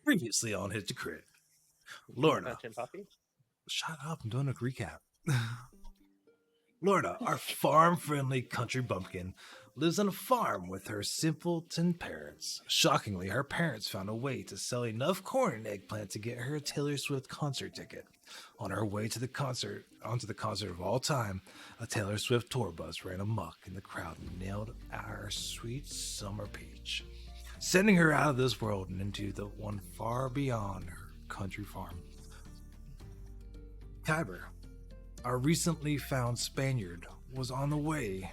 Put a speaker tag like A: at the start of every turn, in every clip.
A: Previously on Hit to Crit, Lorna.
B: Puppy?
A: Shut up, I'm doing a recap. Lorna, our farm-friendly country bumpkin, lives on a farm with her simpleton parents. Shockingly, her parents found a way to sell enough corn and eggplant to get her a Taylor Swift concert ticket. On her way to the concert, onto the concert of all time, a Taylor Swift tour bus ran amok in the crowd and nailed our sweet summer peach, sending her out of this world and into the one far beyond her country farm. Kyber, our recently found Spaniard, was on the way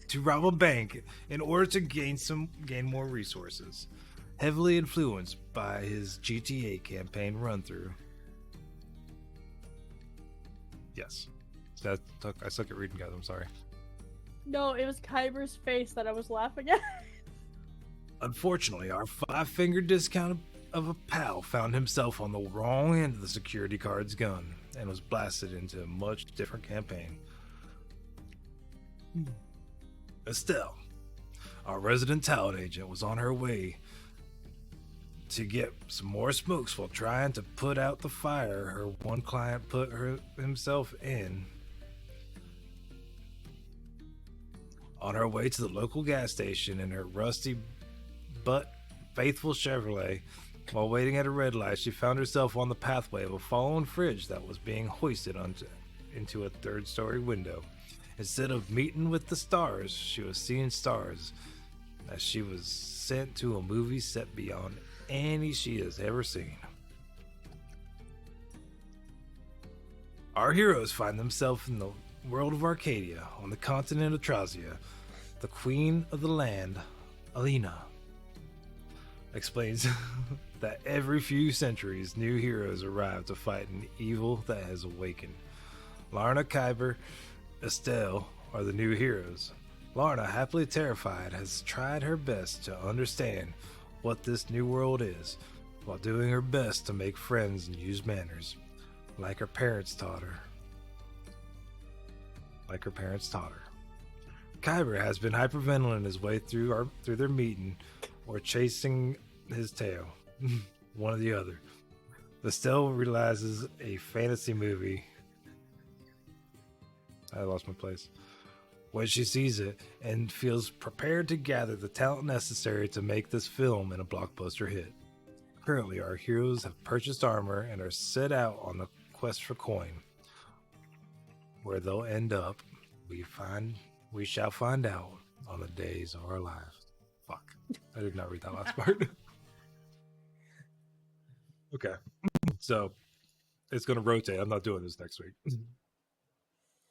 A: to rob a bank in order to gain more resources, heavily influenced by his GTA campaign run-through. Yes, I suck at reading, guys. I'm sorry.
C: No, it was Kyber's face that I was laughing at.
A: Unfortunately, our five-finger discount of a pal found himself on the wrong end of the security guard's gun and was blasted into a much different campaign. Estelle, our resident talent agent, was on her way to get some more smokes while trying to put out the fire her one client put himself in. On her way to the local gas station in her rusty but faithful Chevrolet, while waiting at a red light, she found herself on the pathway of a fallen fridge that was being hoisted into a third-story window. Instead of meeting with the stars, she was seeing stars, as she was sent to a movie set beyond any she has ever seen. Our heroes find themselves in the world of Arcadia, on the continent of Trazia. The queen of the land, Alina, explains that every few centuries, new heroes arrive to fight an evil that has awakened. Larna, Kyber, Estelle are the new heroes. Larna, happily terrified, has tried her best to understand what this new world is, while doing her best to make friends and use manners, like her parents taught her. Kyber has been hyperventilating his way through their meeting, or chasing his tail. One or the other. Estelle realizes a fantasy movie. I lost my place. When she sees it and feels prepared to gather the talent necessary to make this film in a blockbuster hit. Currently, our heroes have purchased armor and are set out on the quest for coin. Where they'll end up, we shall find out on the days of our lives. Fuck. I did not read that last part. Okay. So, it's going to rotate. I'm not doing this next week.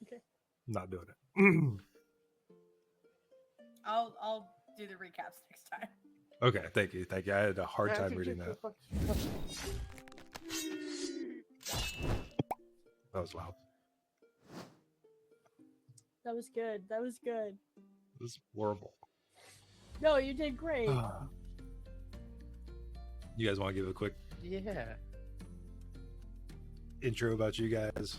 C: Okay.
A: I'm not doing it.
D: I'll do the recaps next time.
A: Okay, thank you. I had a hard time reading that. That was loud.
C: That was good.
A: It was horrible.
C: No, you did great.
A: You guys want to give a quick intro about you guys,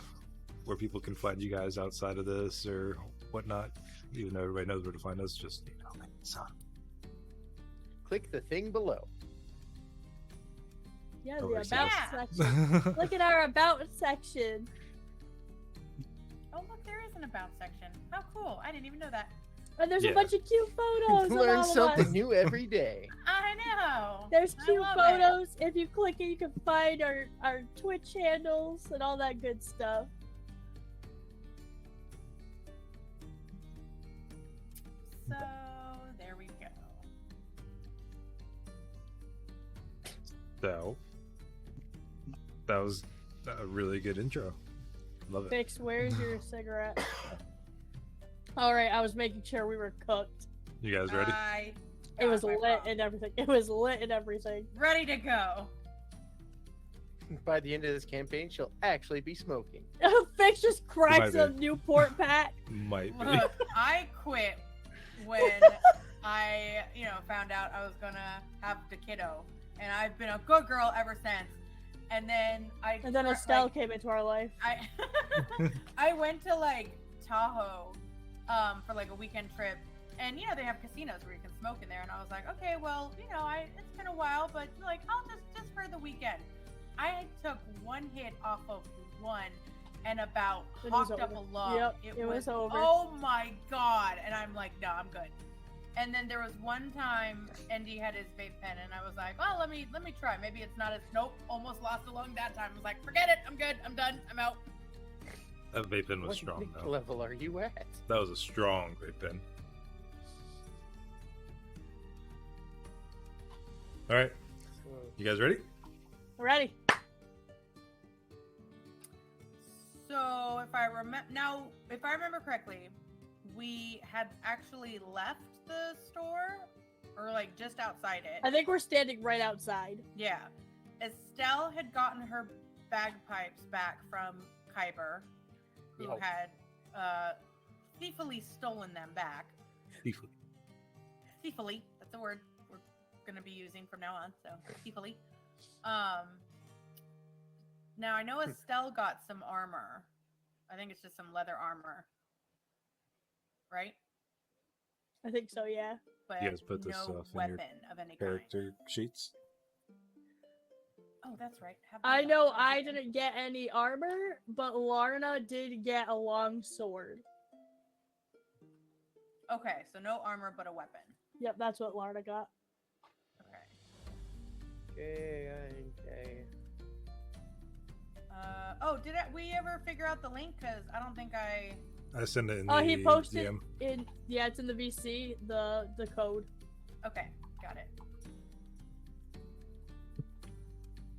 A: where people can find you guys outside of this or whatnot? Even though everybody knows where to find us, just
B: Click the thing below.
C: Yeah,
A: Oh,
C: the
A: we're
C: about
A: safe.
C: section. Look at our about section.
D: Oh, look, there is an about section. How cool. I didn't even know that.
C: And there's
A: Yeah.
C: a bunch of cute photos. of
B: Learn
C: all of
B: something
C: us.
B: new every day.
D: I know.
C: There's
D: I
C: cute
D: love
C: photos. If you click it, you can find our Twitch handles and all that good stuff.
D: So, there we go.
A: So, that was a really good intro. Love it.
C: Fix, where's your cigarette? Alright, I was making sure we were cooked.
A: You guys ready?
C: It was
D: got my
C: lit
D: phone.
C: and everything. It was lit and everything.
D: Ready to go.
B: By the end of this campaign, she'll actually be smoking.
C: Fix just cracks
A: Might
C: a
A: be.
C: Newport pack.
A: Might be.
D: Look, I quit when I, found out I was gonna have the kiddo, and I've been a good girl ever since. And then
C: Estelle came into our life.
D: I went to Tahoe for a weekend trip And they have casinos where you can smoke in there. And I was like, okay, well, it's been a while, but like, I'll just for the weekend. I took one hit off of one and about hawked up a lung.
C: Yep, it was over.
D: Oh my god! And I'm like, no, I'm good. And then there was one time Andy had his vape pen, and I was like, well, let me try. Maybe it's not as almost lost a lung that time. I was like, forget it. I'm good. I'm done. I'm out.
A: That vape pen was
B: What
A: strong, though.
B: level are you at?
A: That was a strong vape pen. All right, you guys ready?
C: Ready?
D: So if I remember correctly, we had actually left the store, or like just outside it.
C: I think we're standing right outside.
D: Yeah. Estelle had gotten her bagpipes back from Kyber, who
B: Oh.
D: had thiefily stolen them back. Thiefily, that's a word we're gonna be using from now on. So thiefily. Now I know Estelle got some armor. I think it's just some leather armor, right?
C: I think so, yeah.
D: But
A: You guys put this
D: no
A: stuff in your
D: weapon of any kind.
A: Character sheets.
D: Oh, that's right. Have
C: I
D: those
C: know
D: up.
C: I didn't get any armor, but Larna did get a long sword.
D: Okay, so no armor but a weapon.
C: Yep, that's what Larna got.
D: Okay.
B: Okay.
D: Did we ever figure out the link? Because I don't think I.
A: I send it in
C: Oh,
A: the
C: he posted
A: DM.
C: it's in the VC, the code.
D: Okay, got it.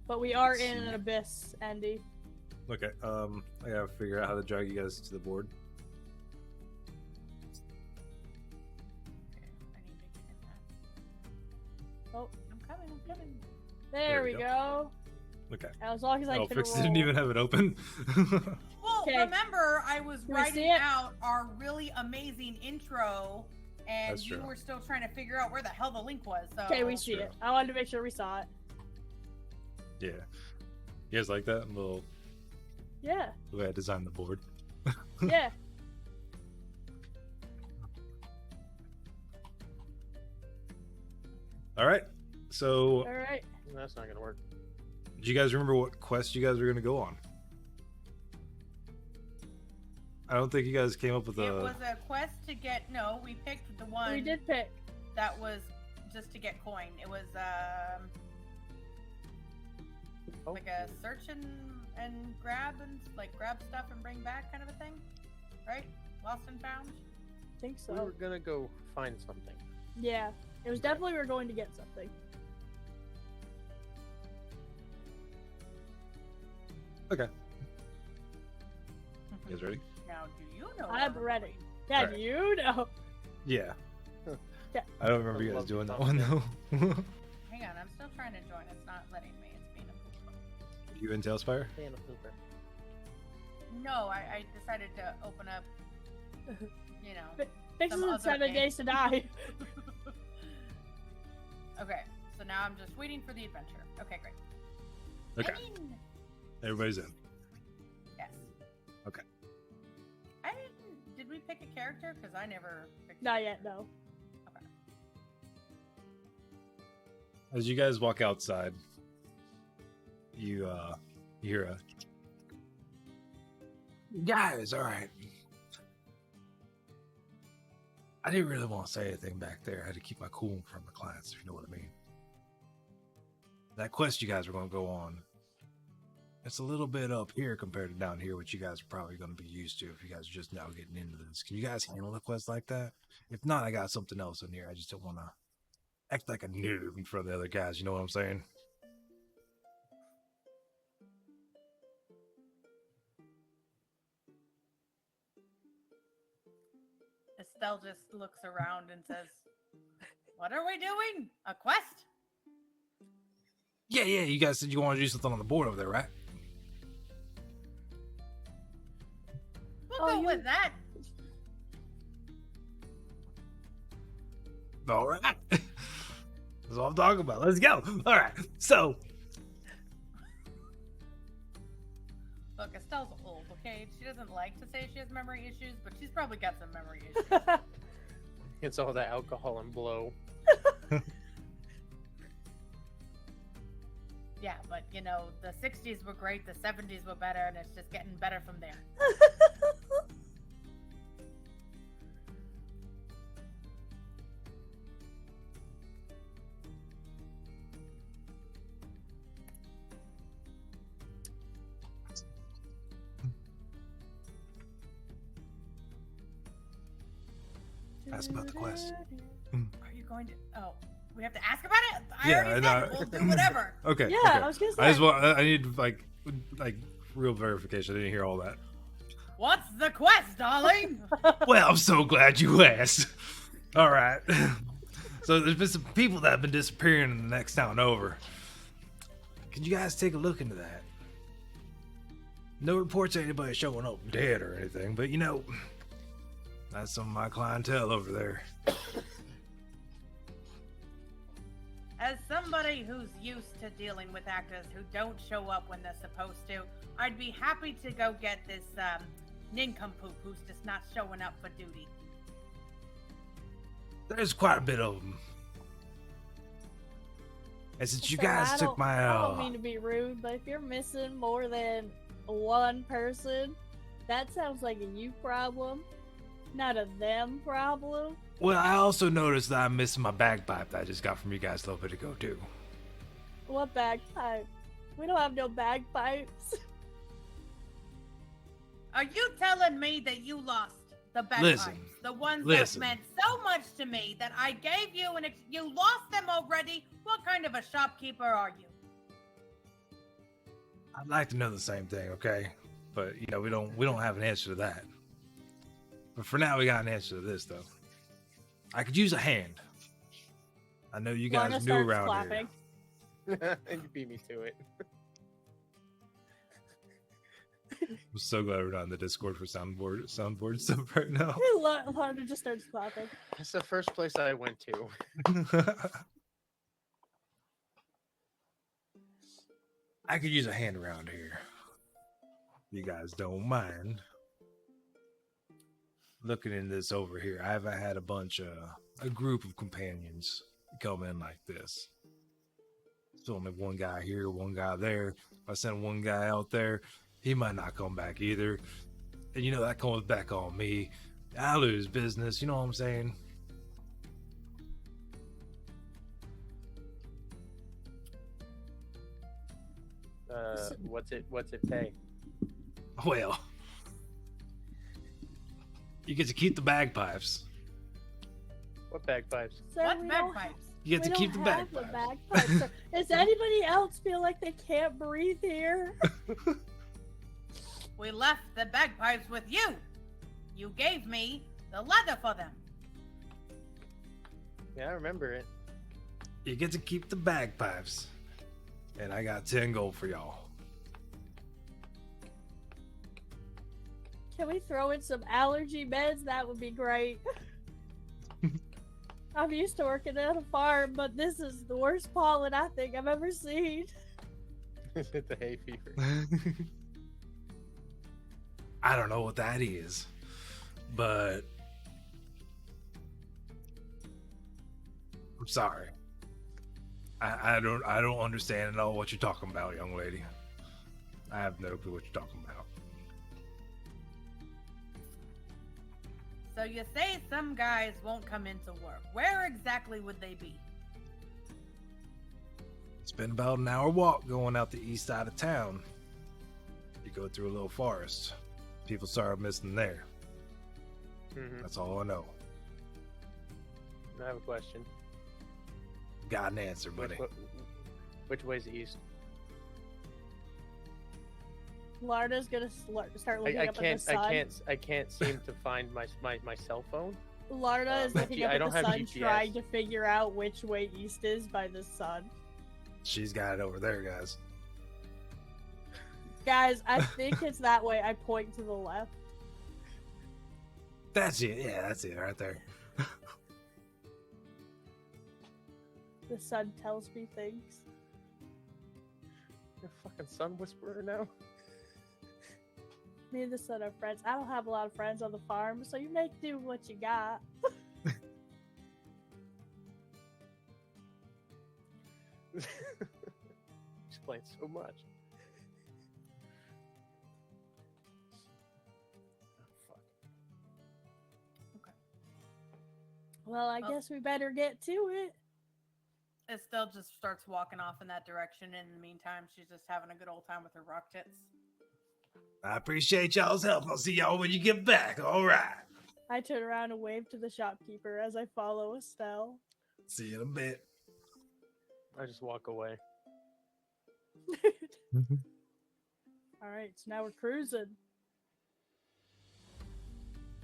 C: But we are
A: Let's
C: in
A: see.
C: an abyss, Andy.
A: Okay, I gotta figure out how to drag you guys to the board.
D: Okay, I need to get in that.
C: Oh,
D: I'm coming.
C: there
A: we
C: we go.
A: Okay.
C: As long as I can
A: Fix
C: roll.
A: didn't even have it open.
D: Well,
C: Okay.
D: remember, I was
C: Can we see
D: writing
C: it?
D: out our really amazing intro, and
A: That's
D: you
A: true.
D: were still trying to figure out where the hell the link was. So
C: Okay, we see
A: True.
C: it. I wanted to make sure we saw it.
A: Yeah. You guys like that little
C: Yeah,
A: the way I designed the board?
C: yeah.
A: All right. So,
C: All right.
B: That's not gonna work.
A: do you guys remember what quest you guys were gonna go on? I don't think you guys came up with
D: It
A: a.
D: was a quest to get. No, we picked the one.
C: We did pick.
D: That was just to get coin. It was like a search and grab and like grab stuff and bring back kind of a thing, right? Lost and found.
C: I think so.
B: We were gonna go find something.
C: Yeah, it was definitely we were going to get something.
A: Okay. You guys ready?
D: Now, do you know?
C: I'm
D: where we're
C: ready.
D: going?
C: Yeah,
A: Alright.
C: you know.
A: Yeah.
C: Yeah.
A: I don't remember
B: I
A: you guys
B: love
A: doing that
B: the
A: one though.
D: Hang on, I'm still trying to join. It's not letting me. It's being a poop.
A: You in Tailspire?
B: Fan of Hooper.
D: No, I decided to open up. You know.
C: Fixes
D: Some
C: in
D: other
C: 7
D: game.
C: days to die.
D: Okay, so now I'm just waiting for the adventure. Okay, great.
A: Okay.
D: I mean,
A: Everybody's in.
D: yes.
A: Okay.
D: I didn't. Did we pick a character? Because I never picked.
C: Not yet, no.
D: Okay.
A: As you guys walk outside, you hear a guys, alright. I didn't really want to say anything back there. I had to keep my cool in front of the clients, if you know what I mean. That quest you guys were going to go on, it's a little bit up here compared to down here, which you guys are probably going to be used to if you guys are just now getting into this. Can you guys handle a quest like that? If not, I got something else in here. I just don't want to act like a noob in front of the other guys. You know what I'm saying?
D: Estelle just looks around and says, "What are we doing? A quest?"
A: Yeah. You guys said you want to do something on the board over there, right?
D: We'll
C: Oh,
D: go
C: you-
D: with that.
A: All right. That's what I'm talking about. Let's go. All right. So,
D: Look, Estelle's old, okay? She doesn't like to say she has memory issues, but she's probably got some memory issues.
B: It's all that alcohol and blow.
D: Yeah, but you know, the 60s were great, the 70s were better, and it's just getting better from there.
A: Ask about the quest.
D: Are you going to? Oh, we have to ask about it. I
A: Yeah,
D: already said we'll do whatever.
A: Okay.
C: Yeah,
A: okay.
C: I was gonna say.
A: I just want. I need like real verification. I didn't hear all that.
D: What's the quest, darling?
A: Well, I'm so glad you asked. All right. So there's been some people that have been disappearing in the next town over. Can you guys take a look into that? No reports of anybody showing up dead or anything, but you know, that's some of my clientele over there.
D: As somebody who's used to dealing with actors who don't show up when they're supposed to, I'd be happy to go get this nincompoop who's just not showing up for duty.
A: There's quite a bit of them. And since you
C: So
A: guys
C: I
A: took
C: don't-
A: my
C: I don't mean to be rude, but if you're missing more than one person, that sounds like a you problem, not a them problem.
A: well, I also noticed that I'm missing my bagpipe that I just got from you guys a little bit ago too.
C: What bagpipe? We don't have no bagpipes.
D: Are you telling me that you lost the bagpipes?
A: Listen,
D: The ones
A: listen.
D: that meant so much to me that I gave you and you lost them already? What kind of a shopkeeper are you?
A: I'd like to know the same thing, okay? But you know, we don't have an answer to that. But for now, we got an answer to this though. I could use a hand. I know you guys
C: Lana
A: new
C: starts
A: around
C: clapping.
A: here.
B: And you beat me to it.
A: I'm so glad we're not in the Discord for soundboard stuff right now.
C: Lana just starts clapping.
B: That's the first place I went to.
A: I could use a hand around here. You guys don't mind looking in this over here. I haven't had a group of companions come in like this. There's only one guy here, one guy there. If I send one guy out there, he might not come back either. And you know, that comes back on me. I lose business, you know what I'm saying?
B: What's it pay?
A: Well, you get to keep the bagpipes.
B: What bagpipes?
C: So
D: What
C: we don't-
D: bagpipes?
A: You get
C: we
A: to keep the
C: don't have
A: bagpipes.
C: bagpipes. So does anybody else feel like they can't breathe here?
D: We left the bagpipes with you. You gave me the leather for them.
B: Yeah, I remember it.
A: You get to keep the bagpipes. And I got 10 gold for y'all.
C: Can we throw in some allergy meds? That would be great. I'm used to working at a farm, but this is the worst pollen I think I've ever seen.
B: The hay fever.
A: I don't know what that is. But I'm sorry. I don't understand at all what you're talking about, young lady. I have no clue what you're talking about.
D: So you say some guys won't come into work. Where exactly would they be?
A: It's been about an hour walk going out the east side of town. You go through a little forest. People started missing there.
B: Mm-hmm.
A: That's all I know.
B: I have a question.
A: Got an answer, buddy.
B: Which way's east?
C: Larda's gonna start looking
B: I
C: up at the sun.
B: I can't seem to find my cell phone.
C: Larda is looking up
B: I
C: at
B: don't
C: the
B: have
C: sun,
B: GPS.
C: trying to figure out which way east is by the sun.
A: She's got it over there, guys.
C: Guys, I think it's that way. I point to the left.
A: That's it. Yeah, that's it right there.
C: The sun tells me things.
B: You're a fucking sun whisperer now.
C: Me and the sun are friends. I don't have a lot of friends on the farm, so you make do what you got.
B: Explains so much. Oh, fuck.
C: Well, I
D: Oh.
C: guess we better get to it.
D: Estelle just starts walking off in that direction. In the meantime, she's just having a good old time with her rock tits.
A: I appreciate y'all's help. I'll see y'all when you get back. All right.
C: I turn around and wave to the shopkeeper as I follow Estelle.
A: See you in a bit.
B: I just walk away.
C: All right, so now we're cruising.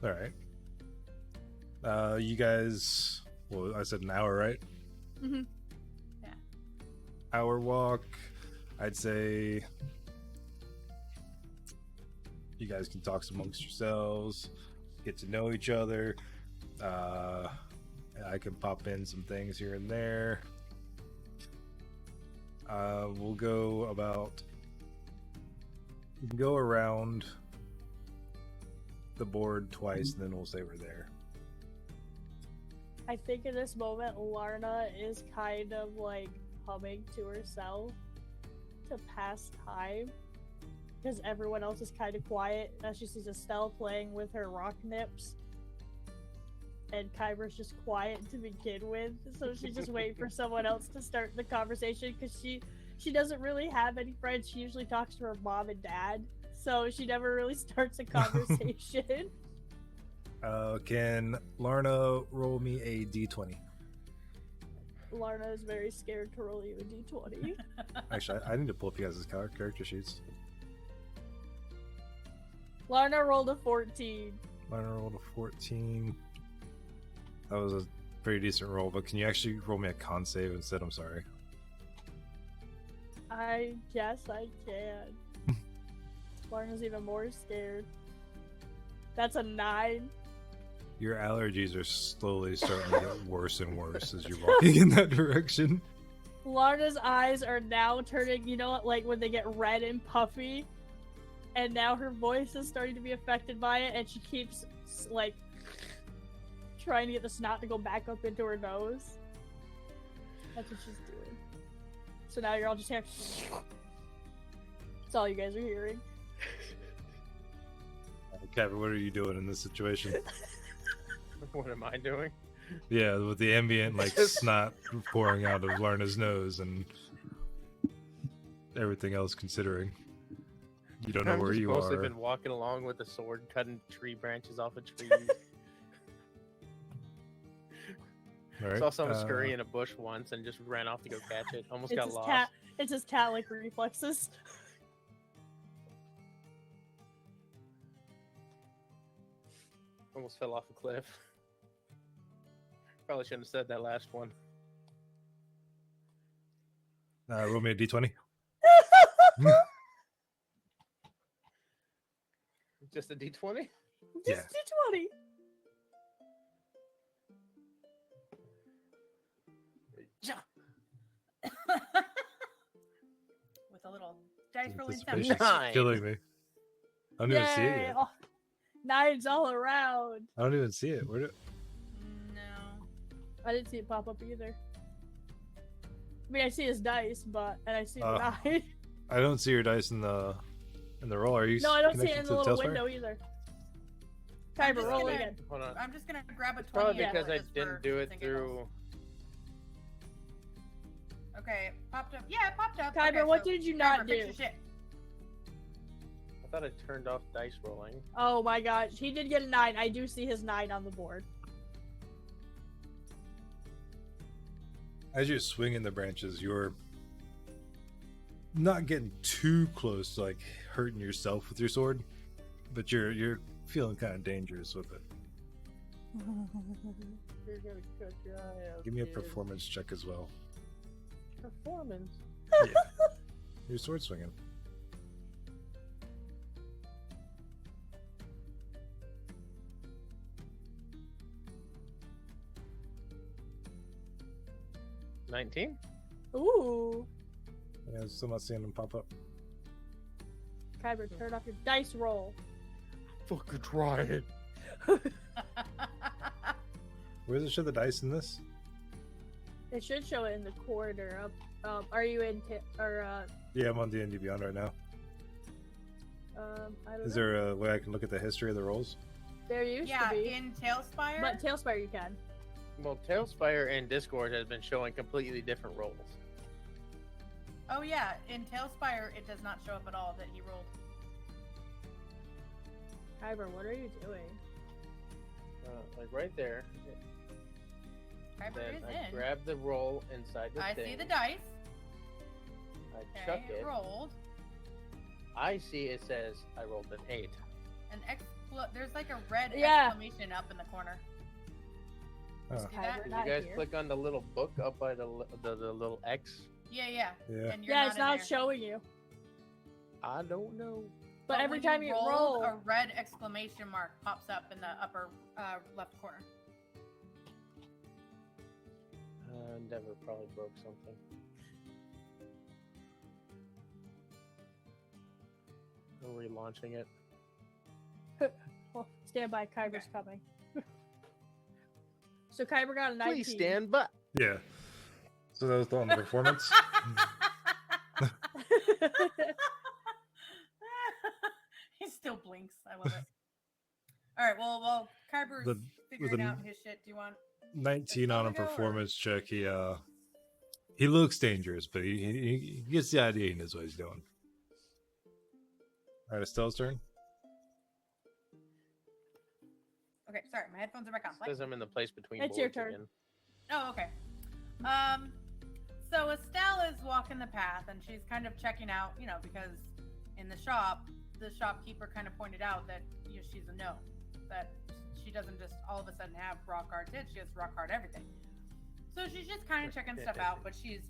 A: All right. You guys, well, I said an hour, right?
C: Mm-hmm.
A: Hour walk. I'd say you guys can talk amongst yourselves, get to know each other. I can pop in some things here and there. We'll go about. We can go around the board twice, and then we'll say we're there.
C: I think in this moment, Larna is kind of like humming to herself to pass time because everyone else is kind of quiet as she sees Estelle playing with her rock nips. And Kyber's just quiet to begin with, so she's just waiting for someone else to start the conversation because she doesn't really have any friends. She usually talks to her mom and dad, so she never really starts a conversation.
A: Can Larna roll me a d20?
C: Larna is very scared to roll you a d20.
A: Actually, I need to pull up you guys' character sheets.
C: Larna rolled a 14.
A: Larna rolled a 14. That was a pretty decent roll, but can you actually roll me a con save instead? I'm sorry.
C: I guess I can. Larna's even more scared. That's a 9.
A: Your allergies are slowly starting to get worse and worse as you're walking in that direction.
C: Larna's eyes are now turning, you know what, like when they get red and puffy. And now her voice is starting to be affected by it, and she keeps, like, trying to get the snot to go back up into her nose. That's what she's doing. So now you're all just hearing. That's all you guys are hearing.
A: Kevin, what are you doing in this situation?
B: What am I doing?
A: Yeah, with the ambient, like, snot pouring out of Larna's nose and everything else considering. You don't know
B: I've
A: where
B: just
A: you
B: mostly
A: are.
B: been walking along with a sword, cutting tree branches off of trees.
A: All right,
B: Saw someone scurry in a bush once and just ran off to go catch it. Almost
C: It's
B: got
C: his
B: lost.
C: It's his cat-like reflexes.
B: Almost fell off a cliff. Probably shouldn't have said that last one.
A: roll me a d20.
B: Just a D20?
A: Yeah.
C: Just d20.
D: With a little dice rolling sound.
A: Anticipation's
B: Nine.
A: killing me. I don't even see it
C: Yay!
A: yet.
C: Oh, 9s all around.
A: I don't even see it. Where do...
D: No.
C: I didn't see it pop up either. I mean, I see his dice, and I see the 9.
A: I don't see your dice in the roll. Are you?
C: No, I don't see it
A: connected
C: in
A: to
C: the little
A: tailspire?
C: window either.
D: I'm
C: Kyber,
D: just
C: roll
D: gonna-
C: again.
B: Hold on.
D: I'm just gonna grab a 20.
B: Probably
C: Yeah.
B: because I
D: just for
B: didn't do it
D: thinking else.
B: through.
D: Okay, it popped up. Yeah, it popped up.
C: Kyber,
D: okay,
C: what
D: so,
C: did you
D: Kyber,
C: not
D: fix
C: do?
D: your shit.
B: I thought I turned off dice rolling.
C: Oh my gosh, he did get a 9. I do see his 9 on the board.
A: As you're swinging the branches, you're not getting too close to like hurting yourself with your sword, but you're feeling kind of dangerous with it.
B: You're gonna cut your eye out.
A: Give me a
B: kid.
A: performance check as well.
B: Performance.
A: Yeah. Your sword swinging.
B: $19?
C: Ooh.
A: Yeah, I'm still not seeing them pop up.
C: Kyber, turn off your dice roll.
B: Fucking try it.
A: Where does it show the dice in this?
C: It should show it in the corner. Are you in?
A: Yeah, I'm on D&D Beyond right now.
C: I don't
A: Is
C: know.
A: there a way I can look at the history of the rolls?
C: There used
D: Yeah,
C: to be,
D: in Tailspire.
C: but Tailspire you can.
B: Well, Tailspire and Discord has been showing completely different rolls.
D: Oh yeah, in Tailspire it does not show up at all that he rolled.
C: Kyber, what are you doing?
B: Like right there.
D: Kyber
B: Then
D: is
B: I
D: in.
B: grab the roll inside the
D: I
B: thing.
D: see the dice.
B: I chuck
D: Okay,
B: it.
D: rolled.
B: I see it says I rolled an 8.
D: There's like a red
C: Yeah.
D: exclamation up in the corner.
A: Oh.
D: See that?
C: Kyber,
B: Did
C: not
B: you guys
C: here.
B: click on the little book up by the little X?
D: Yeah.
A: Yeah.
D: And you're
C: Yeah,
D: not
C: it's
D: in
C: not
D: there.
C: showing you.
B: I don't know.
C: But every
D: when
C: time you roll,
D: a red exclamation mark pops up in the upper left corner.
B: Endeavor probably broke something. Are we launching it?
C: well, stand by. Kyber's coming. So Kyber got a 19.
B: Please stand by.
A: Yeah. So that was the on the performance.
D: He still blinks. I love it. All right. Well, Kyber's
A: The-
D: figuring
A: with a-
D: out his shit. Do you want?
A: 19 on a
D: Go, or-
A: performance check. He looks dangerous, but he gets the idea. He knows what he's doing. All right, Estelle's turn.
D: Okay. Sorry, my headphones are back on. What?
B: Says I'm in the place between
C: It's your
B: boards
C: turn.
B: again.
D: Oh, okay. So Estelle is walking the path and she's kind of checking out, because in the shop, the shopkeeper kind of pointed out that she's a gnome, that she doesn't just all of a sudden have rock hard tits, she has rock hard everything. So she's just kind of checking stuff out, but she's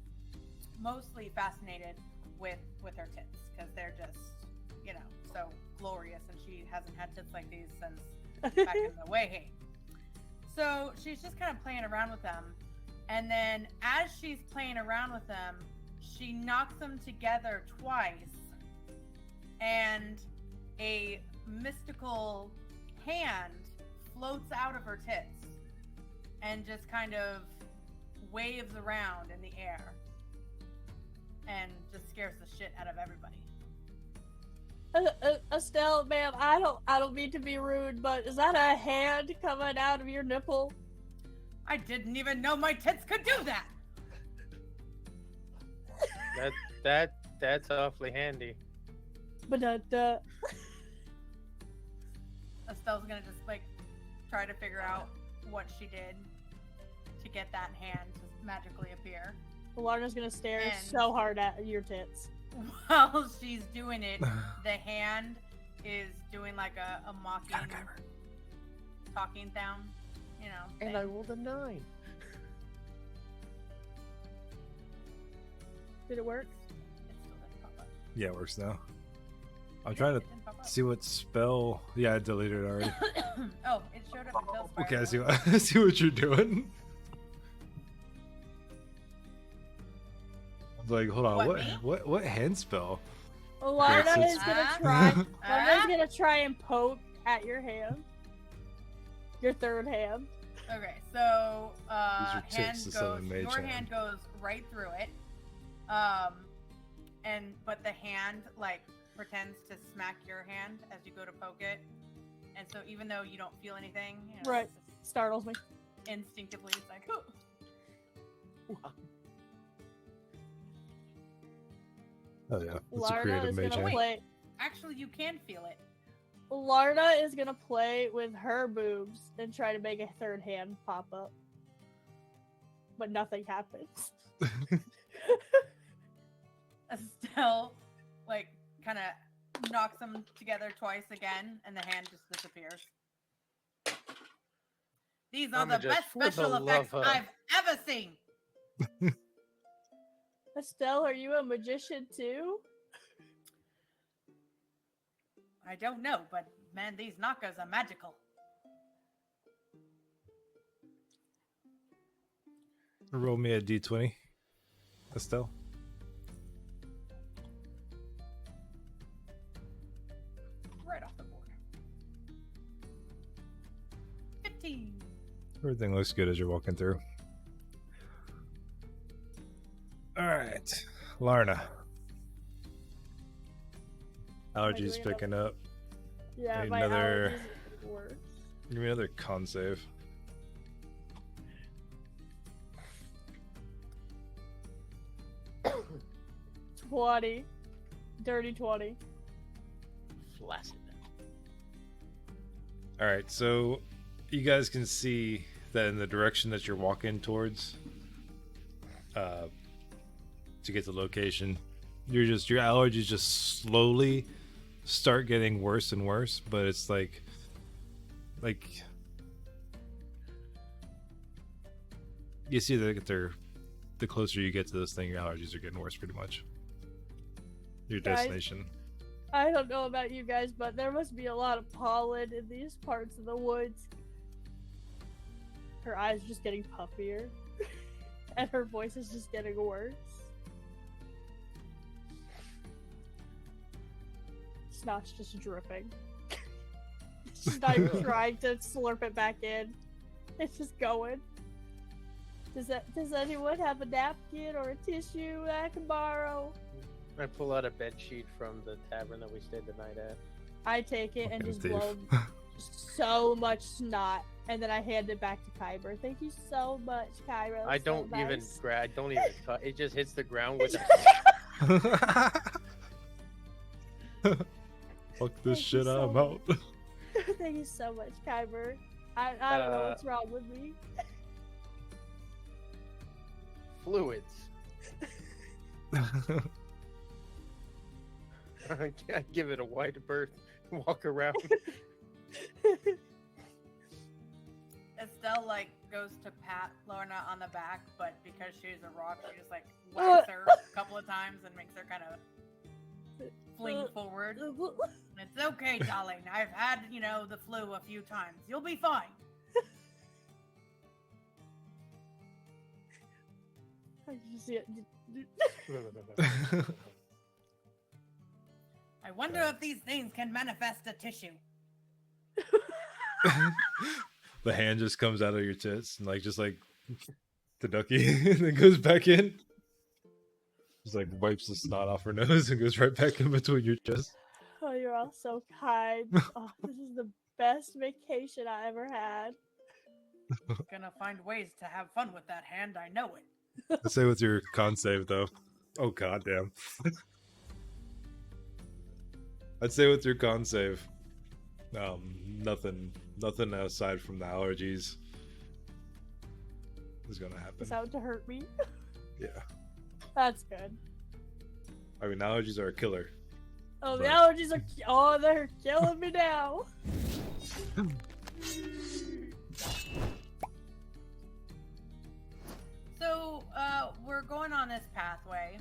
D: mostly fascinated with her tits because they're just, so glorious, and she hasn't had tits like these since back in the way. So she's just kind of playing around with them. And then as she's playing around with them, she knocks them together twice. And a mystical hand floats out of her tits and just kind of waves around in the air and just scares the shit out of everybody.
C: Estelle, ma'am, I don't mean to be rude, but is that a hand coming out of your nipple?
D: I didn't even know my tits could do that.
B: That's awfully handy.
C: But
D: Estelle's gonna just try to figure out what she did to get that hand to magically appear.
C: Lana's gonna stare
D: And-
C: so hard at your tits.
D: While she's doing it, the hand is doing like a mocking, talking sound,
B: And
D: thing.
B: I rolled a 9.
C: Did it work?
D: It still didn't pop up.
A: Yeah, it works now. I'm trying
D: It
A: to
D: didn't pop up.
A: see what spell. Yeah, I deleted it already.
D: Oh, it showed up in Tailspire.
A: Okay, I see
D: though.
A: what I see what you're doing. I was like, hold on,
D: What, me?
A: what hand spell?
C: Lana
A: Okay,
C: is
A: so
C: gonna
D: Ah.
C: try. Lana's
D: Ah.
C: gonna try and poke at your hand. Your third hand.
D: Okay, so
A: Use your tits
D: hand
A: to summon
D: goes.
A: mage
D: Your
A: hand.
D: hand goes right through it, but the hand pretends to smack your hand as you go to poke it, and so even though you don't feel anything,
C: Right.
D: it's just
C: Startles me.
D: instinctively, it's like, "Ooh."
A: Oh yeah, that's a
C: Larna
A: creative
C: is
A: mage
C: gonna
A: hand.
C: play.
D: Actually, you can feel it.
C: Larna is gonna play with her boobs and try to make a third hand pop up, but nothing happens.
D: Estelle, kind of knocks them together twice again, and the hand just disappears. These are
B: Mama,
D: the
B: just
D: best
B: for the
D: special
B: love
D: effects
B: of-
D: I've ever seen.
C: Estelle, are you a magician too?
D: I don't know, but man, these knockers are magical.
A: Roll me a d20, Estelle.
D: Right off the board. 15.
A: Everything looks good as you're walking through. All right, Larna.
C: I
A: Allergies
C: doing
A: picking up.
C: Yeah,
A: Need
C: my
A: another-
C: allergies are worse.
A: Give me another con save.
C: 20. Dirty 20.
B: Flaccid.
A: All right, so you guys can see that in the direction that you're walking towards, to get to location, your allergies just slowly start getting worse and worse. But it's like you see that the closer you get to this thing, your allergies are getting worse, pretty much. Your
C: Guys,
A: destination.
C: I don't know about you guys, but there must be a lot of pollen in these parts of the woods. Her eyes are just getting puffier. And her voice is just getting worse. Snot's just dripping. She's not even trying to slurp it back in. It's just going. Does anyone have a napkin or a tissue that I can borrow?
B: I pull out a bed sheet from the tavern that we stayed the night at.
C: I take it and
A: Fucking
C: just
A: thief.
C: blow so much snot, and then I hand it back to Kyber. Thank you so much, Kyber.
B: I
C: so
B: don't even
C: nice.
B: I don't even touch. It just hits the ground with
A: Fuck this
C: Thank you
A: shit,
C: so
A: I'm out.
C: Thank you so much, Kyber. I don't know what's wrong with me.
B: fluids. I give it a wide berth, walk around.
D: Estelle like goes to pat Lorna on the back, but because she's a rock, she just like whacks her a couple of times and makes her kind of fling forward. It's okay, darling. I've had, the flu a few times. You'll be fine.
C: I just see it.
D: I wonder if these things can manifest a tissue.
A: The hand just comes out of your tits and just like the ducky and then goes back in. Just like wipes the snot off her nose and goes right back in between your chest.
C: Oh, you're all so kind. Oh, this is the best vacation I ever had.
D: Gonna find ways to have fun with that hand, I know it.
A: Let's say with your con save though. Oh goddamn. I'd say with your con save, nothing aside from the allergies is gonna happen.
C: It's out to hurt me.
A: Yeah,
C: That's good.
A: I mean allergies are a killer.
C: Oh, the
A: But-
C: allergies are. Oh, they're killing me now.
D: So, we're going on this pathway,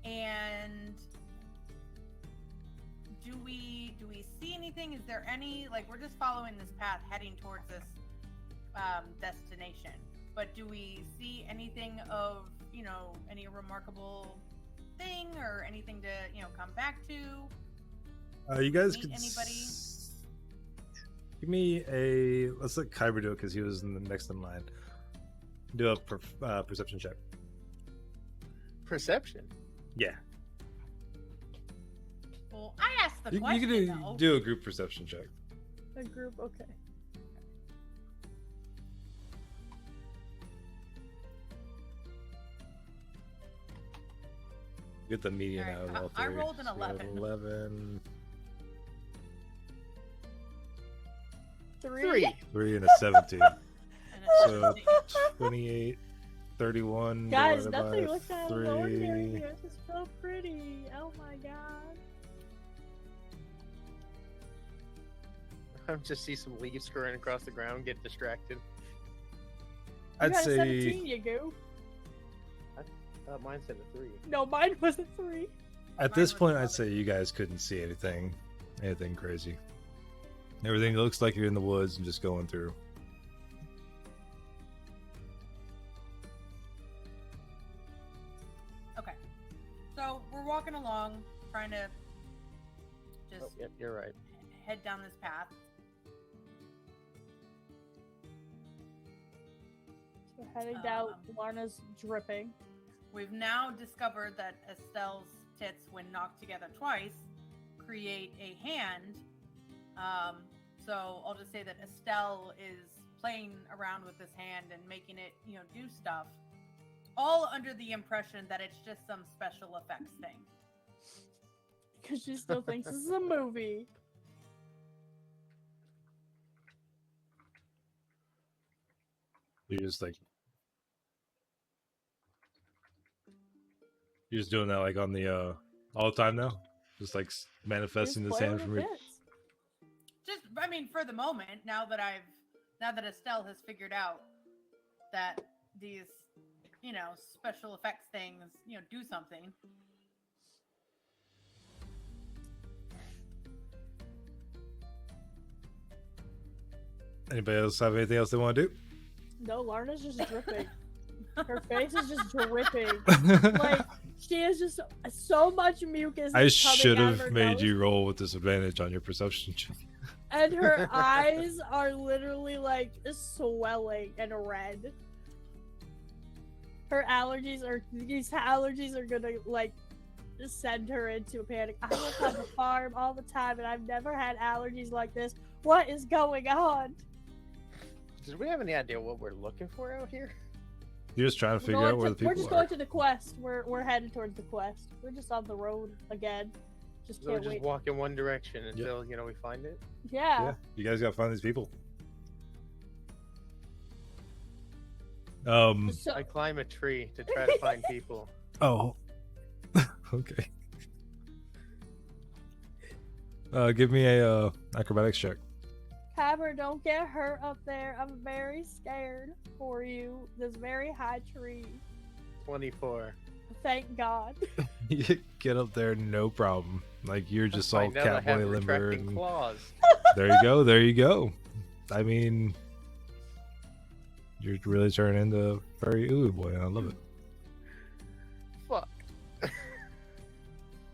D: and do we see anything? Is there any, we're just following this path heading towards this destination, but do we see anything of, any remarkable thing or anything to, come back to?
A: You guys
D: Meet
A: could
D: anybody?
A: give me a. Let's let Kyber do it because he was in the next in line. Do a perception check.
B: Perception.
A: Yeah,
D: Well, I asked the
A: you
D: question,
A: can
D: though.
A: do a group perception check.
C: A group, okay.
A: Get the median
D: Alright,
A: out of all
D: I
A: three.
D: rolled an
A: So we have
D: 11.
A: 11,
C: 3.
A: 3, and a 17.
D: And it's
A: So
D: 17.
A: 28, 31.
C: Guys,
A: divided
C: nothing
A: by
C: looks out of the ordinary
A: 3.
C: here. It's just so pretty. Oh my god.
B: I just see some leaves scurrying across the ground, get distracted.
C: You
A: I'd
C: got a
A: say
C: 17, you go.
B: Mine said a 3.
C: No, mine was a 3.
A: at
D: Mine
A: this
D: was
A: point, I'd
D: 11.
A: say you guys couldn't see anything crazy. Everything looks like you're in the woods and just going through.
D: Okay. So we're walking along, trying to just
B: Oh, yep, you're right.
D: head down this path.
C: So Heading down, Larna's dripping.
D: We've now discovered that Estelle's tits, when knocked together twice, create a hand. So I'll just say that Estelle is playing around with this hand and making it, do stuff. All under the impression that it's just some special effects thing.
C: Because she still thinks this is a movie.
A: You're just doing that like on the all the time now, just like manifesting this hand from your.
D: Just, I mean, for the moment, now that Estelle has figured out that these, special effects things, do something.
A: Anybody else have anything else they want to do?
C: No, Larna's just dripping. Her face is just dripping. Like, she has just so much mucus.
A: I should
C: have
A: have made you roll with disadvantage on your perception check.
C: And her eyes are literally like swelling and red. These allergies are gonna like send her into a panic. I work on the farm all the time and I've never had allergies like this. What is going on?
B: Do we have any idea what we're looking for out here?
A: You're just trying to figure out where the people are.
C: We're just going to the quest. We're headed towards the quest. We're just on the road again. Just
B: So
C: can't
B: we just
C: wait.
B: walk in one direction until we find it.
C: Yeah.
A: You guys gotta find these people.
B: I climb a tree to try to find people.
A: Oh. Okay. Give me a acrobatics check.
C: Kyber, don't get hurt up there. I'm very scared for you. This very high tree.
B: 24.
C: Thank God.
A: You get up there, no problem. Like you're just all
B: Find out I have
A: catboy limber.
B: retracting claws.
A: There you go. There you go. I mean, you're really turning into furry ooh boy, and I love it.
B: Fuck.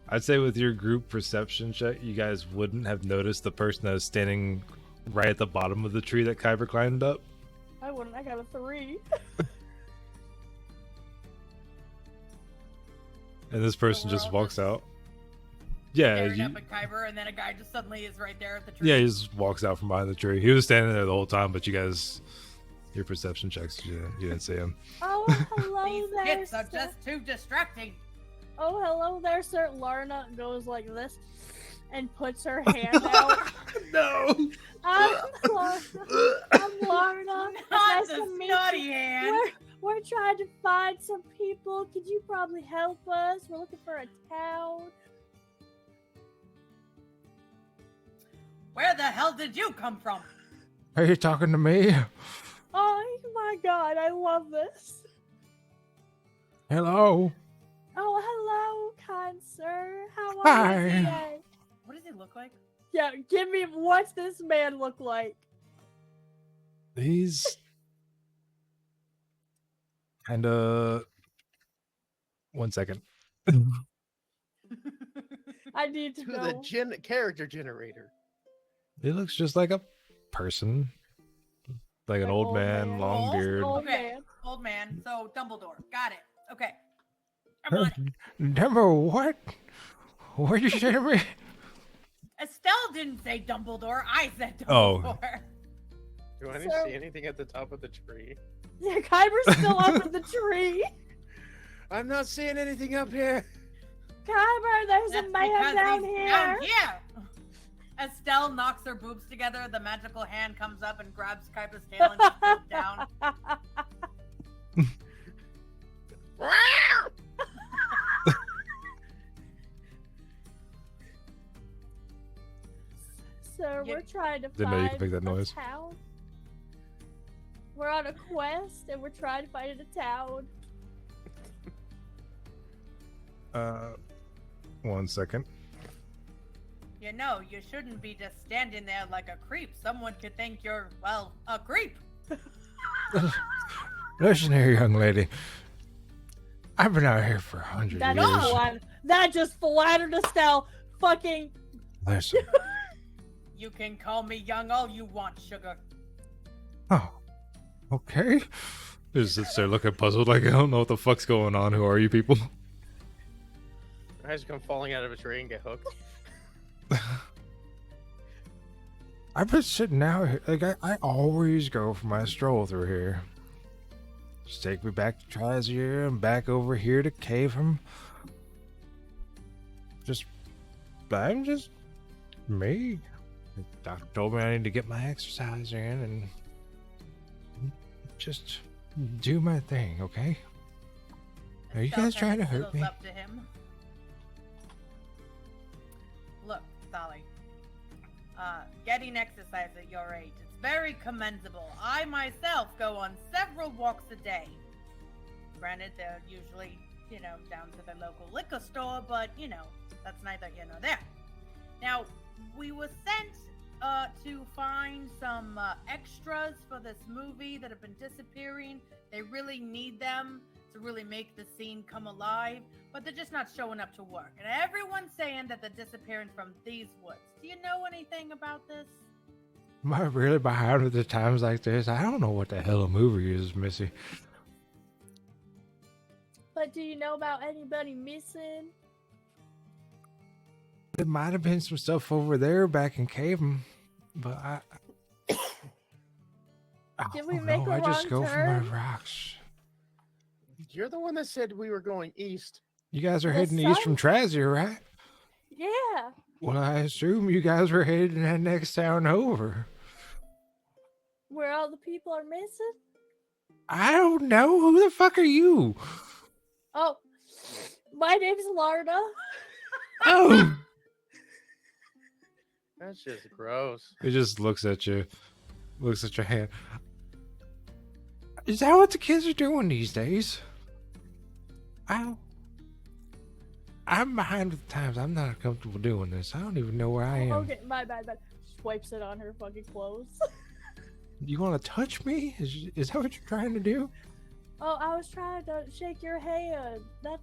A: I'd say with your group perception check, you guys wouldn't have noticed the person that was standing right at the bottom of the tree that Kyber climbed up.
C: I wouldn't. I got a 3.
A: And this person
D: So we're
A: just
D: all
A: walks
D: just
A: out. Yeah,
D: Staring up at Kyber, and then a guy just suddenly is right there at the tree.
A: yeah, he just walks out from behind the tree. He was standing there the whole time, but you guys, your perception checks, you didn't see him.
C: Oh, hello
D: These
C: there.
D: hits are
C: sir.
D: just too distracting.
C: Oh, hello there, sir. Larna goes like this and puts her hand out.
A: No.
C: I'm Larna. It's
D: Not
C: nice
D: the
C: to meet
D: snotty
C: you.
D: hand.
C: We're trying to find some people. Could you probably help us? We're looking for a town.
D: Where the hell did you come from?
A: Are you talking to me?
C: Oh my God, I love this.
A: Hello.
C: Oh, hello, kind sir. How are
A: Hi.
C: you today?
D: What does he look like?
C: Yeah, give me, what's this man look like?
A: He's kind of. 1 second.
C: I need to
B: To
C: know.
B: the character generator.
A: He looks just like a person, like an old man, long
D: Old?
A: beard.
C: Old
D: Okay.
C: man.
D: Old man. So Dumbledore. Got it. Okay. I'm on it.
A: Number what? What did you say to me?
D: Estelle didn't say Dumbledore. I said
A: Oh.
D: Dumbledore.
B: Do I didn't
C: So-
B: see anything at the top of the tree?
C: Yeah, Kyber's still up in the tree.
B: I'm not seeing anything up here.
C: Kyber, there's
D: That's
C: a man
D: because
C: down
D: he's
C: here.
D: down here. Estelle knocks her boobs together. The magical hand comes up and grabs Kyber's tail and just pulls down.
C: So
D: You-
C: we're trying to
A: Didn't know you
C: find
A: could make that
C: a
A: noise.
C: town. We're on a quest and we're trying to find a town.
A: 1 second.
D: You know, you shouldn't be just standing there like a creep. Someone could think you're, well, a creep.
A: Listen here, young lady. I've been out here for 100
C: That
A: years.
C: just flattered. That just flattered Estelle. Fucking.
A: Listen.
D: You can call me young all you want, sugar.
A: Oh, okay.
E: Just sits there looking puzzled, like, I don't know what the fuck's going on. Who are you people?
B: I just come falling out of a tree and get hooked.
E: I've been sitting out here. Like, I always go for my stroll through here. Just take me back to Trazier and back over here to Cavum. I'm just me. The doctor told me I need to get my exercise in and just do my thing, okay? Are you guys trying to hurt me?
D: Up to him. Look, Dolly. Getting exercise at your age, it's very commendable. I myself go on several walks a day. Granted, they're usually, down to the local liquor store, but, that's neither here nor there. Now, we were sent to find some extras for this movie that have been disappearing. They really need them to really make the scene come alive, but they're just not showing up to work. And everyone's saying that they're disappearing from these woods. Do you know anything about this?
E: Am I really behind with the times like this? I don't know what the hell a movie is, Missy.
C: But do you know about anybody missing?
E: There might have been some stuff over there back in Cavum, but I
C: Did we
E: don't
C: make
E: know.
C: a
E: I just
C: wrong
E: go for
C: turn?
E: my rocks.
B: You're the one that said we were going east.
E: You guys are
C: The
E: heading east from
C: sun?
E: Trazier, right?
C: Yeah.
E: Well, I assume you guys were headed in that next town over.
C: Where all the people are missing?
E: I don't know. Who the fuck are you?
C: Oh, my name's Larna.
E: Oh!
B: That's just gross.
E: It just looks at you. Looks at your hand. Is that what the kids are doing these days? I'm behind with the times. I'm not comfortable doing this. I don't even know where I am.
C: Okay, my bad. Swipes it on her fucking clothes.
E: You want to touch me? Is that what you're trying to do?
C: Oh, I was trying to shake your hand. That's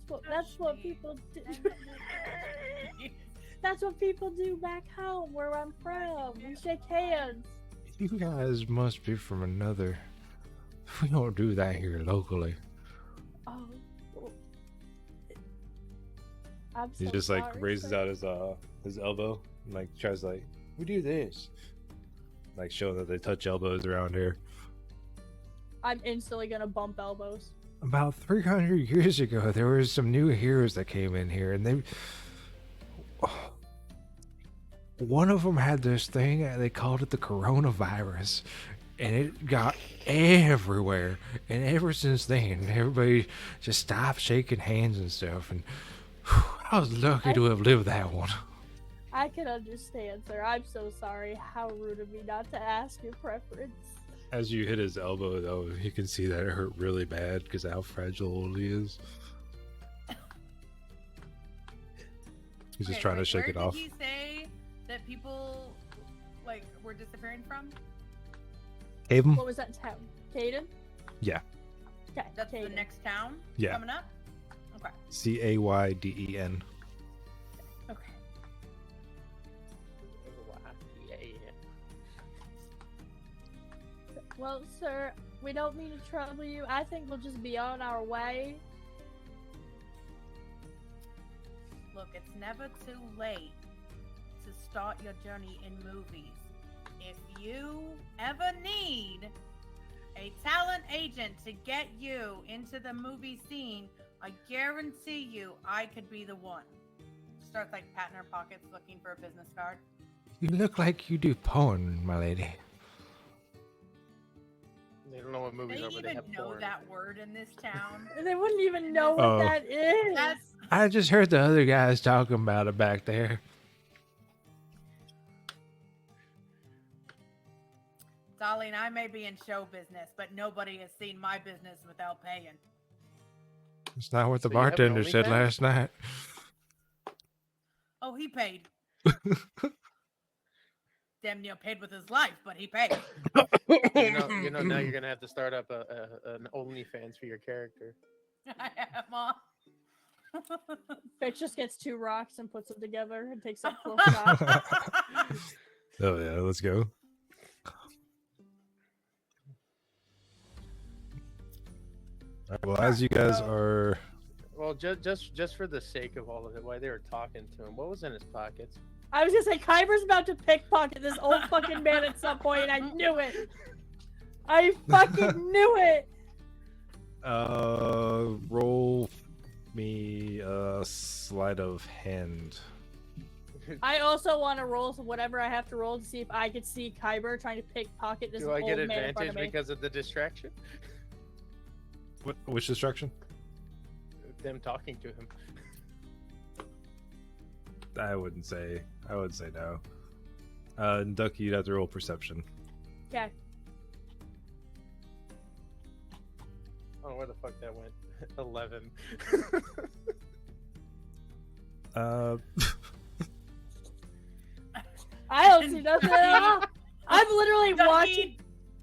C: what people do. That's what people do back home where I'm from. We shake hands.
E: You guys must be from another. We don't do that here locally.
C: Oh. I'm so
E: He just like
C: sorry,
E: raises
C: sir.
E: out his elbow and like tries like, we do this. Like showing that they touch elbows around here.
C: I'm instantly gonna bump elbows.
E: About 300 years ago, there was some new heroes that came in here, and one of them had this thing, they called it the coronavirus, and it got everywhere. And ever since then, everybody just stopped shaking hands and stuff. And I was lucky to have lived that one.
C: I can understand, sir. I'm so sorry. How rude of me not to ask your preference.
E: As you hit his elbow, though, you can see that it hurt really bad because of how fragile he is. He's just trying to shake it off.
D: Where did he say that people were disappearing from?
E: Haven?
C: What was that town? Caden?
E: Yeah.
C: Okay,
D: That's the
C: Caden.
D: next town
E: Yeah.
D: coming up? Okay.
E: Cayden.
D: Okay.
C: Well, sir, we don't mean to trouble you. I think we'll just be on our way.
D: Look, it's never too late to start your journey in movies. If you ever need a talent agent to get you into the movie scene, I guarantee you I could be the one. Starts patting her pockets looking for a business card.
E: You look like you do porn, my lady.
B: They don't know what movies
D: They
B: are, but they
D: even
B: have
D: know
B: porn.
D: that word in this town.
C: They wouldn't even know what
E: Oh.
C: that is.
D: That's
E: I just heard the other guys talking about it back there.
D: Darling, I may be in show business, but nobody has seen my business without paying.
E: It's not what the
B: So you have an
E: bartender said
B: OnlyFans?
E: last night.
D: Oh, he paid. Damn near paid with his life, but he paid.
B: You know, now you're gonna have to start up an OnlyFans for your character.
D: I am.
C: Bitch just gets 2 rocks and puts them together and takes a close shot.
E: Oh yeah, let's go. Alright, well, as you guys are,
B: Well, just for the sake of all of it, while they were talking to him, what was in his pockets?
C: I was gonna say Kyber's about to pickpocket this old fucking man at some point, and I knew it. I fucking knew it.
E: roll me a sleight of hand.
C: I also want to roll whatever I have to roll to see if I could see Kyber trying to pickpocket this
B: Do
C: old
B: I get
C: man in front
B: advantage
C: of me.
B: because of the distraction?
E: Which distraction?
B: Them talking to him.
E: I would say no. And Ducky, you'd have to roll perception.
C: Okay.
B: I don't know where the fuck that went. 11.
C: I don't see nothing at all. I'm literally
D: Ducky
C: watching.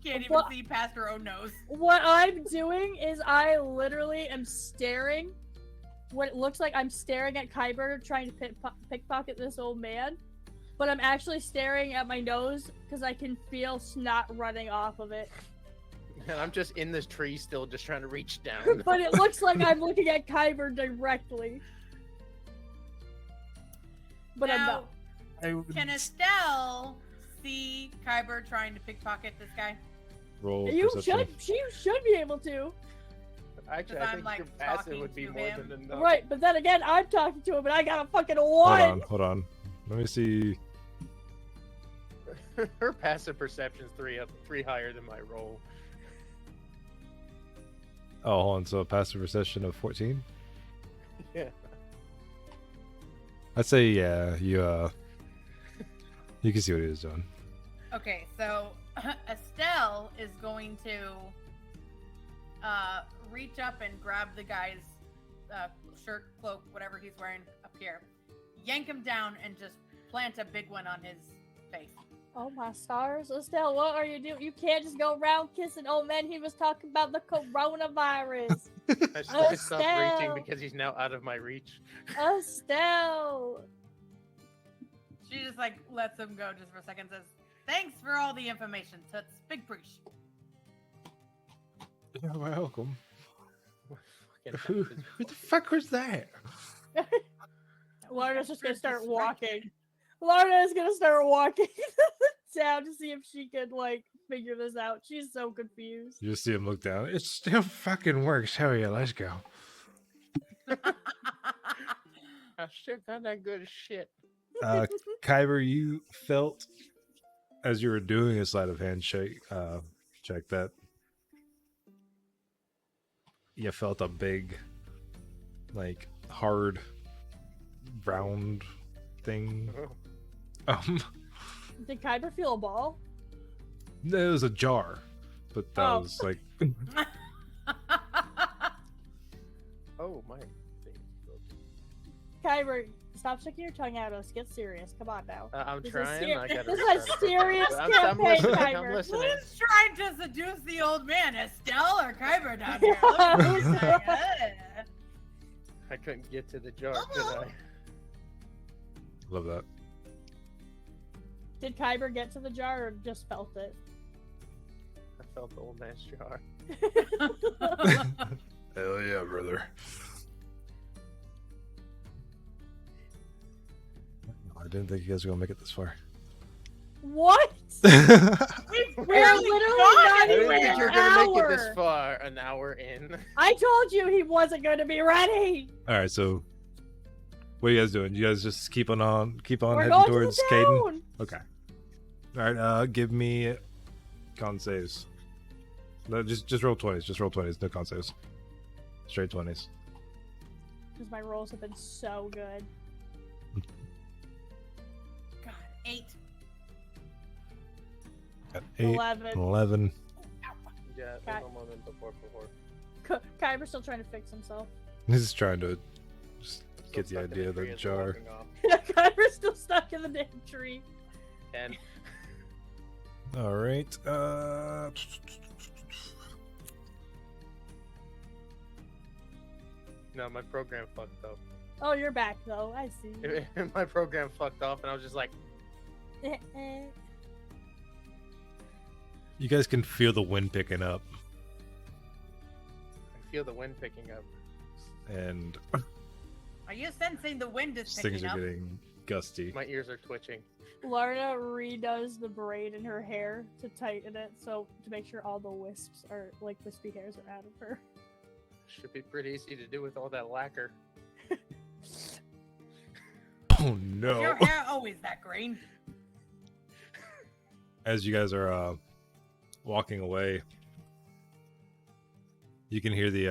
D: can't even
C: What?
D: see past her own nose.
C: What I'm doing is I literally am staring. What it looks like I'm staring at Kyber trying to pickpocket this old man, but I'm actually staring at my nose because I can feel snot running off of it.
B: And I'm just in this tree still, just trying to reach down.
C: But it looks like I'm looking at Kyber directly. But I'm
D: Now,
C: not.
D: can Estelle see Kyber trying to pickpocket this guy?
E: Roll
C: You
E: perception.
C: should be able to.
B: Actually,
D: Because
B: I
D: I'm,
B: think
D: like,
B: your passive
D: talking
B: would be
D: to
B: more
D: him.
B: than enough.
C: Right, but then again, I'm talking to him and I got a fucking one.
E: Hold on. Let me see.
B: Her passive perception's three higher than my roll.
E: Oh, hold on. So a passive perception of 14.
B: Yeah.
E: I'd say yeah. You can see what he is doing.
D: Okay, so Estelle is going to reach up and grab the guy's shirt, cloak, whatever he's wearing up here, yank him down, and just plant a big one on his face.
C: Oh my stars, Estelle, what are you doing? You can't just go around kissing old man. He was talking about the coronavirus.
B: I stopped reaching
C: Estelle.
B: because he's now out of my reach.
C: Estelle.
D: She just like lets him go just for a second, says, "Thanks for all the information. That's big preach."
E: You're welcome.
B: Fucking
E: Who the fuck was that?
C: Lorna's just gonna start walking. Lorna's gonna start walking down to see if she could like figure this out. She's so confused.
E: You just see him look down. It still fucking works. Hell yeah, let's go.
B: I still got that good shit.
E: Kyber, you felt as you were doing a sleight of hand check that you felt a big, like, hard, round thing.
C: Did Kyber feel a ball?
E: It was a jar, but that
C: Oh.
E: was like,
B: Oh my thing.
C: Kyber, stop sticking your tongue out. Let's get serious. Come on now.
B: I'm
C: This is
B: trying.
C: ser-
B: I gotta
C: this is
B: try
C: a
B: to-
C: serious
B: I'm
C: campaign,
B: listening. I'm
C: Kyber.
B: listening.
D: Who's trying to seduce the old man, Estelle or Kyber down here? Let me see that.
B: I couldn't get to the jar, could I?
E: love that.
C: Did Kyber get to the jar or just felt it?
B: I felt the old man's jar.
E: Hell yeah, brother. I didn't think you guys were gonna make it this far.
C: What?
D: We
C: We're
D: barely
C: literally
D: got
C: not
B: I didn't
C: even
B: think
C: an
B: you were gonna make it
C: hour.
B: this far. An hour in.
C: I told you he wasn't going to be ready.
E: All right, so what are you guys doing? You guys just keep on
C: We're
E: heading
C: going
E: towards
C: to the
E: Caden.
C: town.
E: Okay. All right. Give me con saves. No, just roll 20s. Just roll 20s. No con saves. Straight 20s.
C: Because my rolls have been so good.
D: God, 8.
E: Got 8,
C: 11.
E: 11.
B: Yeah,
C: Okay.
B: there's no moment before.
C: Kyber's still trying to fix himself.
E: He's just trying to just get
B: Still
E: the
B: stuck in
E: idea of
B: tree
E: the
B: as we're
E: jar.
B: walking off.
C: Kyber's still stuck in the damn tree.
B: 10.
E: All right.
B: No, my program fucked up.
C: Oh, you're back though. I see.
B: My program fucked off, and I was just like,
E: You guys can feel the wind picking up.
B: I feel the wind picking up.
E: and
D: Are you sensing the wind is
E: things
D: picking
E: are
D: up?
E: getting gusty.
B: My ears are twitching.
C: Larna redoes the braid in her hair to tighten it, so to make sure all the wisps are like wispy hairs are out of her.
B: Should be pretty easy to do with all that lacquer.
E: Oh
D: Is
E: no!
D: your hair always that green?
E: As you guys are walking away, you can hear the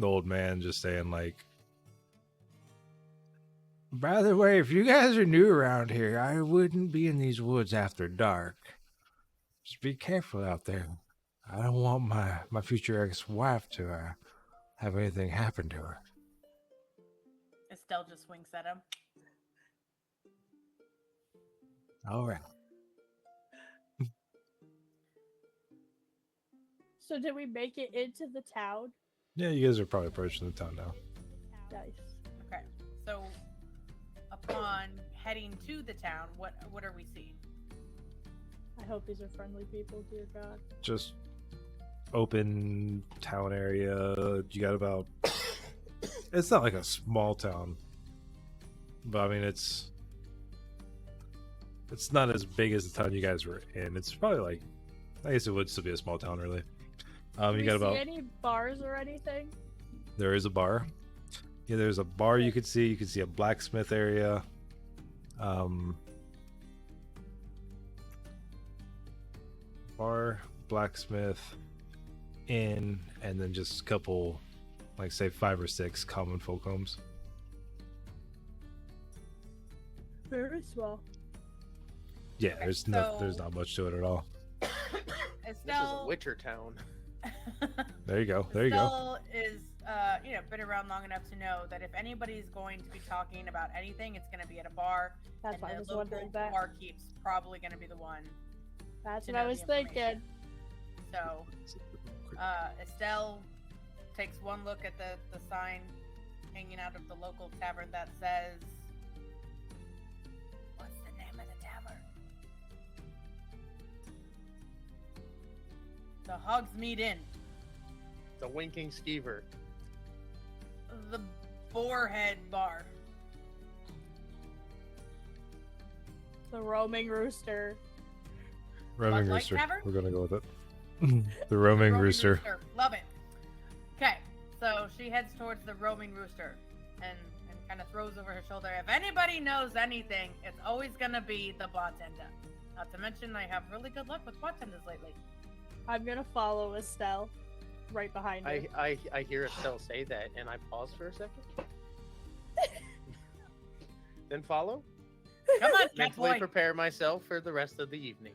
E: old man just saying like, by the way, if you guys are new around here, I wouldn't be in these woods after dark. Just be careful out there. I don't want my future ex-wife to have anything happen to her.
D: Estelle just winks at him.
E: All right.
C: So did we make it into the town?
E: Yeah, you guys are probably approaching the town now.
C: Nice.
D: Okay, so upon heading to the town, what are we seeing?
C: I hope these are friendly people, dear God.
E: Just open town area. You got about it's not like a small town, but I mean it's not as big as the town you guys were in. It's probably like, I guess it would still be a small town, really.
C: Do
E: You
C: we
E: got
C: see
E: about,
C: any bars or anything?
E: there is a bar. Yeah, there's a bar you could see. You could see a blacksmith area. Bar, blacksmith, inn, and then just a couple, like say 5 or 6 common folk homes.
C: Very small.
E: Yeah,
D: Okay,
E: there's
D: so-
E: not much to it at all.
B: This is a
D: Estelle,
B: Witcher town.
E: There you go. There you go.
D: Estelle is, been around long enough to know that if anybody's going to be talking about anything, it's going to be at a bar.
C: That's
D: and
C: why I
D: the
C: was
D: local
C: wondering that.
D: barkeep's probably going to be the one.
C: That's
D: to
C: what I
D: know
C: was
D: the
C: thinking.
D: information. So, Estelle takes one look at the sign hanging out of the local tavern that says, "What's the name of the tavern?" The Hogsmeade Inn.
B: The Winking Skeever.
D: The Boarhead Bar.
C: The roaming rooster.
E: Roaming
D: Bud Light
E: rooster.
D: Tavern?
E: We're gonna go with it. The roaming rooster.
D: Love it. Okay, so she heads towards the roaming rooster and kind of throws over her shoulder. If anybody knows anything, it's always gonna be the bartender. Not to mention, I have really good luck with bartenders lately.
C: I'm gonna follow Estelle right behind her.
B: I hear Estelle say that, and I pause for a second. Then follow.
D: Come on, cat
B: Mentally
D: boy.
B: prepare myself for the rest of the evening.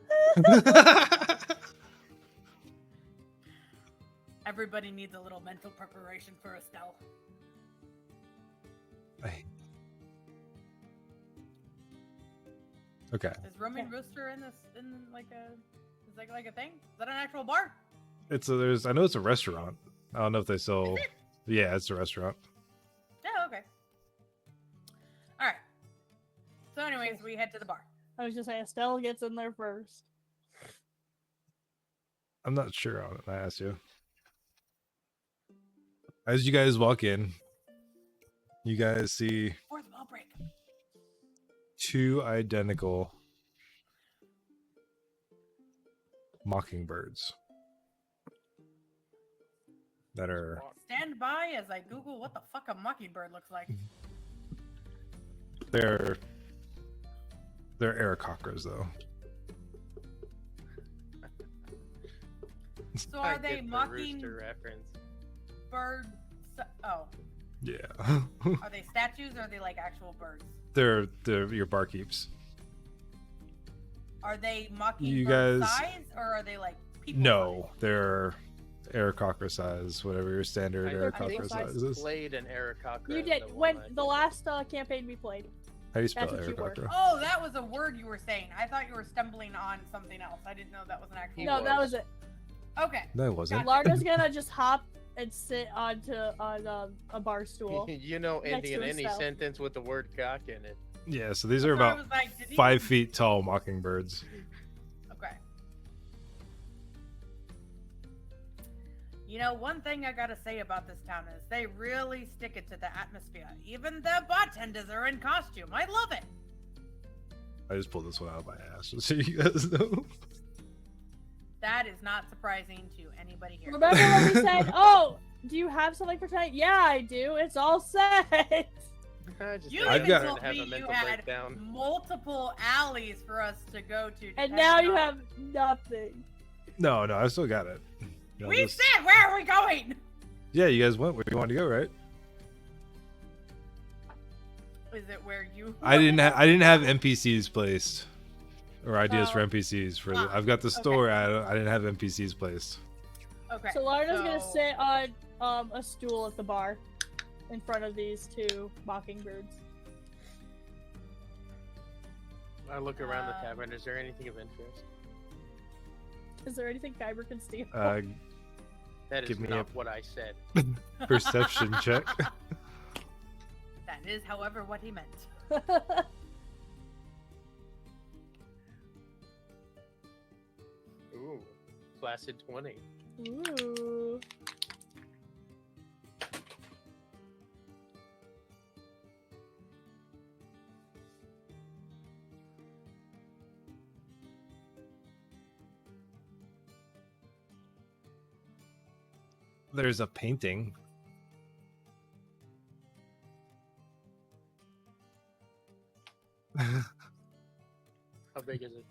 D: Everybody needs a little mental preparation for Estelle.
E: Okay.
D: Is roaming rooster in like a thing? Is that an actual bar?
E: I know it's a restaurant. I don't know if they sell.
D: Is it?
E: Yeah, it's a restaurant.
D: Oh, okay. All right. So, anyways, we head to the bar.
C: I was just saying Estelle gets in there first.
E: I'm not sure on it. I asked you. As you guys walk in, you guys see
D: Fourth wall break.
E: 2 identical mockingbirds that are
D: Stand by as I Google what the fuck a mockingbird looks like.
E: they're Aarakocras though.
D: So
B: I
D: are they
B: get the
D: mocking
B: rooster reference.
D: birds? Oh,
E: Yeah.
D: are they statues or are they like actual birds?
E: they're your barkeeps.
D: Are they mocking
E: You
D: bird
E: guys-
D: size or are they like people?
E: No, they're Aarakocra size, whatever your standard
B: I think
E: Aarakocra
C: size.
E: size is.
B: Played an Aarakocra.
C: You
B: in
C: did
B: the
C: when
B: one I
C: the
B: did.
C: last campaign we played.
E: How do you spell
C: That's what you were.
E: Aarakocra?
D: Oh, that was a word you were saying. I thought you were stumbling on something else. I didn't know that was an actual
B: He
C: No,
D: word.
C: that
B: was.
C: was it.
D: Okay.
E: No, it wasn't.
C: Larna's gonna just hop and sit on a bar stool.
B: You know,
C: Next
B: ending
C: to
B: any
C: Estelle.
B: sentence with the word cock in it.
E: Yeah, so these are
D: So I
E: about
D: was like, did he-
E: 5 feet tall mockingbirds.
D: Okay. You know, one thing I gotta say about this town is they really stick it to the atmosphere. Even the bartenders are in costume. I love it.
E: I just pulled this one out of my ass, just so you guys know.
D: That is not surprising to anybody here.
C: Remember when we said, "Oh, do you have something for tonight?" Yeah, I do. It's all set.
D: You
E: I've
D: even
E: got-
D: told
B: have
D: me
B: a
D: you
B: mental
D: had
B: breakdown.
D: multiple alleys for us to go to.
C: And
D: depending
C: now you
D: on-
C: have nothing.
E: No, I still got it. You know,
D: We
E: just-
D: said, where are we going?
E: Yeah, you guys went where you wanted to go, right?
D: Is it where you?
E: I didn't have NPCs placed or ideas for
D: Oh.
E: NPCs for.
D: Ah,
E: I've got the
D: okay.
E: store. I didn't have NPCs placed.
D: Okay.
C: So Larna's gonna
D: so-
C: sit on a stool at the bar, in front of these two mockingbirds.
B: I look around the tavern. Is there anything of interest?
C: Is there anything Kyber can steal?
B: That is
E: Give me
B: not
E: a-
B: what I said.
E: Perception check.
D: That is, however, what he meant.
B: Ooh, placid 20.
C: Ooh.
E: There's a painting.
B: How big is it?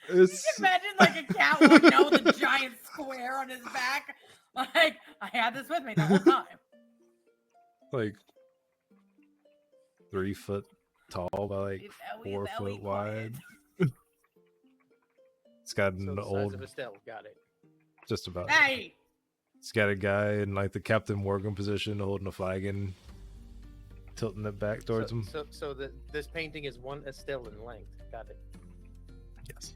E: It's
D: Can you imagine like a cat would know the giant square on his back? Like, I had this with me the whole time.
E: like 3 foot tall by like
D: It's Ellie,
E: 4
D: it's Ellie,
E: foot wide.
D: quiet.
E: It's got
B: So
E: an
B: the size
E: old,
B: of Estelle. Got it.
E: just about.
D: Hey!
E: It's got a guy in like the Captain Morgan position, holding a flagon, tilting it back towards him.
B: So this painting is 1 Estelle in length. Got it.
E: Yes.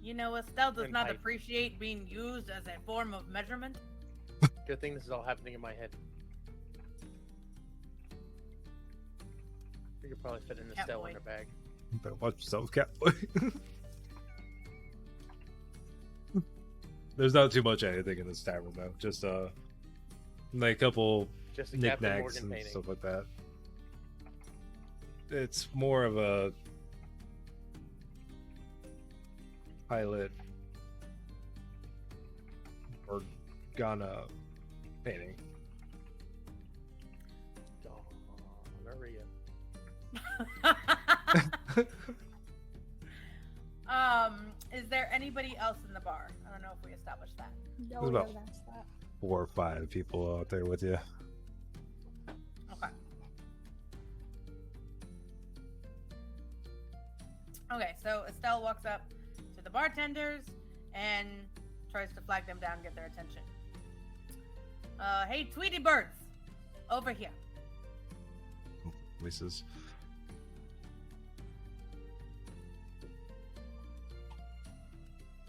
D: You know, Estelle does
B: And
D: not
B: height.
D: appreciate being used as a form of measurement.
B: Good thing this is all happening in my head. You could probably fit an
D: Cat
B: Estelle
D: boy.
B: in a bag.
E: Better watch yourself, Catboy. There's not too much anything in this tavern though. Just like a couple
B: Just a Captain
E: knickknacks
B: Morgan
E: and
B: painting.
E: stuff like that. It's more of a pilot Organa painting.
B: Oh, Maria.
D: Is there anybody else in the bar? I don't know if we established that.
C: No,
E: There's
C: we
E: about-
C: haven't asked that.
E: 4 or 5 people out there with you.
D: Okay. Okay, so Estelle walks up to the bartenders and tries to flag them down, get their attention. Hey, Tweety Birds, over here.
E: Lisa's.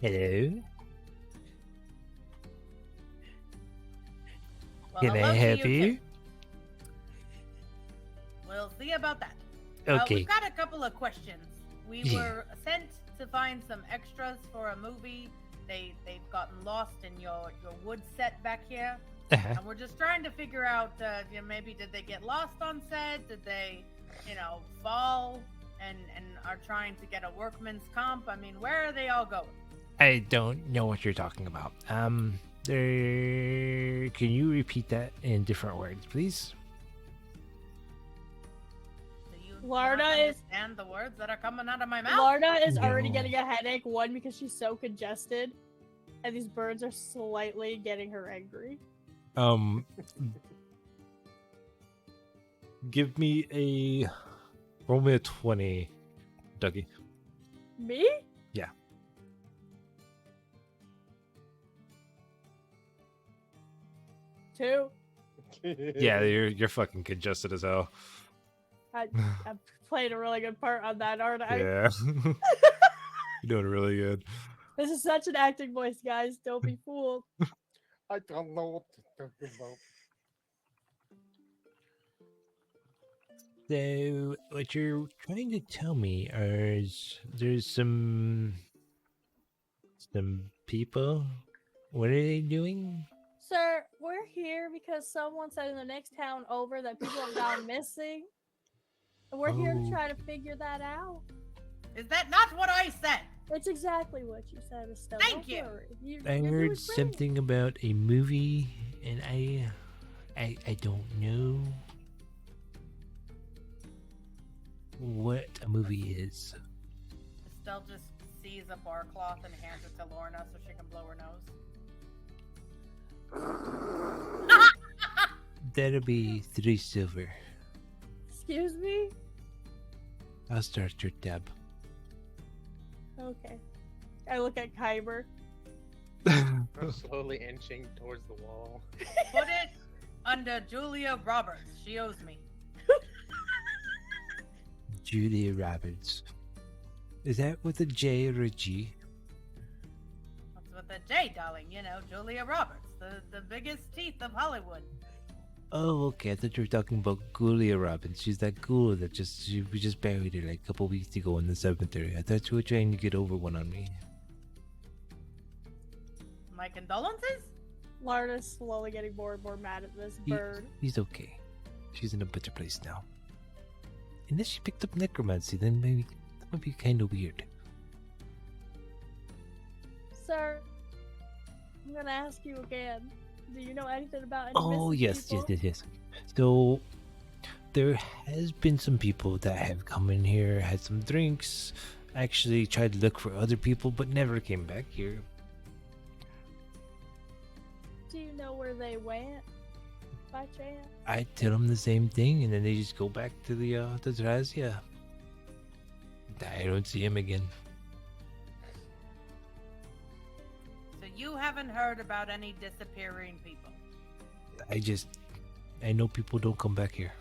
E: Hello.
D: Well,
E: Can I
D: hello to
E: help
D: too.
E: you?
D: We'll see about that.
E: Okay.
D: We've got a couple of questions. We
E: Yeah.
D: were sent to find some extras for a movie. They've gotten lost in your wood set back here,
E: Uh-huh.
D: and we're just trying to figure out, maybe did they get lost on set? Did they, fall and are trying to get a workman's comp? I mean, where are they all going?
E: I don't know what you're talking about. Can you repeat that in different words, please?
D: Do you
C: Larna
D: not
C: is-
D: understand the words that are coming out of my mouth?
C: Larna is already
E: No.
C: getting a headache, one, because she's so congested, and these birds are slightly getting her angry.
E: Roll me a 20, Dougie.
C: Me?
E: Yeah.
C: Two.
E: Yeah, you're fucking congested as hell.
C: I'm playing a really good part on that, aren't I?
E: Yeah. You're doing really good.
C: This is such an acting voice, guys. Don't be fooled.
B: I don't know what to talk about.
E: So, what you're trying to tell me is there's some Some people? What are they doing?
C: Sir, we're here because someone said in the next town over that people have gone missing. And we're here to try to figure that out.
D: Is that not what I said?
C: It's exactly what you said, Estelle.
D: Thank
C: Don't
D: you.
C: worry.
E: I
C: You're
E: heard
C: doing great.
E: something about a movie, and I don't know what a movie is.
D: Estelle just sees a bar cloth and hands it to Lorna so she can blow her nose.
E: That'll be 3 silver.
C: Excuse me?
E: I'll start your tab.
C: Okay. I look at Kyber.
B: I'm slowly inching towards the wall.
D: Put it under Julia Roberts. She owes me.
E: Julia Roberts. Is that with a J or a G?
D: What's with the J, darling? You know, Julia Roberts, the biggest teeth of Hollywood.
E: Oh, okay. I thought you were talking about Julia Roberts. She's that ghoul that we just buried her like a couple weeks ago in the cemetery. I thought you were trying to get over one on me.
D: My condolences?
C: Larna's slowly getting more and more mad at this bird.
E: He's okay. She's in a better place now. Unless she picked up necromancy, then maybe that might be kind of weird.
C: Sir, I'm gonna ask you again. Do you know anything about any
E: Oh,
C: missing
E: yes.
C: people?
E: So, there has been some people that have come in here, had some drinks, actually tried to look for other people, but never came back here.
C: Do you know where they went? By chance?
E: I tell them the same thing, and then they just go back to the Trazia. I don't see him again.
D: So you haven't heard about any disappearing people?
E: I know people don't come back here.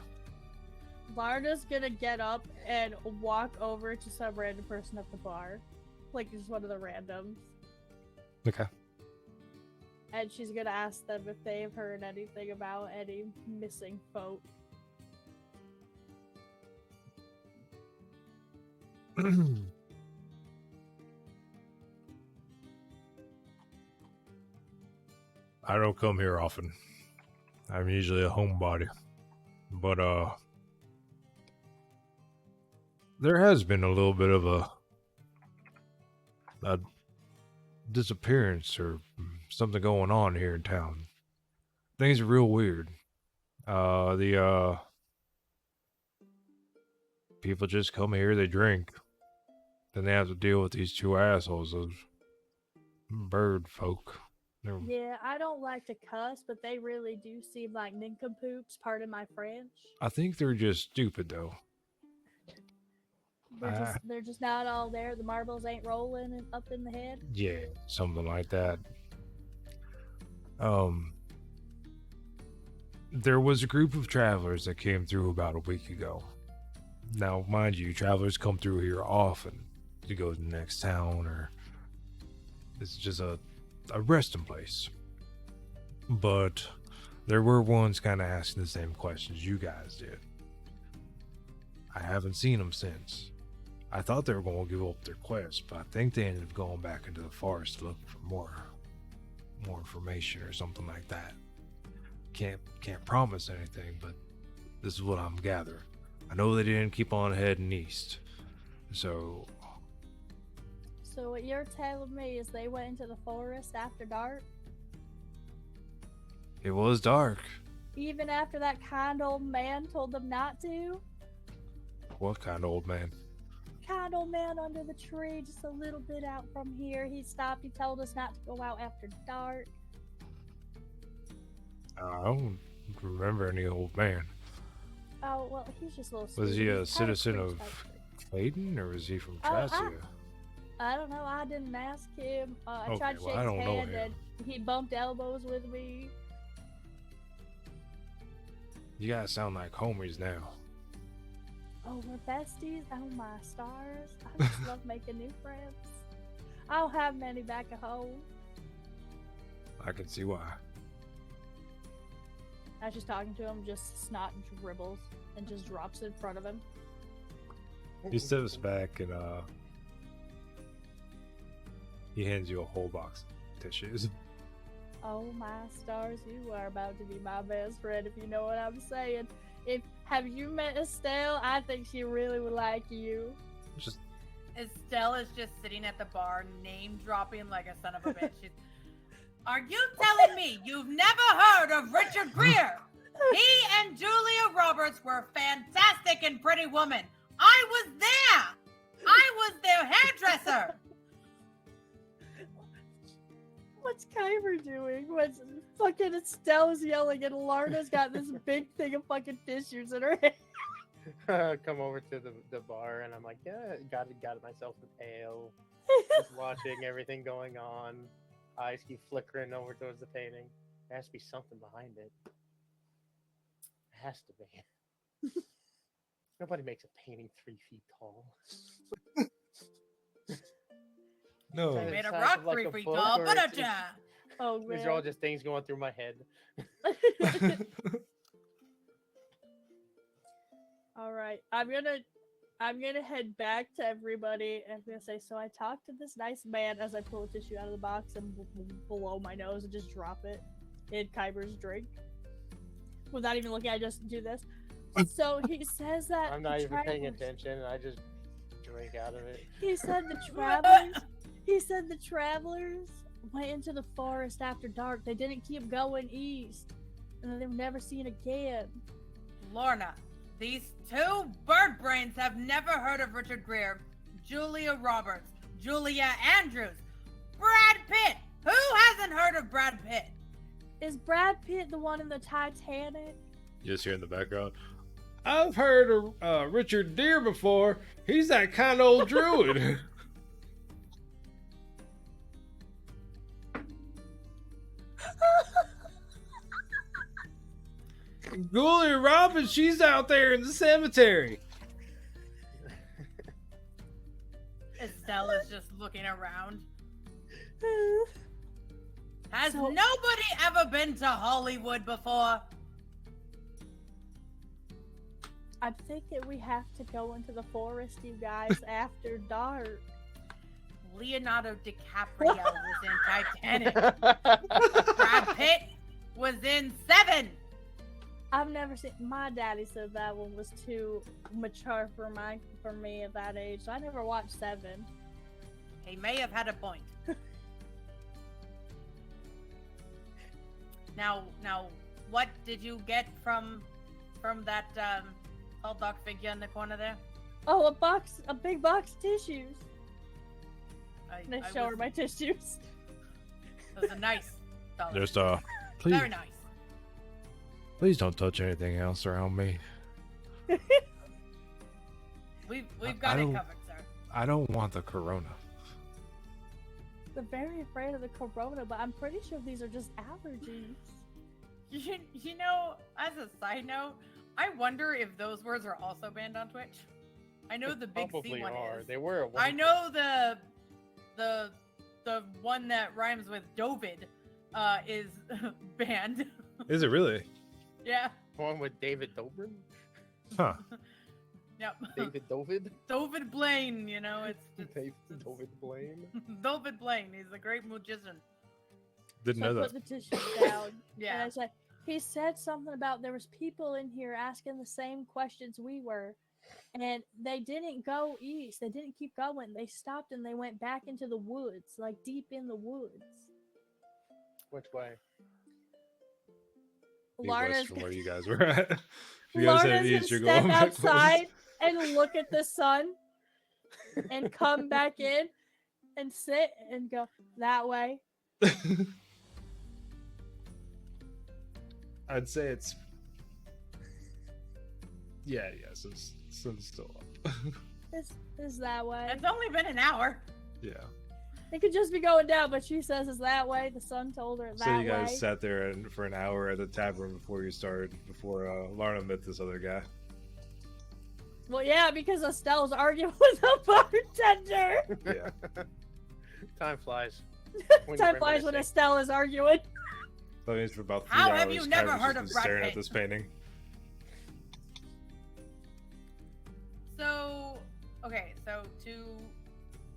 C: Larna's gonna get up and walk over to some random person at the bar. Like, just one of the randoms.
E: Okay.
C: And she's gonna ask them if they've heard anything about any missing folk.
E: I don't come here often. I'm usually a homebody. But, there has been a little bit of a disappearance or something going on here in town. Things are real weird. People just come here, they drink. Then they have to deal with these 2 assholes, those bird folk.
C: Yeah, I don't like to cuss, but they really do seem like nincompoops, pardon my French.
E: I think they're just stupid, though.
C: They're just not all there. The marbles ain't rolling and up in the head.
E: Yeah, something like that. There was a group of travelers that came through about a week ago. Now, mind you, travelers come through here often to go to the next town, or it's just a resting place. But there were ones kind of asking the same questions you guys did. I haven't seen them since. I thought they were going to give up their quest, but I think they ended up going back into the forest to look for more information or something like that. Can't promise anything, but this is what I'm gathering. I know they didn't keep on heading east, so
C: what you're telling me is they went into the forest after dark?
E: it was dark.
C: Even after that kind old man told them not to?
E: What kind of old man?
C: Kind old man under the tree, just a little bit out from here. He stopped, he told us not to go out after dark.
E: I don't remember any old man.
C: Oh, well, he's just a little
E: Was he
C: spooky.
E: a
C: He's
E: citizen
C: kinda
E: of
C: creeps
E: Clayton, or was he from
C: Oh,
E: Tracia?
C: I don't know. I didn't ask him. I tried to
E: Okay, well,
C: shake
E: I
C: his
E: don't know
C: hand,
E: him.
C: and he bumped elbows with me.
E: You guys sound like homies now.
C: Oh, we're besties. Oh my stars! I just love making new friends. I don't have many back at home.
E: I can see why.
C: I was just talking to him, just snot dribbles and just drops it in front of him.
E: He steps back and He hands you a whole box of tissues.
C: Oh my stars, you are about to be my best friend if you know what I'm saying. Have you met Estelle? I think she really would like you.
E: Just
D: Estelle is just sitting at the bar, name dropping like a son of a bitch. Are you telling me you've never heard of Richard Greer? He and Julia Roberts were fantastic in Pretty Woman. I was there. I was their hairdresser.
C: What's Kyber doing? What's fucking Estelle's yelling and Larna's got this big thing of fucking tissues in her hand.
B: Come over to the bar and I'm like, yeah, got myself an ale. Just watching everything going on. Eyes keep flickering over towards the painting. There has to be something behind it. It has to be. Nobody makes a painting 3 feet tall.
E: no.
B: Kinda
D: Made a
B: size
D: rock
B: of like
D: 3
B: a
D: feet
B: book,
D: tall,
B: or
D: but a
B: it's just-
D: ja.
C: Oh
B: These are all
C: man.
B: just things going through my head.
C: All right, I'm gonna head back to everybody and I'm gonna say, so I talked to this nice man as I pull a tissue out of the box and below my nose and just drop it in Kyber's drink. Without even looking, I just do this. So he says that
B: I'm not
C: the
B: even paying
C: travelers-
B: attention. And I just drink out of it.
C: He said the travelers went into the forest after dark. They didn't keep going east, and then they were never seen again.
D: Lorna, these two bird brains have never heard of Richard Greer, Julia Roberts, Julia Andrews, Brad Pitt. Who hasn't heard of Brad Pitt?
C: Is Brad Pitt the one in the Titanic?
E: You just hear in the background. I've heard of Richard Deere before. He's that kind of old druid. Julia Robbins, she's out there in the cemetery.
D: Estelle is just looking around. Has
C: So-
D: nobody ever been to Hollywood before?
C: I'm thinking we have to go into the forest, you guys, after dark.
D: Leonardo DiCaprio was in Titanic. Brad Pitt was in Seven.
C: I've never seen. My daddy said that one was too mature for me at that age, so I never watched Seven.
D: He may have had a point. Now, what did you get from that tall dark figure in the corner there?
C: Oh, a big box of tissues. And I show her
D: was-
C: my tissues.
D: It was a nice dollar.
E: Just please,
D: Very nice.
E: please don't touch anything else around me.
D: We've
E: I
D: got it
E: don't-
D: covered, sir.
E: I don't want the corona.
C: I'm very afraid of the corona, but I'm pretty sure these are just allergies.
D: You know, as a side note, I wonder if those words are also banned on Twitch. I know the big
B: Probably
D: C one
B: are.
D: is.
B: They were at one
D: I know the one that rhymes with Dovid is banned.
E: Is it really?
D: Yeah.
B: one with David Dobrin.
E: Huh.
D: Yep.
B: David Dovid.
D: Dovid Blaine, you know, it's
B: David Dovid Blaine.
D: Dovid Blaine. He's a great magician.
E: Didn't
C: So
E: know
C: I
E: that.
C: put the tissues down. And
D: Yeah.
C: I said, he said something about there was people in here asking the same questions we were. And they didn't go east. They didn't keep going. They stopped and they went back into the woods, like deep in the woods.
B: Which way?
E: Be west
C: Larna's,
E: from where you guys were at. If you guys
C: Larna's
E: head
C: gonna
E: east, you're
C: step
E: going back
C: outside and look at the sun and come back in and sit and go that way.
E: west. I'd say it's. Yeah, sun's still up.
C: It's that way.
D: It's only been an hour.
E: Yeah.
C: It could just be going down, but she says it's that way. The sun told her that
E: So you guys
C: way.
E: sat there for an hour at the tavern before you started, before Larna met this other guy.
C: Well, yeah, because Estelle's arguing with the bartender.
E: Yeah.
B: Time flies. When
C: Time
B: you're
C: flies when
B: reminiscing.
C: Estelle is arguing.
E: That means for about 3
D: How
E: hours,
D: have you never
E: Kyra's
D: heard
E: just
D: of
E: been
D: Brad
E: staring
D: Pitt?
E: at this painting.
D: So, okay, so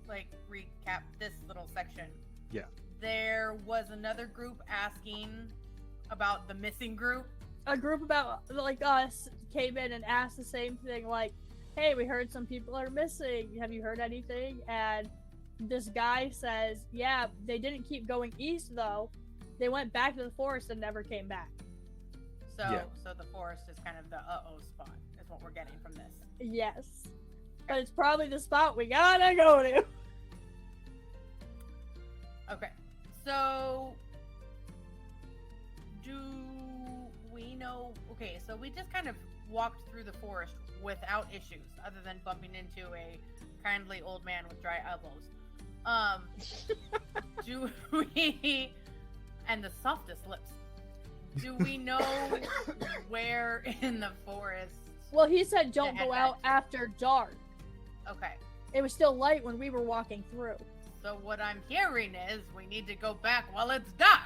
D: like recap this little section.
E: Yeah.
D: There was another group asking about the missing group.
C: A group about like us came in and asked the same thing, like, "Hey, we heard some people are missing. Have you heard anything?" And this guy says, "Yeah, they didn't keep going east though. They went back to the forest and never came back."
D: So the forest is kind of the spot, is what we're getting from this.
C: Yes, but it's probably the spot we gotta go to.
D: Okay, so do we know? Okay, so we just kind of walked through the forest without issues, other than bumping into a kindly old man with dry elbows. Do we, and the softest lips, do we know where in the forest?
C: Well, he said don't
D: head
C: go
D: back
C: out
D: to?
C: after dark.
D: Okay,
C: It was still light when we were walking through.
D: so what I'm hearing is we need to go back while it's dark.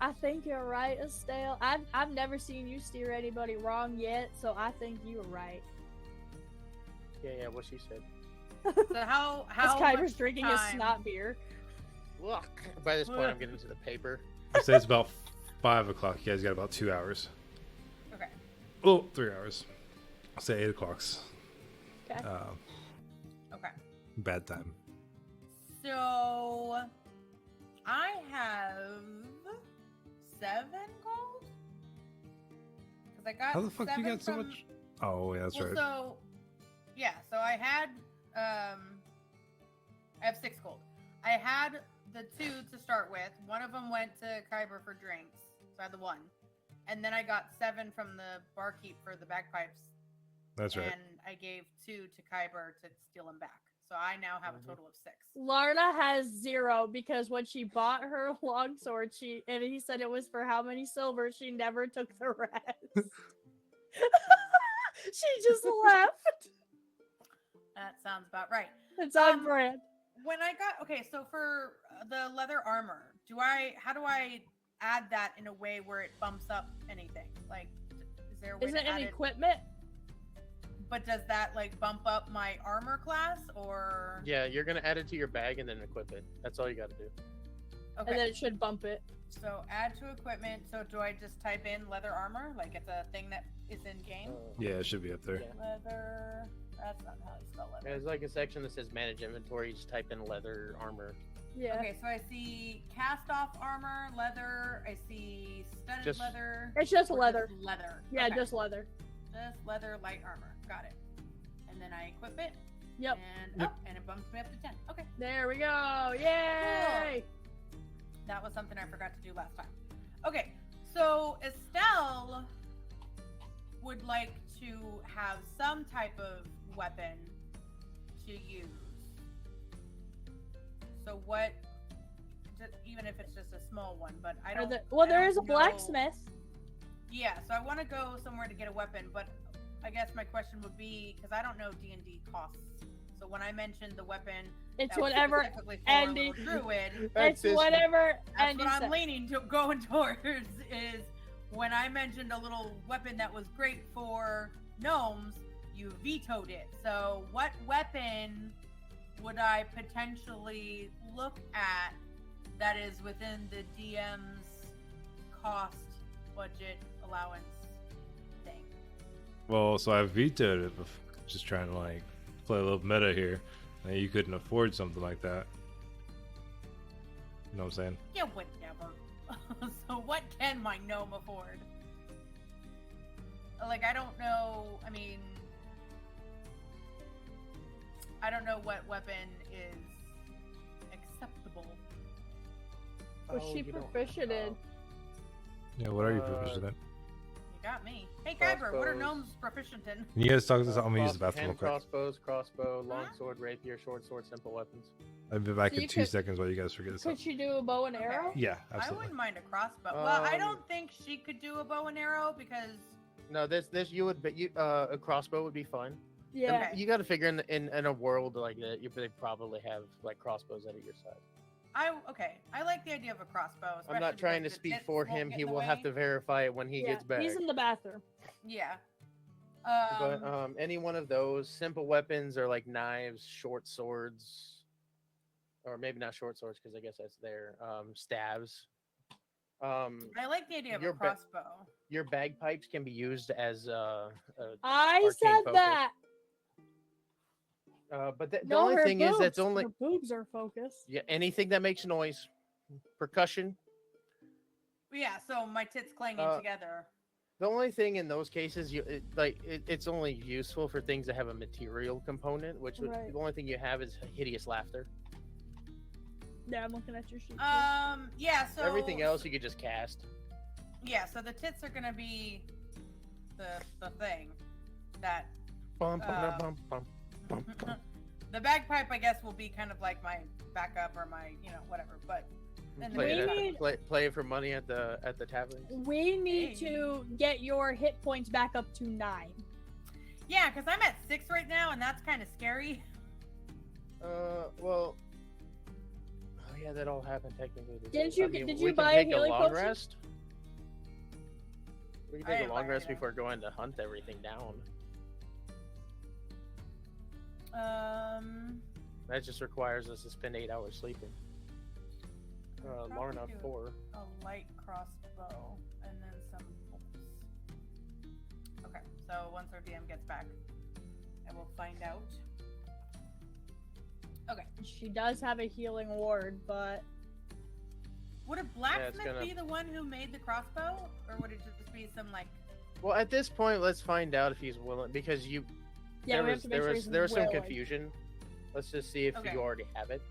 C: I think you're right, Estelle. I've never seen you steer anybody wrong yet, so I think you were right.
B: Yeah, what she said.
D: So how
C: As Kyber's
D: much
C: drinking
D: time?
C: his snot beer.
B: Look. By this point, I'm getting to the paper.
E: I say it's about 5 o'clock. You guys got about 2 hours.
D: Okay.
E: Oh, 3 hours. I'll say 8 o'clock's
C: Okay.
D: Okay.
E: bad time.
D: So I have 7 gold. Because I got
E: How the fuck you
D: 7
E: got so
D: from-
E: much? Oh, yeah, that's
D: well,
E: right.
D: So yeah, so I had I have 6 gold. I had the 2 to start with. One of them went to Kyber for drinks, so I had the 1, and then I got 7 from the barkeep for the bagpipes.
E: That's right.
D: And I gave 2 to Kyber to steal them back. So I now have a total of 6.
C: Larna has 0 because when she bought her longsword, and he said it was for how many silver, she never took the rest. She just left.
D: That sounds about right.
C: It's on brand.
D: When I got so for the leather armor, how do I add that in a way where it bumps up anything? Like, is there a way
C: Is
D: to
C: it
D: add
C: an
D: it?
C: equipment?
D: But does that like bump up my armor class or?
B: Yeah, you're gonna add it to your bag and then equip it. That's all you gotta do.
D: Okay.
C: And then it should bump it.
D: So add to equipment. So do I just type in leather armor? Like it's a thing that is in game?
E: Yeah, it should be up there.
B: Yeah.
D: Leather. That's not how you spell leather.
B: There's like a section that says manage inventory. You just type in leather armor.
C: Yeah.
D: Okay, so I see cast off armor, leather. I see studded
B: Just-
D: leather.
C: It's just
D: or
C: leather.
D: Leather.
C: Yeah,
D: Okay.
C: just leather.
D: Just leather light armor. Got it. And then I equip it.
C: Yep.
D: And and it bumps me up to 10. Okay.
C: There we go. Yay!
D: That was something I forgot to do last time. Okay. So Estelle would like to have some type of weapon to use. So what? Even if it's just a small one, but I don't.
C: There is a
D: don't know-
C: blacksmith.
D: Yeah, so I want to go somewhere to get a weapon, but I guess my question would be because I don't know D&D costs. So when I mentioned the weapon,
C: It's
D: that was
C: whatever
D: specifically for a
C: Andy.
D: little druid.
C: It's whatever
D: That's
C: Andy
D: what I'm
C: said.
D: leaning to going towards is when I mentioned a little weapon that was great for gnomes, you vetoed it. So what weapon would I potentially look at that is within the DM's cost budget allowance thing?
E: Well, so I vetoed it. Just trying to like play a little meta here. And you couldn't afford something like that. You know what I'm saying?
D: Yeah, whatever. So what can my gnome afford? Like, I don't know. I mean, I don't know what weapon is acceptable.
C: Was she proficient in?
E: Yeah, what are you proficient in?
D: You got me. Hey, Kyber, what are
B: Crossbows.
D: gnomes proficient in?
E: Can you guys talk this? I'm gonna use the bathroom real
B: Hand
E: quick.
B: crossbows, crossbow, longsword, rapier, short sword, simple weapons.
E: I'll be back
C: So
E: in
C: you
E: 2
C: could-
E: seconds while you guys figure this out.
C: Could she do a bow and
D: Okay.
C: arrow?
E: Yeah,
D: I
E: absolutely.
D: wouldn't mind a crossbow. Well, I
B: Um,
D: don't think she could do a bow and arrow because
B: No, this you would, but a crossbow would be fun.
C: Yeah.
D: Okay.
B: You got to figure in a world like that, they probably have like crossbows at your side.
D: I like the idea of a crossbow.
B: I'm not
D: especially
B: trying to
D: because the
B: speak
D: tits
B: for
D: won't
B: him.
D: get
B: He
D: in the
B: will have
D: way.
B: to verify it when he
C: Yeah,
B: gets back.
C: he's in the bathroom.
D: Yeah.
B: But any one of those simple weapons are like knives, short swords, or maybe not short swords because I guess that's there. Stabs.
D: I like the idea of
B: your
D: a crossbow.
B: Your bagpipes can be used as
C: I
B: arcane
C: said
B: focus.
C: that.
B: But the
C: No,
B: only
C: her
B: thing
C: boobs.
B: is that's only
C: Her boobs are focused.
B: anything that makes noise, percussion.
D: Yeah, so my tits clanging together.
B: The only thing in those cases, it's only useful for things that have a material component, which
C: Right.
B: the only thing you have is hideous laughter.
C: Yeah, I'm looking at your sheet.
D: Yeah, so
B: Everything else you could just cast.
D: Yeah, so the tits are gonna be the thing that
B: Bum, bum, bum, bum, bum, bum.
D: the bagpipe, I guess, will be kind of like my backup or my, whatever. But in the meantime,
B: Play it for money at the tavern.
C: We need to get your hit points back up to 9.
D: Yeah, because I'm at 6 right now, and that's kind of scary.
B: Well, oh yeah, that all happened technically.
C: Did you
B: we
C: buy
B: can
C: a
B: take
C: healing
B: long
C: potion?
B: rest? We can
D: I
B: take
D: didn't
B: a long
D: buy
B: rest
D: anything.
B: before going to hunt everything down. That just requires us to spend 8 hours sleeping.
D: Probably
B: Lorna
D: do
B: 4.
D: A light crossbow and then some bolts. Okay, so once our DM gets back, I will find out. Okay.
C: She does have a healing ward, but
D: Would a blacksmith
B: gonna-
D: be the one who made the crossbow, or would it just be some like?
B: Well, at this point, let's find out if he's willing, because
C: yeah,
B: there
C: we have
B: was
C: to make sure he's
B: there was some
C: willing.
B: confusion. Let's just see if
D: Okay.
B: you already have it.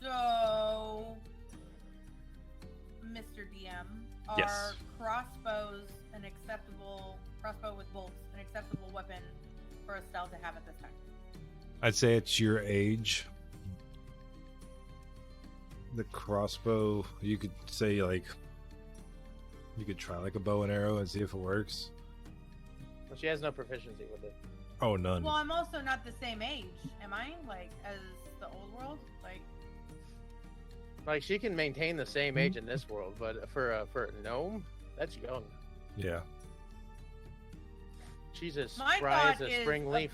D: So, Mr. DM, are
E: Yes.
D: crossbows an acceptable crossbow with bolts an acceptable weapon for Estelle to have at this time?
E: I'd say it's your age. The crossbow, you could say like, you could try like a bow and arrow and see if it works.
B: Well, she has no proficiency with it.
E: Oh, none.
D: Well, I'm also not the same age, am I? Like as the old world, like.
B: Like, she can maintain the same age in this world, but for a gnome, that's young.
E: Yeah.
B: She's as
D: My
B: spry as
D: thought
B: a
D: is
B: spring leaf.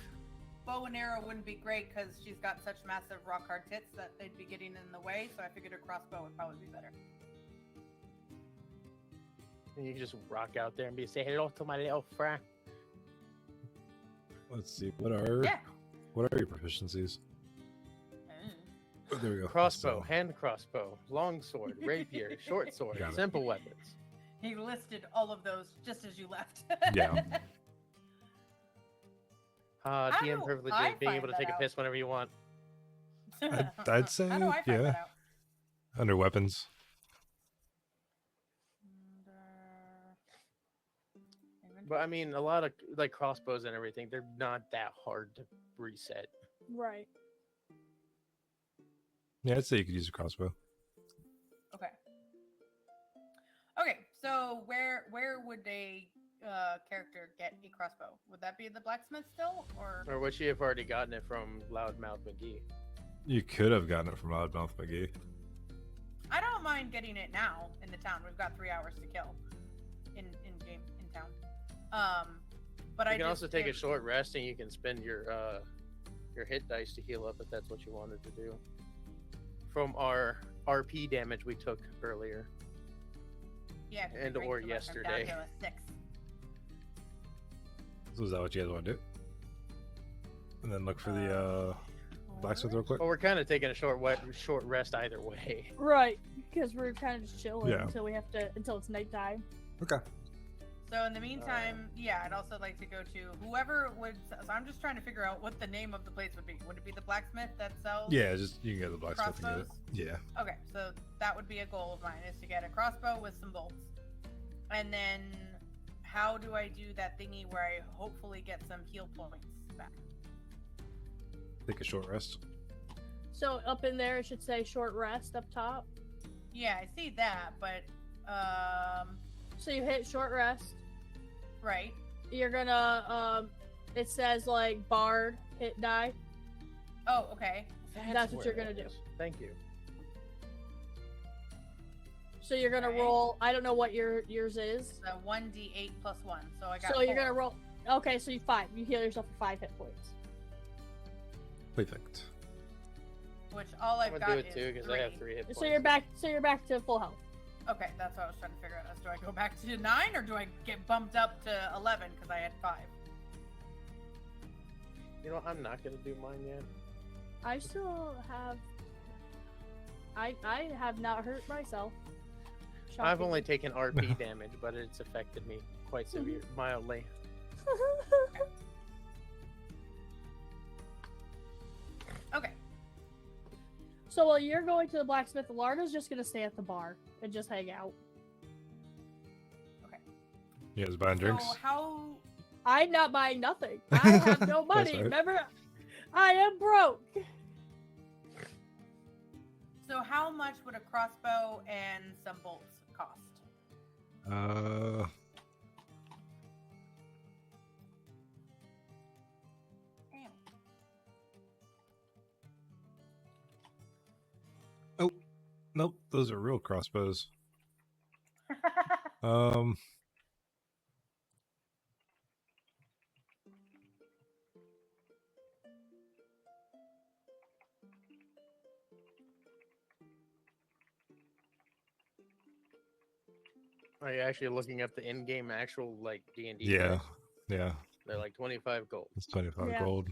D: Bow and arrow wouldn't be great because she's got such massive rock hard tits that they'd be getting in the way. So I figured a crossbow would probably be better.
B: And you can just rock out there and say hello to my little friend.
E: Let's see. What are your proficiencies? Oh, there we go.
B: Crossbow,
E: So,
B: hand crossbow, long sword, rapier, short sword,
E: Got it.
B: simple weapons.
D: He listed all of those just as you left.
E: Yeah.
D: How
B: DM
D: do
B: privileges,
D: I
B: being
D: find
B: able to
D: that
B: take a
D: out?
B: piss whenever you want.
E: I'd say,
D: How do I find
E: yeah.
D: that out?
E: under weapons.
B: But I mean, a lot of like crossbows and everything, they're not that hard to reset.
C: Right.
E: Yeah, I'd say you could use a crossbow.
D: Okay. Okay, so where would a character get a crossbow? Would that be the blacksmith still, or?
B: Or would she have already gotten it from Loudmouth McGee?
E: You could have gotten it from Loudmouth McGee.
D: I don't mind getting it now in the town. We've got 3 hours to kill in town. But
B: You
D: I
B: can
D: just
B: also take a
D: did-
B: short rest, and you can spend your hit dice to heal up if that's what you wanted to do. From our RP damage we took earlier.
D: Yeah, 'cause
B: and
D: we
B: or
D: drank too much. I'm down
B: yesterday.
D: to a 6.
E: So is that what you guys want to do? And then look for the blacksmith real quick.
B: But we're kind of taking a short rest either way.
C: Right. Because we're kind of just chilling
E: Yeah.
C: until it's nighttime.
E: Okay.
D: So in the meantime, yeah, I'd also like to go to whoever would. So I'm just trying to figure out what the name of the place would be. Would it be the blacksmith that sells?
E: Yeah, just you can get the blacksmith and get it.
D: Crossbows?
E: Yeah.
D: Okay, so that would be a goal of mine, is to get a crossbow with some bolts. And then how do I do that thingy where I hopefully get some heal points back?
E: Take a short rest.
C: So up in there, it should say short rest up top.
D: Yeah, I see that, but
C: So you hit short rest.
D: right.
C: You're gonna it says like bard hit die.
D: Oh, okay.
C: That's what
B: where
C: you're
B: that
C: gonna do.
B: is. Thank you.
C: So you're gonna
D: Okay.
C: roll. I don't know what yours is.
D: The 1d8 plus 1. So I got.
C: So you're
D: 4.
C: gonna roll. Okay, so you 5. You heal yourself for 5 hit points.
E: Perfect.
D: Which all
B: I'm
D: I've
B: gonna
D: got
B: do it
D: is
B: too because
D: 3.
B: I have 3 hit points.
C: So you're back. So you're back to full health.
D: Okay, that's what I was trying to figure out. Do I go back to 9 or do I get bumped up to 11 because I had 5?
B: You know, I'm not gonna do mine yet.
C: I still have. I have not hurt myself.
B: I've only
C: Shockingly.
B: taken RP damage, but it's affected me quite severe, mildly.
D: Okay.
C: So while you're going to the blacksmith, Larna's just gonna stay at the bar and just hang out.
E: You guys buying drinks?
D: So how?
C: I'm not buying nothing. I have no money.
E: right.
C: Remember, I am broke.
D: So how much would a crossbow and some bolts cost? Damn.
E: Nope, those are real crossbows. Um,
B: Are you actually looking up the in-game actual like D&D?
E: yeah,
B: price?
E: yeah,
B: They're like 25 gold.
E: it's 25
C: Yeah.
E: gold.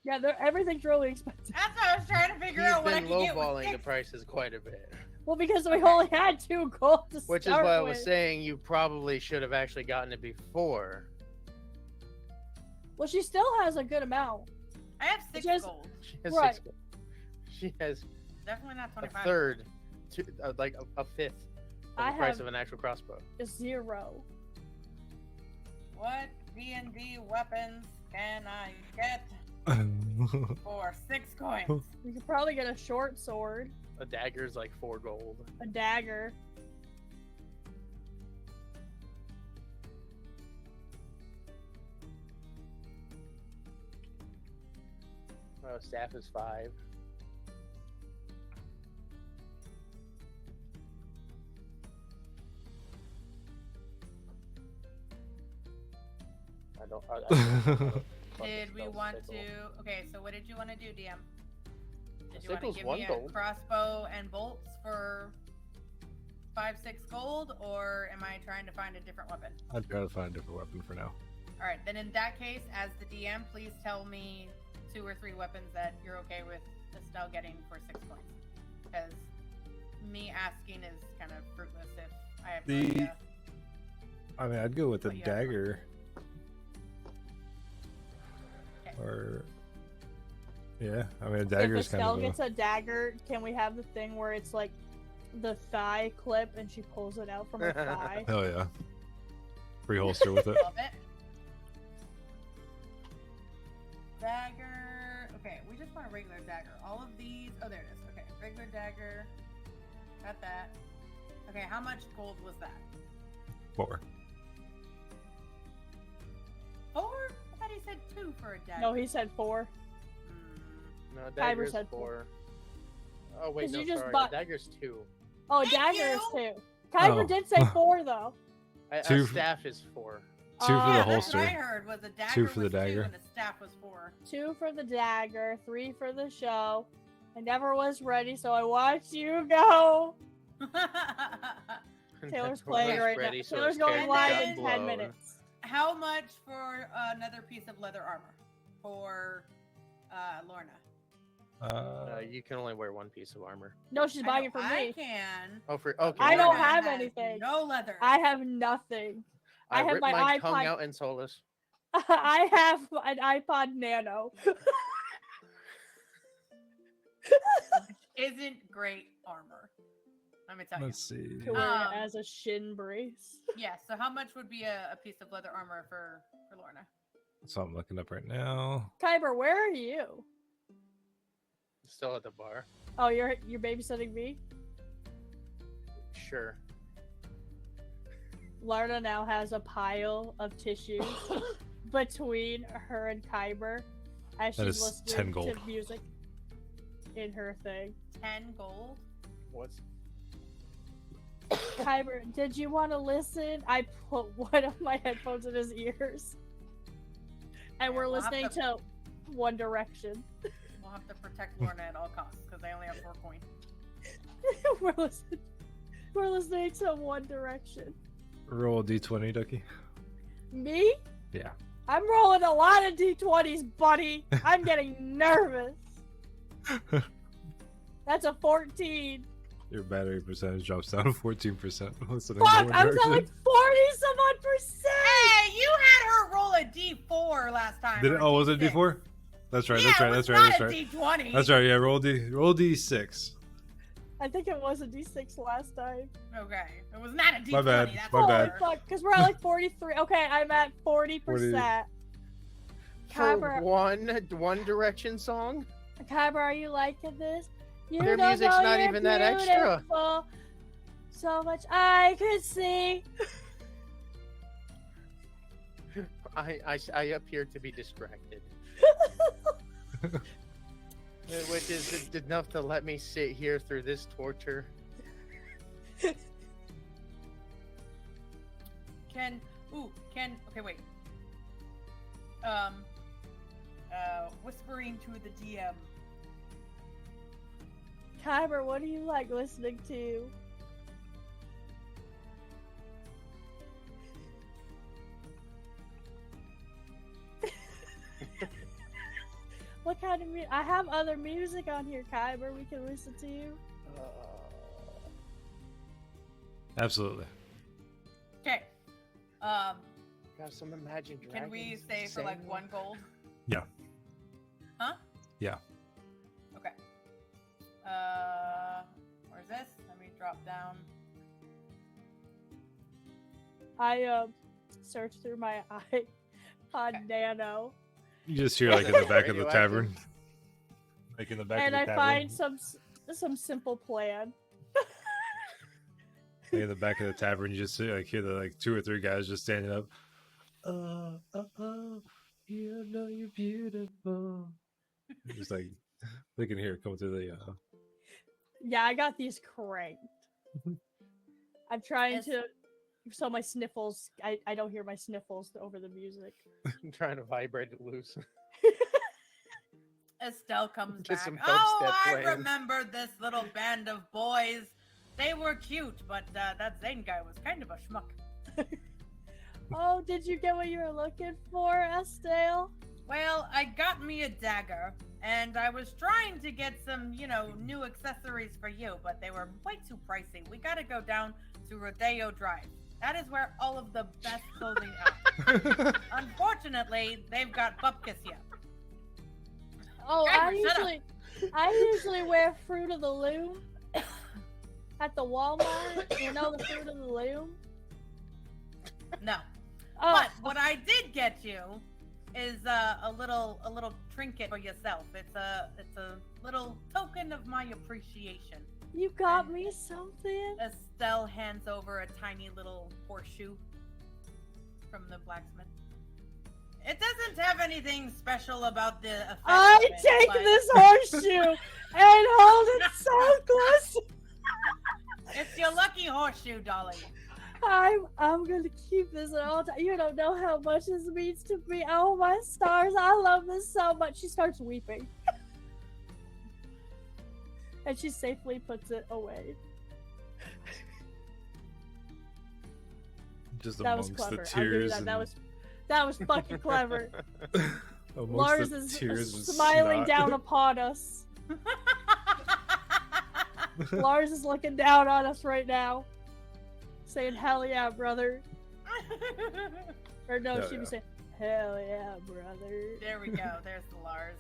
C: Yeah, everything's really expensive.
D: That's what I was trying to figure
B: He's
D: out what I
B: been
D: could get with
B: lowballing the
D: six.
B: prices quite a bit.
C: Well, because we only had 2 gold to
B: Which is
C: start
B: why I
C: with.
B: was saying you probably should have actually gotten it before.
C: Well, she still has a good amount.
D: I have 6
C: Just-
D: gold.
B: She has
C: Right.
B: 6 gold. She has
D: Definitely not
B: a
D: 25.
B: third, like a fifth of
C: I
B: the price
C: have-
B: of an actual crossbow.
C: 0.
D: What D&D weapons can I get for 6 coins?
C: You could probably get a short sword,
B: A dagger's like 4 gold.
C: a dagger.
B: Staff is 5. I don't know how to
D: Did we
B: spell
D: want
B: sickle.
D: to? Okay, so what did you want to do, DM? Did you want to
B: Sickle's
D: give
B: 1
D: me a
B: gold.
D: crossbow and bolts for 5, 6 gold, or am I trying to find a different weapon?
E: I'd try to find a different weapon for now.
D: All right, then in that case, as the DM, please tell me 2 or 3 weapons that you're okay with Estelle getting for 6 points. Because me asking is kind of fruitless if I have no
E: The-
D: idea.
E: I mean, I'd go with the
D: What you have?
E: dagger.
D: Okay.
E: Or yeah, I mean, a
C: If
E: dagger's
C: Estelle
E: kind of
C: gets a dagger, can we have the thing where it's like the thigh clip and she pulls it out from her thigh?
E: hell yeah. Free holster with it.
D: Love it. Dagger. Okay, we just want a regular dagger. All of these. Oh, there it is. Okay, regular dagger. Got that. Okay, how much gold was that?
E: 4.
D: 4? I thought he said 2 for a dagger.
C: No, he said 4.
D: Hmm.
B: No,
C: Kyber
B: dagger's
C: said
B: 4. Oh wait,
C: 'Cause
B: no,
C: you just
B: sorry.
C: bought-
B: Dagger's 2.
C: Oh,
D: Thank
C: dagger is
D: you.
C: 2. Kyber
E: Oh.
C: did say 4 though.
B: A
E: 2
B: staff is 4.
E: 2 for
C: Oh,
E: the
C: yeah,
D: That's what I
E: holster.
D: heard was a dagger
E: 2 for the
D: was 2
E: dagger.
D: and a staff was 4.
C: 2 for the dagger, 3 for the show. I never was ready, so I watched you go. Taylor's playing right now. Taylor's going live in 10 minutes.
D: How much for another piece of leather armor for Lorna?
B: You can only wear 1 piece of armor.
C: No, she's
D: I
C: buying
D: know
C: it for
D: I
C: me.
D: can.
B: Oh, for okay.
C: I don't
D: Lorna
C: have
D: has
C: anything.
D: No leather.
C: I have nothing. I have
B: ripped
C: my
B: my
C: iPod.
B: tongue out in solace.
C: I have an iPod Nano.
D: Isn't great armor. Let me tell you.
E: Let's see.
C: To wear
D: Um,
C: it as a shin brace.
D: Yeah, so how much would be a piece of leather armor for Lorna?
E: So I'm looking up right now.
C: Kyber, where are you?
B: Still at the bar.
C: Oh, you're babysitting me?
B: Sure.
C: Larna now has a pile of tissues between her and Kyber as
E: That
C: she's
E: is 10
C: listening
E: gold.
C: to music in her thing.
D: 10 gold?
B: What's
C: Kyber, did you want to listen? I put one of my headphones in his ears. And we're
D: We'll have
C: listening to One Direction.
D: We'll have to protect Lorna at all costs because they only have 4 coins.
C: we're listening to One Direction.
E: Roll a d20, Ducky.
C: Me?
E: Yeah.
C: I'm rolling a lot of d20s, buddy. I'm getting nervous. That's a 14.
E: Your battery percentage drops down to 14%. Listening to
C: Fuck,
E: One
C: I'm at
E: Direction.
C: like 40-some-odd percent.
D: Hey, you had her roll a d4 last time.
E: Did
D: or
E: it?
D: a
E: Oh, was it
D: D6.
E: D4? That's right.
D: Yeah,
E: That's right.
D: it was
E: That's right. That's
D: not
E: right.
D: a d20.
E: That's right. Yeah. Roll D6.
C: I think it was a d6 last time.
D: Okay, it was not a d20.
E: My bad,
D: That's
E: my
D: for
E: bad.
D: sure.
C: Fuck, because we're at like 43. Okay, I'm at 40%.
B: For
C: Kyber,
B: one Direction song?
C: Kyber, are you liking this? You
B: Their
C: don't
B: music's
C: know
B: not
C: you're
B: even that extra.
C: beautiful. So much I could see.
B: I appear to be distracted. Which is enough to let me sit here through this torture.
D: Okay, wait. Whispering to the DM.
C: Kyber, what do you like listening to? What kind of music? I have other music on here, Kyber. We can listen to you.
E: Absolutely.
D: Okay.
B: Got some Imagine Dragons.
D: Can we stay for like
B: sing?
D: 1 gold?
E: Yeah.
D: Huh?
E: Yeah.
D: Okay. Where's this? Let me drop down.
C: I searched through my iPod
D: Okay.
C: Nano,
E: You just hear like in the back of the
B: Radioactive.
E: tavern. Like in the back
C: and
E: of
C: I
E: the tavern.
C: find some simple plan.
E: Like in the back of the tavern, you just see, like hear the like 2 or 3 guys just standing up. You know you're beautiful. Just like they can hear it coming through the.
C: Yeah, I got these cranked. I'm trying
D: Yes.
C: to, so my sniffles. I don't hear my sniffles over the music.
B: I'm trying to vibrate it loose.
D: Estelle comes
B: Just
D: back.
B: some
D: Oh,
B: dubstep
D: I
B: playing.
D: remember this little band of boys. They were cute, but that Zane guy was kind of a schmuck.
C: Oh, did you get what you were looking for, Estelle?
D: Well, I got me a dagger, and I was trying to get some, new accessories for you, but they were way too pricey. We gotta go down to Rodeo Drive. That is where all of the best clothing are. Unfortunately, they've got bupkis here.
C: Oh,
D: Kyber, shut up.
C: I usually wear Fruit of the Loom at the Walmart. You know the Fruit of the Loom?
D: No.
C: Oh,
D: But what I did get you is a little trinket for yourself. It's a little token of my appreciation.
C: you got me something?
D: Estelle hands over a tiny little horseshoe from the blacksmith. It doesn't have anything special about the effect
C: I
D: of it,
C: take
D: but
C: this horseshoe and hold it so close.
D: It's your lucky horseshoe, darling.
C: I'm gonna keep this at all time. You don't know how much this means to me. Oh my stars, I love this so much. She starts weeping. And she safely puts it away.
E: Just
C: That was
E: amongst the
C: clever. I'll give you
E: tears.
C: that.
E: And
C: That was fucking clever.
E: amongst
C: Lars
E: the
C: is
E: tears and
C: smiling
E: snot.
C: down upon us. Lars is looking down on us right now, saying, "Hell yeah, brother." Or no,
E: Hell
C: she'd
E: yeah.
C: be saying, "Hell yeah, brother."
D: There we go. There's the Lars.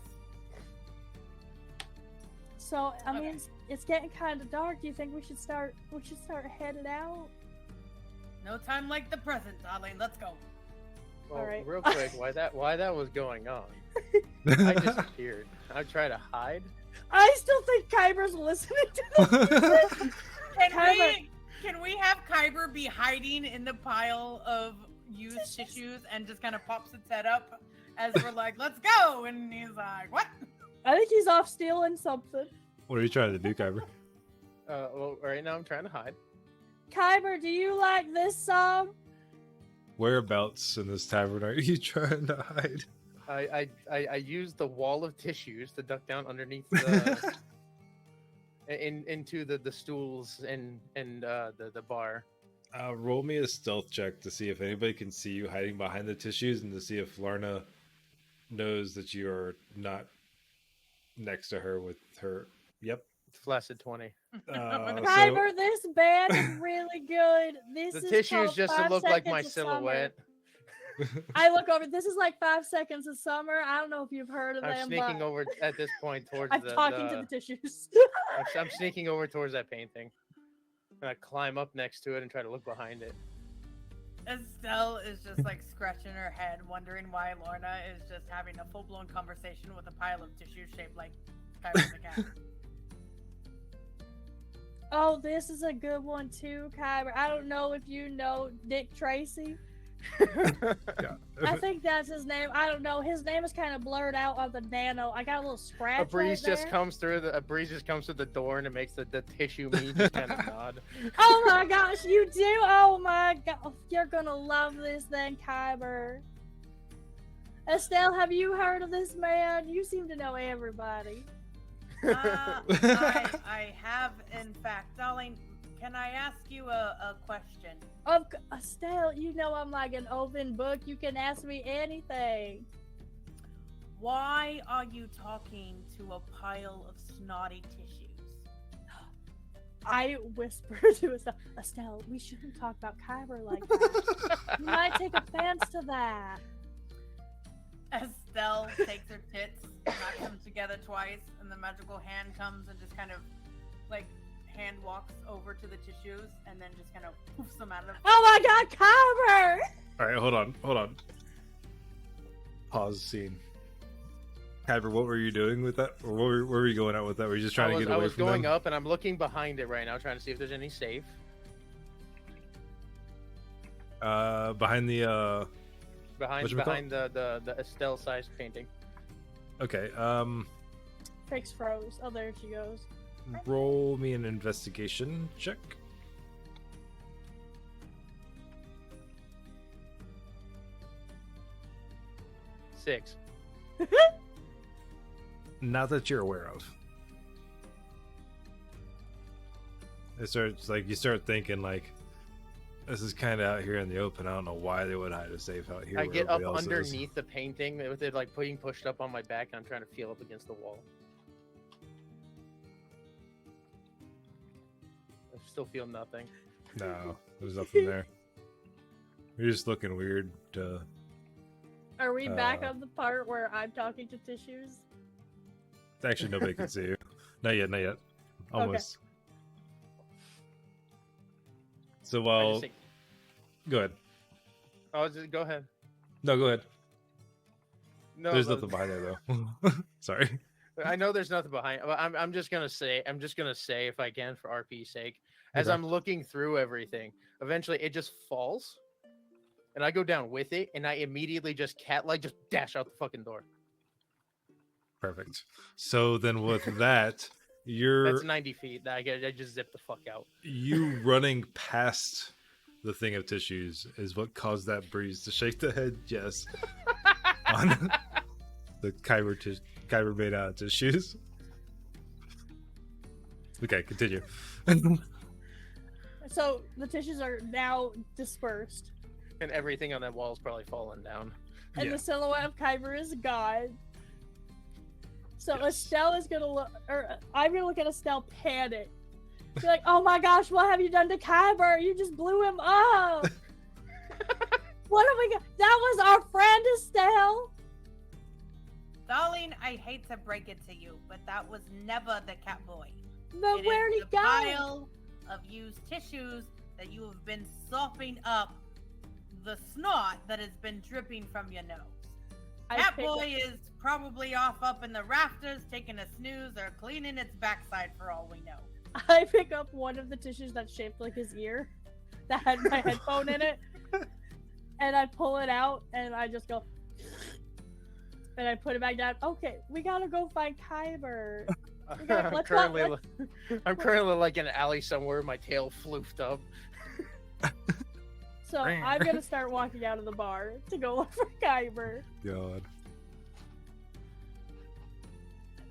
C: So I mean,
D: Okay.
C: it's getting kind of dark. Do you think we should start? We should start heading out.
D: No time like the present, darling. Let's go.
B: Well,
C: Alright.
B: real quick, why that was going on? I disappeared. I tried to hide.
C: I still think Kyber's listening to this.
D: Can we have Kyber be hiding in the pile of used tissues and just kind of pops its head up as we're like, let's go, and he's like, what?
C: I think he's off stealing something.
E: What are you trying to do, Kyber?
B: Well, right now I'm trying to hide.
C: Kyber, do you like this song?
E: Whereabouts in this tavern are you trying to hide?
B: I used the wall of tissues to duck down underneath the into the stools and the bar.
E: Roll me a stealth check to see if anybody can see you hiding behind the tissues and to see if Larna knows that you are not next to her with her. Yep.
B: Flaccid 20.
C: Kyber, this band is really good. This
B: The
C: is
B: tissues
C: called
B: just
C: 5
B: look like my
C: Seconds of Summer.
B: silhouette.
C: I look over. This is like 5 Seconds of Summer. I don't know if you've heard of
B: I'm
C: them.
B: sneaking
C: but
B: over at this point towards
C: I'm
B: the.
C: talking to the tissues.
B: I'm sneaking over towards that painting. And I climb up next to it and try to look behind it.
D: Estelle is just like scratching her head, wondering why Lorna is just having a full-blown conversation with a pile of tissue shaped like Kyber the cat.
C: Oh, this is a good one too, Kyber. I don't know if you know Dick Tracy. I think that's his name. I don't know. His name is kind of blurred out on the nano. I got a little scratch.
B: A breeze
C: right
B: just
C: there.
B: comes through the door and it makes the tissue me just kind of nod.
C: Oh my gosh, you do! Oh my god, you're gonna love this then, Kyber. Estelle, have you heard of this man? You seem to know everybody.
D: I have, in fact. Darling, can I ask you a question?
C: Estelle, you know I'm like an open book. You can ask me anything.
D: Why are you talking to a pile of snotty tissues?
C: I whisper to Estelle, we shouldn't talk about Kyber like that. You might take offense to that.
D: Estelle takes her tits, knocks them together twice, and the magical hand comes and just kind of like hand walks over to the tissues and then just kind of poofs them out of.
C: Oh my god, Kyber!
E: All right, hold on. Pause scene. Kyber, what were you doing with that? Or where were you going out with that? Were you just trying to get away
B: I was
E: from
B: going
E: them?
B: up and I'm looking behind it right now, trying to see if there's any safe.
E: Behind the
B: Behind
E: whatchamacallit?
B: the Estelle-sized painting.
E: Okay.
C: Fix froze. Oh, there she goes.
E: Roll me an investigation check.
B: Six.
E: Not that you're aware of. It starts like you start thinking like, this is kind of out here in the open. I don't know why they would hide a safe out here.
B: I
E: where
B: get up
E: everybody else is.
B: underneath the painting with it like being pushed up on my back, and I'm trying to feel up against the wall. I still feel nothing.
E: No, there's nothing there. You're just looking weird.
C: Are we back on the part where I'm talking to tissues?
E: Actually, nobody can see you. Not yet. Almost. So
B: I
E: while,
B: just think-
E: go ahead.
B: Oh, go ahead.
E: No, go ahead.
B: No,
E: There's
B: but-
E: nothing behind there though. Sorry.
B: I know there's nothing behind. But I'm just gonna say if I can for RP's sake, as
E: Okay.
B: I'm looking through everything, eventually it just falls, and I go down with it, and I immediately just just dash out the fucking door.
E: Perfect. So then with that, you're
B: That's 90 feet. I just zip the fuck out.
E: you running past the thing of tissues is what caused that breeze to shake the head. Yes. On the Kyber made out of tissues. Okay, continue.
C: So the tissues are now dispersed,
B: And everything on that wall is probably falling down.
C: and
E: Yeah.
C: the silhouette of Kyber is gone. So
E: Yes.
C: Estelle is gonna look, or I'm gonna look at Estelle panic. Be like, "Oh my gosh, what have you done to Kyber? You just blew him up! What have we got? That was our friend Estelle."
D: Darling, I hate to break it to you, but that was never the cat boy.
C: But
D: It
C: where'd
D: is
C: he
D: the
C: go?
D: pile of used tissues that you have been sopping up the snot that has been dripping from your nose.
C: I
D: Cat
C: pick
D: boy is probably off up in the rafters taking a snooze or cleaning its backside for all we know.
C: I pick up one of the tissues that's shaped like his ear, that had my headphone in it, and I pull it out, and I just go, and I put it back down. Okay, we gotta go find Kyber.
B: I'm
C: let's
B: currently, I'm currently like in an alley somewhere, with my tail floofed up.
C: So I'm gonna start walking out of the bar to go look for Kyber.
E: God.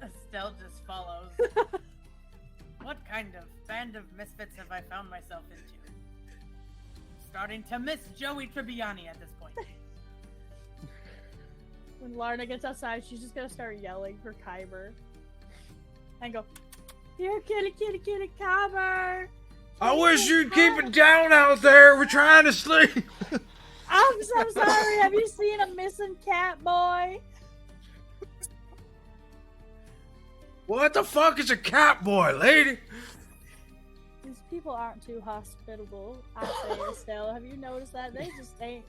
D: Estelle just follows. What kind of band of misfits have I found myself into? Starting to miss Joey Tribbiani at this point.
C: When Larna gets outside, she's just gonna start yelling for Kyber. And go, here, kitty, kitty, kitty, Kyber!
E: I wish you'd keep it down out there. We're trying to sleep.
C: I'm so sorry. Have you seen a missing cat boy?
E: What the fuck is a cat boy, lady?
C: These people aren't too hospitable. I say, Estelle. Have you noticed that? They just ain't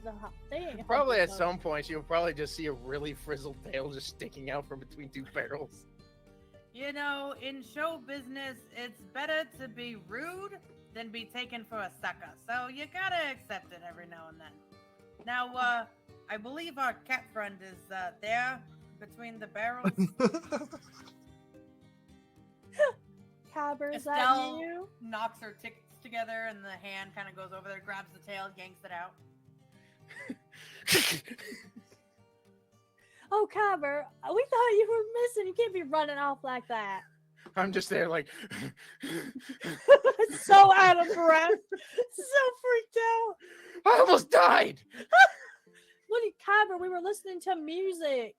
C: they ain't.
B: Probably at
C: hospitable.
B: some point you'll probably just see a really frizzled tail just sticking out from between two barrels.
D: You know, in show business, it's better to be rude than be taken for a sucker. So you gotta accept it every now and then. Now, I believe our cat friend is there between the barrels.
C: Kyber, is that
D: Estelle
C: you?
D: knocks her tickets together, and the hand kind of goes over there, grabs the tail, yanks it out.
C: Oh, Kyber, we thought you were missing. You can't be running off like that.
B: I'm just there like,
C: So out of breath, so freaked out.
B: I almost died!
C: What, Kyber? We were listening to music.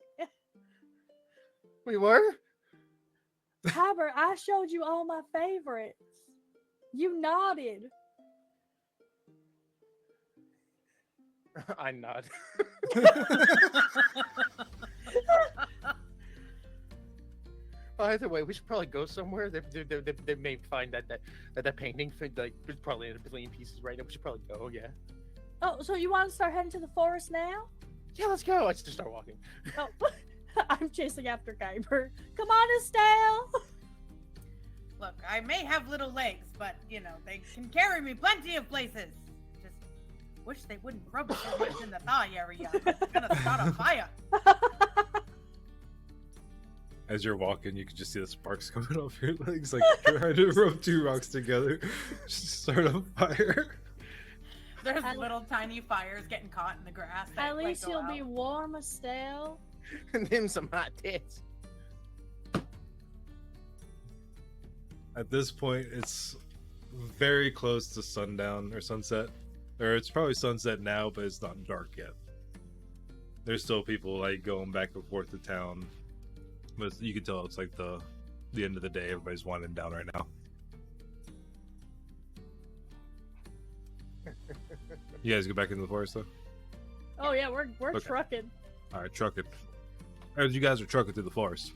B: We were?
C: Kyber, I showed you all my favorites. You nodded.
B: I nod. Either way, we should probably go somewhere. They may find that painting like it's probably in a billion pieces right now. We should probably go. Yeah.
C: Oh, so you want to start heading to the forest now?
B: Yeah, let's go. Let's just start walking.
C: Oh, I'm chasing after Kyber. Come on, Estelle.
D: Look, I may have little legs, but, you know, they can carry me plenty of places. Just wish they wouldn't rub so much in the thigh area. It's gonna start a fire.
E: As you're walking, you can just see the sparks coming off your legs, like trying to rub two rocks together, just start a fire.
D: There's little tiny fires getting caught in the grass. That,
C: At least
D: go
C: you'll
D: out.
C: be warm, Estelle.
B: And then some hot tits.
E: At this point, it's very close to sundown or sunset. Or it's probably sunset now, but it's not dark yet. There's still people like going back and forth to town. But you can tell it's like the end of the day. Everybody's winding down right now. You guys go back into the forest though?
C: Oh yeah, we're
E: Okay.
C: trucking.
E: Alright, trucking. As you guys are trucking through the forest.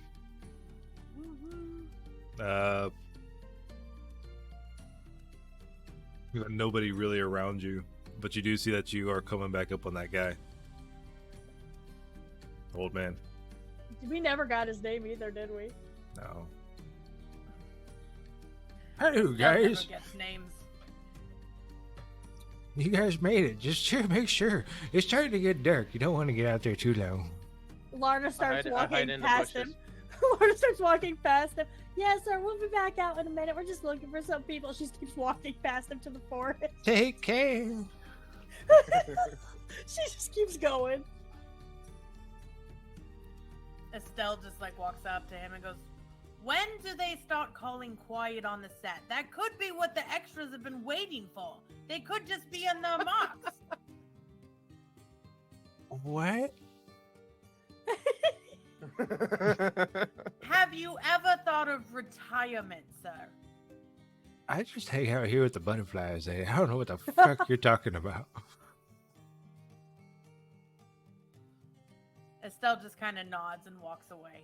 E: You got nobody really around you, but you do see that you are coming back up on that guy. Old man.
C: We never got his name either, did we?
E: No. Hello,
D: Never
E: guys.
D: gets names.
E: You guys made it. Just to make sure. It's starting to get dark. You don't want to get out there too long.
C: Larna starts
B: I hide
C: walking
B: in the
C: past
B: bushes.
C: him. Larna starts walking past him. Yes, sir, we'll be back out in a minute. We're just looking for some people. She keeps walking past him to the forest.
E: Take care.
C: She just keeps going.
D: Estelle just like walks up to him and goes, "When do they start calling quiet on the set? That could be what the extras have been waiting for. They could just be in their marks."
E: What?
D: Have you ever thought of retirement, sir?
E: I just hang out here with the butterflies. I don't know what the fuck you're talking about.
D: Estelle just kind of nods and walks away.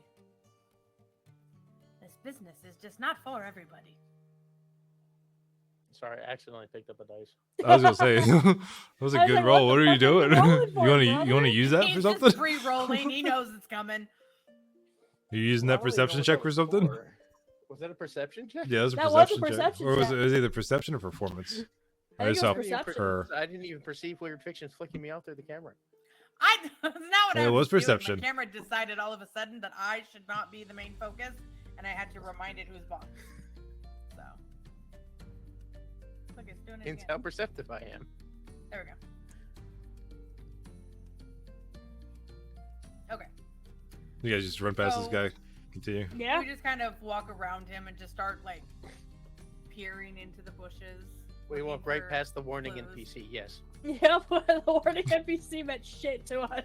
D: This business is just not for everybody.
B: Sorry, I accidentally picked up a dice.
E: I was gonna say that was a
C: I was
E: good
C: like,
E: roll.
C: what
E: What
C: the
E: are you
C: fuck are you
E: doing?
C: rolling
E: You
C: for,
E: want to
C: brother?
E: use that for
D: He's
E: something?
D: just pre-rolling. He knows it's coming.
E: You using that
B: I don't even know
E: perception
B: what
E: check
B: that
E: for
B: was
E: something?
B: for. Was that a perception check?
E: Yeah, it was a
C: That was a
E: perception check.
C: perception
E: Or was
C: check.
E: it was either perception or performance?
C: I
E: I
C: think
E: just
C: it
E: saw
C: was perception.
E: her.
B: I didn't even perceive Weird Fiction flicking me out through the camera.
D: Now what
E: Yeah,
D: I
E: it was
D: doing,
E: perception.
D: My camera decided all of a sudden that I should not be the main focus, and I had to remind it who's boss. So, look it's doing it
B: Hence
D: again.
B: how perceptive I am.
D: There we go. Okay.
E: You guys just run past
D: So-
E: this guy. Continue.
C: Yeah.
D: We just kind of walk around him and just start like peering into the bushes.
B: We
D: looking
B: walk right
D: for
B: past the warning
D: clues.
B: NPC. Yes.
C: Yeah, but the warning NPC meant shit to us.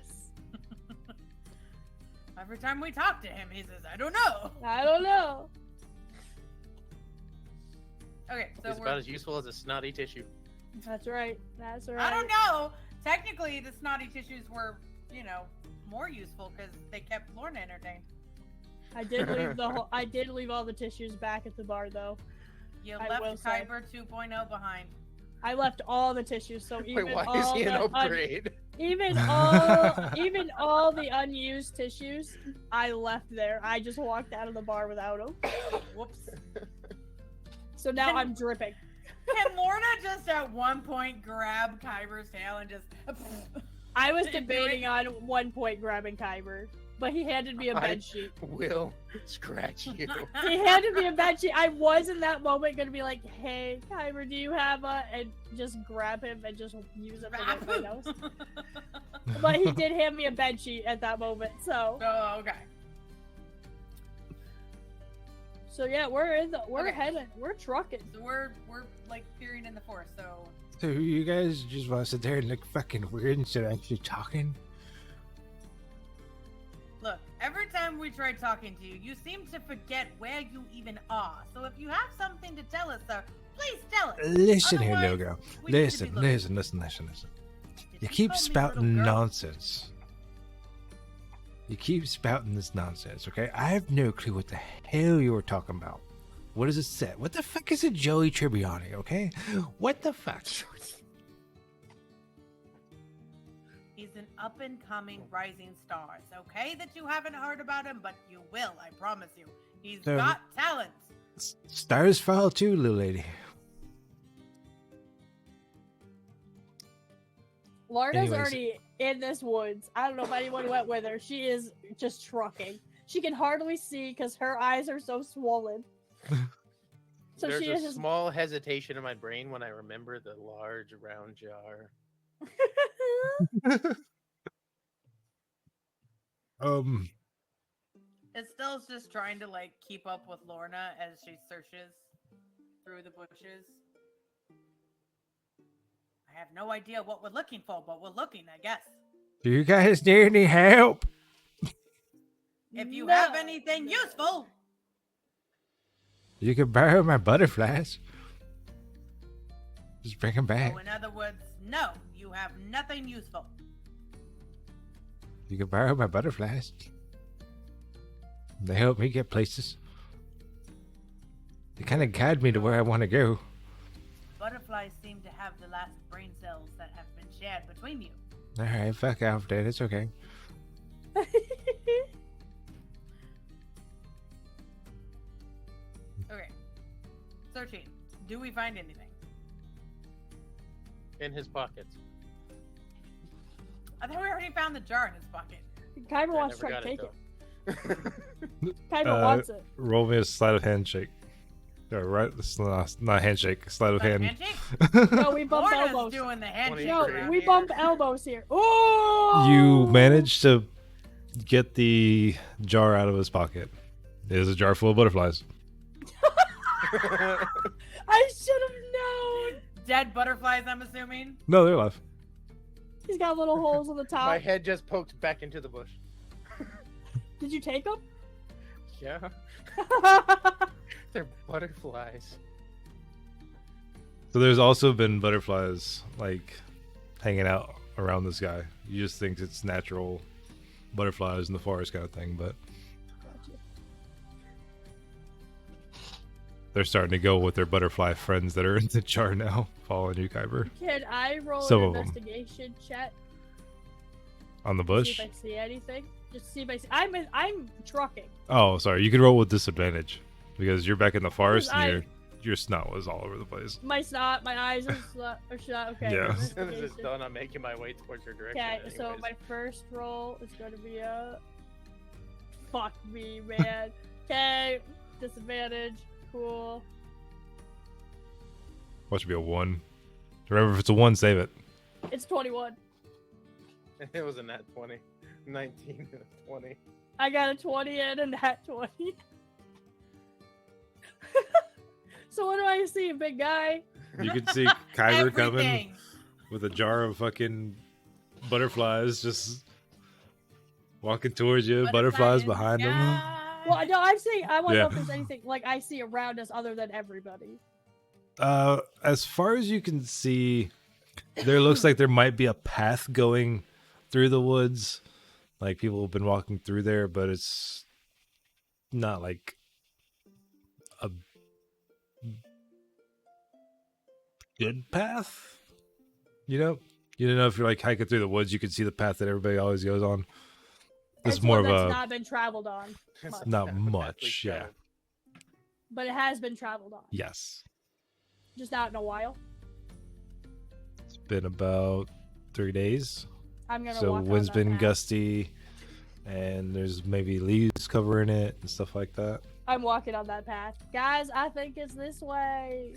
D: Every time we talk to him, he says, "I don't know."
C: I don't know.
D: Okay, so
B: It's about as useful as a snotty tissue.
C: That's right. That's right.
D: I don't know. Technically, the snotty tissues were, more useful because they kept Lorna entertained.
C: I did leave I did leave all the tissues back at the bar though.
D: You
C: I will
D: left
C: say.
D: Kyber 2.0 behind.
C: I left all the tissues, so even
B: Wait, why
C: all
B: is he an
C: the
B: upgrade?
C: even all the unused tissues I left there. I just walked out of the bar without them.
D: Whoops.
C: So now I'm dripping.
D: Can Lorna just at one point grab Kyber's tail and just...
C: I was
D: Didn't do
C: debating
D: it.
C: on one point grabbing Kyber, but he handed me a bed sheet.
B: Will scratch you.
C: He handed me a bed sheet. I was in that moment gonna be like, "Hey, Kyber, do you have a?" and just grab him and just use it for like my nose. But he did hand me a bed sheet at that moment, so
D: Oh, okay.
C: yeah, we're
D: Okay.
C: heading, we're trucking.
D: So we're like peering in the forest, so...
E: So you guys just want to sit there and look fucking weird instead of actually talking?
D: Look, every time we try talking to you, you seem to forget where you even are. So if you have something to tell us, sir, please tell us.
E: Listen here,
D: Otherwise,
E: little girl.
D: we need to
E: Listen,
D: be looking.
E: listen.
D: Did
E: You keep
D: call me
E: spouting
D: little girl?
E: nonsense. You keep spouting this nonsense, okay? I have no clue what the hell you were talking about. What is it set? What the fuck is a Joey Tribbiani, okay? What the fuck?
D: He's an up-and-coming rising star. It's okay that you haven't heard about him, but you will, I promise you. He's
E: So-
D: got talent.
E: Stars fall too, little lady.
C: Lorna's
E: Anyways.
C: already in this woods. I don't know if anyone went with her. She is just trucking. She can hardly see because her eyes are so swollen. So
B: There's
C: she
B: a
C: is just
B: small hesitation in my brain when I remember the large round jar.
D: Estelle's just trying to like keep up with Lorna as she searches through the bushes. I have no idea what we're looking for, but we're looking, I guess.
E: Do you guys need any help?
D: If you have
C: No.
D: anything useful,
E: You can borrow my butterflies. Just bring them back.
D: so in other words, no, you have nothing useful.
E: You can borrow my butterflies. They help me get places. They kind of guide me to where I want to go.
D: Butterflies seem to have the last brain cells that have been shared between you.
E: Alright, fuck off, Dad. It's okay.
D: Okay. 13. Do we find anything?
B: In his pockets.
D: I thought we already found the jar in his pocket.
C: Kyber
B: I
C: wants to
B: never
C: try to
B: got
C: take
B: it,
C: it. Kyber wants it.
E: Roll me a sleight of handshake. Right? It's not handshake. Sleight of
D: But
E: hand.
D: handshake?
C: No, we bump
D: Lorna's
C: elbows.
D: doing the handshake.
C: No,
B: Handshake.
C: we bump elbows here. Oh!
E: You managed to get the jar out of his pocket. It is a jar full of butterflies.
C: I should have known.
D: Dead butterflies, I'm assuming.
E: No, they're alive.
C: He's got little holes on the
B: My
C: top.
B: head just poked back into the bush.
C: Did you take them?
B: Yeah, they're butterflies.
E: So there's also been butterflies like hanging out around this guy. You just think it's natural butterflies in the forest kind of thing, but they're starting to go with their butterfly friends that are in the jar now, following you, Kyber.
C: Can I roll
E: Some
C: an
E: of 'em.
C: investigation check?
E: On the
C: See
E: bush?
C: if I see anything. Just see if I see. I'm trucking.
E: Oh, sorry. You can roll with disadvantage because you're back in the forest
C: I-
E: and your snot was all over the place.
C: My snot, my eyes are shut. Okay.
E: Yeah.
B: As soon as it's
C: investigation.
B: done, I'm making my way towards your direction.
C: Okay, so
B: anyways.
C: my first roll is going to be a. Fuck me, man. Okay, disadvantage. Cool.
E: Watch it be a 1. Remember, if it's a 1, save it.
C: It's 21.
B: It was a nat 20. 19 and a 20.
C: I got a 20 and a nat 20. So what do I see, big guy?
E: You can see Kyber coming
D: Everything.
E: with a jar of fucking butterflies just walking towards you. Butterflies
D: in the
E: behind him.
D: sky.
C: Well, no, I'm saying I want to
E: Yeah.
C: know if there's anything like I see around us other than everybody.
E: As far as you can see, there looks like there might be a path going through the woods. Like people have been walking through there, but it's not like a good path. You know? You don't know if you're like hiking through the woods, you can see the path that everybody always goes on. This is
C: It's
E: more
C: one
E: of
C: that's
E: a
C: not been traveled on, much.
E: not
B: Kind of a
E: much,
B: pathway
E: yeah.
B: travel.
C: But it has been traveled on.
E: Yes.
C: Just not in a while.
E: It's been about 3 days.
C: I'm gonna
E: So
C: walk on
E: wind's
C: that
E: been
C: path.
E: gusty, and there's maybe leaves covering it and stuff like that.
C: I'm walking on that path. Guys, I think it's this way.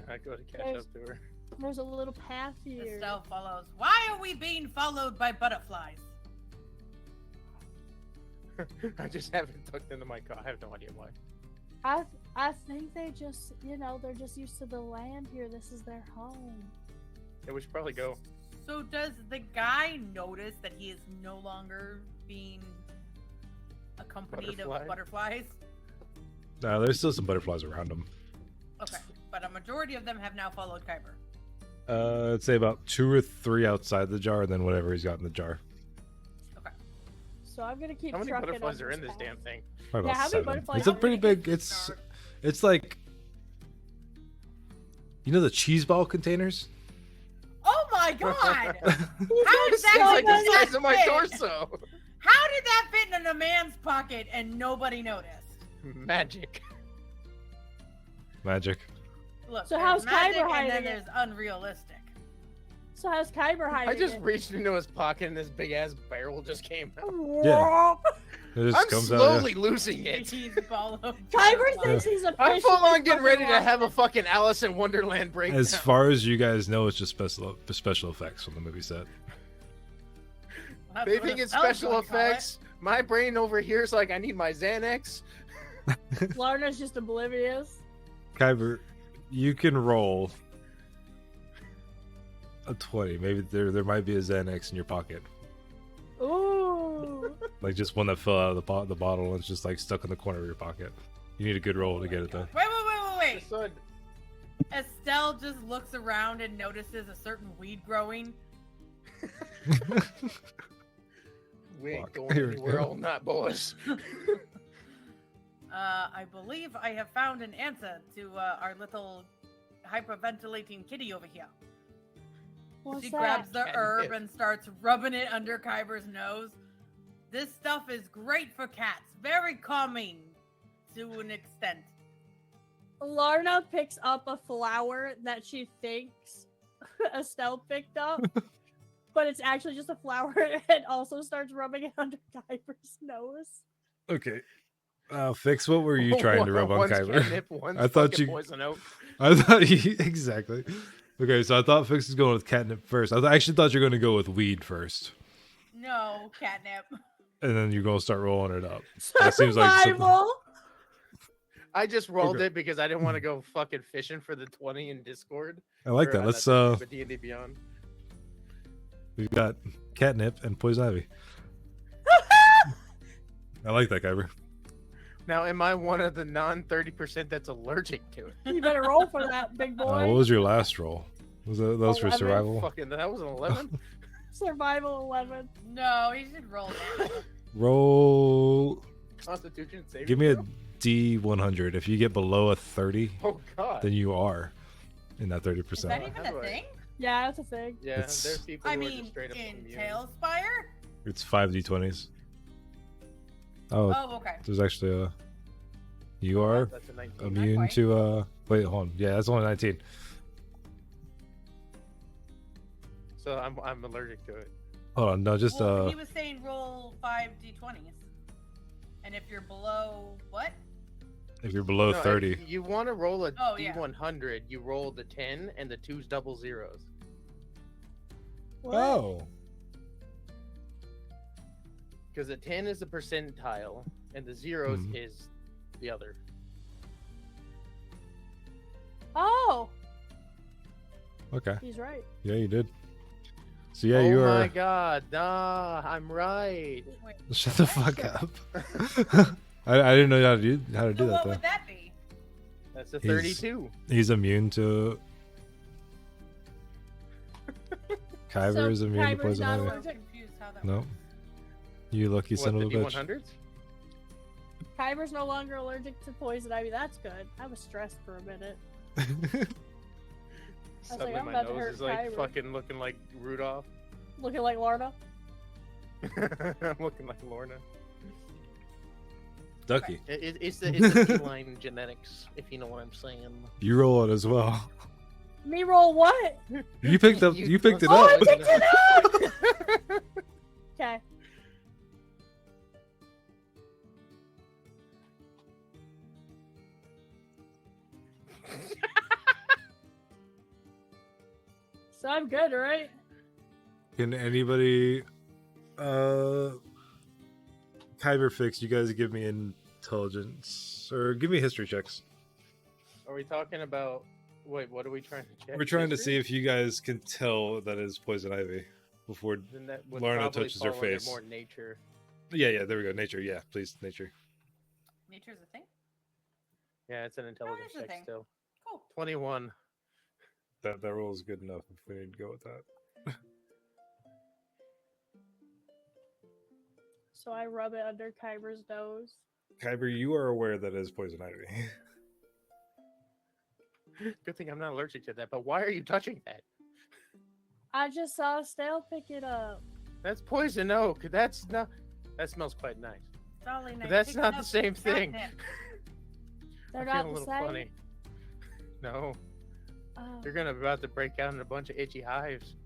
B: I go to catch up to her.
C: There's a little path here.
D: Estelle follows. Why are we being followed by butterflies?
B: I just haven't tucked into my car. I have no idea why.
C: I think they just, they're just used to the land here. This is their home.
B: Yeah, we should probably go.
D: So does the guy notice that he is no longer being accompanied
B: Butterfly?
D: of butterflies?
E: No, there's still some butterflies around him.
D: Okay, but a majority of them have now followed Kyber.
E: I'd say about 2 or 3 outside the jar, and then whatever he's got in the jar.
C: So I'm gonna keep
B: How many
C: trucking
B: butterflies
C: on
B: are in this
C: path.
B: damn thing?
E: Probably
C: Yeah,
E: about
C: how many
E: 7.
C: butterflies
E: It's a
C: are
E: pretty
C: there?
E: big. It's like, you know, the cheese ball containers.
D: Oh my god! How did
B: This
D: that
B: thing's like the
D: fit?
B: size of my
D: fit?
B: torso.
D: How did that fit in a man's pocket and nobody noticed?
B: Magic.
E: Magic.
D: Look,
C: So
D: there's
C: how's
D: magic
C: Kyber
D: and then
C: hiding
D: there's
C: it?
D: unrealistic.
C: So how's Kyber hiding
B: I just
C: it?
B: reached into his pocket and this big ass barrel just came out.
E: Yeah. It just
B: I'm
E: comes out.
B: slowly losing it.
D: Cheese ball of
C: Kyber thinks he's a
B: I'm
C: fish
B: full
C: in
B: on
C: his
B: getting ready to
C: fucking
B: have a
C: water.
B: fucking Alice in Wonderland breakdown.
E: As far as you guys know, it's just special effects from the movie set.
D: That's
B: They
D: what
B: think
D: a
B: it's
D: spell's
B: special
D: gonna call it.
B: effects. My brain over here is like, I need my Xanax.
C: Lorna's just oblivious.
E: Kyber, you can roll a 20. Maybe there might be a Xanax in your pocket,
C: Ooh.
E: like just one that fell out of the bottle and it's just like stuck in the corner of your pocket. You need a good roll to get it though.
D: Wait.
B: So,
D: Estelle just looks around and notices a certain weed growing.
B: we ain't
E: Fuck.
B: going
E: Here we
B: anywhere
E: go.
B: all night, boys.
D: I believe I have found an answer to our little hyperventilating kitty over here.
C: What's
D: She
C: that?
D: grabs the
B: Catnip.
D: herb and starts rubbing it under Kyber's nose. This stuff is great for cats. Very calming to an extent.
C: Lorna picks up a flower that she thinks Estelle picked up, but it's actually just a flower, and also starts rubbing it under Kyber's nose.
E: Okay. Fix, what were you trying to rub on
B: One's
E: Kyber?
B: catnip, one's
E: I thought
B: fucking
E: you-
B: poison oak.
E: I thought you exactly. Okay, so I thought Fix was going with catnip first. I actually thought you were going to go with weed first,
D: No, catnip.
E: and then you're going to start rolling it up. That seems like something-
C: Survival.
B: I just rolled
E: Okay.
B: it because I didn't want to go fucking fishing for the 20 in Discord.
E: I like
B: Or,
E: that.
B: not
E: Let's
B: Discord, but D&D Beyond.
E: we've got catnip and poison ivy. I like that, Kyber.
B: Now, am I one of the non-30% that's allergic to it?
C: You better roll for that, big boy.
E: What was your last roll? Was that was for
C: 11.
E: survival?
B: Fucking, that was an 11?
C: Survival 11.
D: No, he should roll that.
E: Roll.
B: Constitution saving
E: Give me a
B: throw?
E: D100. If you get below a 30,
B: Oh, God.
E: then you are in that 30%.
D: Is that even
B: How do
D: a
B: I-
D: thing?
C: Yeah, that's a thing.
B: Yeah,
E: It's-
B: there's people
D: I
B: who are just
D: mean,
B: straight up
D: in
B: immune.
D: Tailspire?
E: It's 5 D20s. Oh,
D: Oh, okay.
E: there's actually a. You are
B: That's a 19.
E: immune
D: quite.
E: to Wait, hold on. Yeah, that's only 19.
B: So I'm allergic to it.
E: Hold on. No, just
D: Well, he was saying roll 5 d20s. And if you're below what?
E: If you're below
B: No,
E: 30.
B: You want to roll a
D: Oh, yeah.
B: D100, you roll the 10 and the 2's double zeros.
C: What?
E: Oh.
B: Because the 10 is the percentile and the zeros
E: Mhm.
B: is the other.
C: Oh,
E: Okay.
C: he's right.
E: Yeah, you did. So yeah,
B: oh
E: you
B: my
E: are.
B: god, nah, I'm right.
D: Wait,
E: Shut the fuck up. I didn't know how to do
D: so
E: that
D: what
E: though.
D: would that be?
B: That's a
E: He's-
B: 32.
E: He's immune to. Kyber is immune to
C: Kyber's
E: poison
C: not
E: ivy.
D: I'm
C: allergic.
D: confused how that
E: No. You lucky
B: What,
E: son
B: the
E: of a bitch.
B: D100s?
C: Kyber's no longer allergic to poison ivy. That's good. I was stressed for a minute.
B: Suddenly
C: I'm
B: my
C: about to
B: nose
C: hurt
B: is like
C: Kyber.
B: fucking looking like Rudolph.
C: Looking like Lorna.
B: I'm looking like Lorna.
E: Ducky.
B: It's the feline genetics, if you know what I'm saying.
E: You roll it as well.
C: Me roll what?
E: You picked up. You picked it
C: Oh, I
E: up.
C: picked it up! Okay. So I'm good, right?
E: Can anybody, Kyber fix? You guys give me intelligence or give me history checks.
B: Are we talking about? Wait, what are we trying to check?
E: We're trying to
B: History?
E: see if you guys can tell that is poison ivy before.
B: Then that would
E: Lorna
B: probably
E: touches her
B: fall under
E: face.
B: More nature.
E: Yeah. There we go. Nature. Yeah, please, nature.
D: Nature's a thing?
B: Yeah, it's an intelligence
D: is a
B: check
D: thing.
B: still.
D: Cool.
B: 21.
E: That roll is good enough if we need to go with that.
C: So I rub it under Kyber's nose.
E: Kyber, you are aware that it is poison ivy.
B: Good thing I'm not allergic to that. But why are you touching that?
C: I just saw Stale pick it up.
B: That's poison oak. That's not. That smells quite nice.
D: Solly,
B: But that's
D: picked
B: not
D: up
B: the same thing.
D: catnip.
C: They're
B: I
C: not
B: feel a
C: the
B: little
C: same.
B: funny. No,
C: Oh,
B: you're gonna about to break out in a bunch of itchy hives.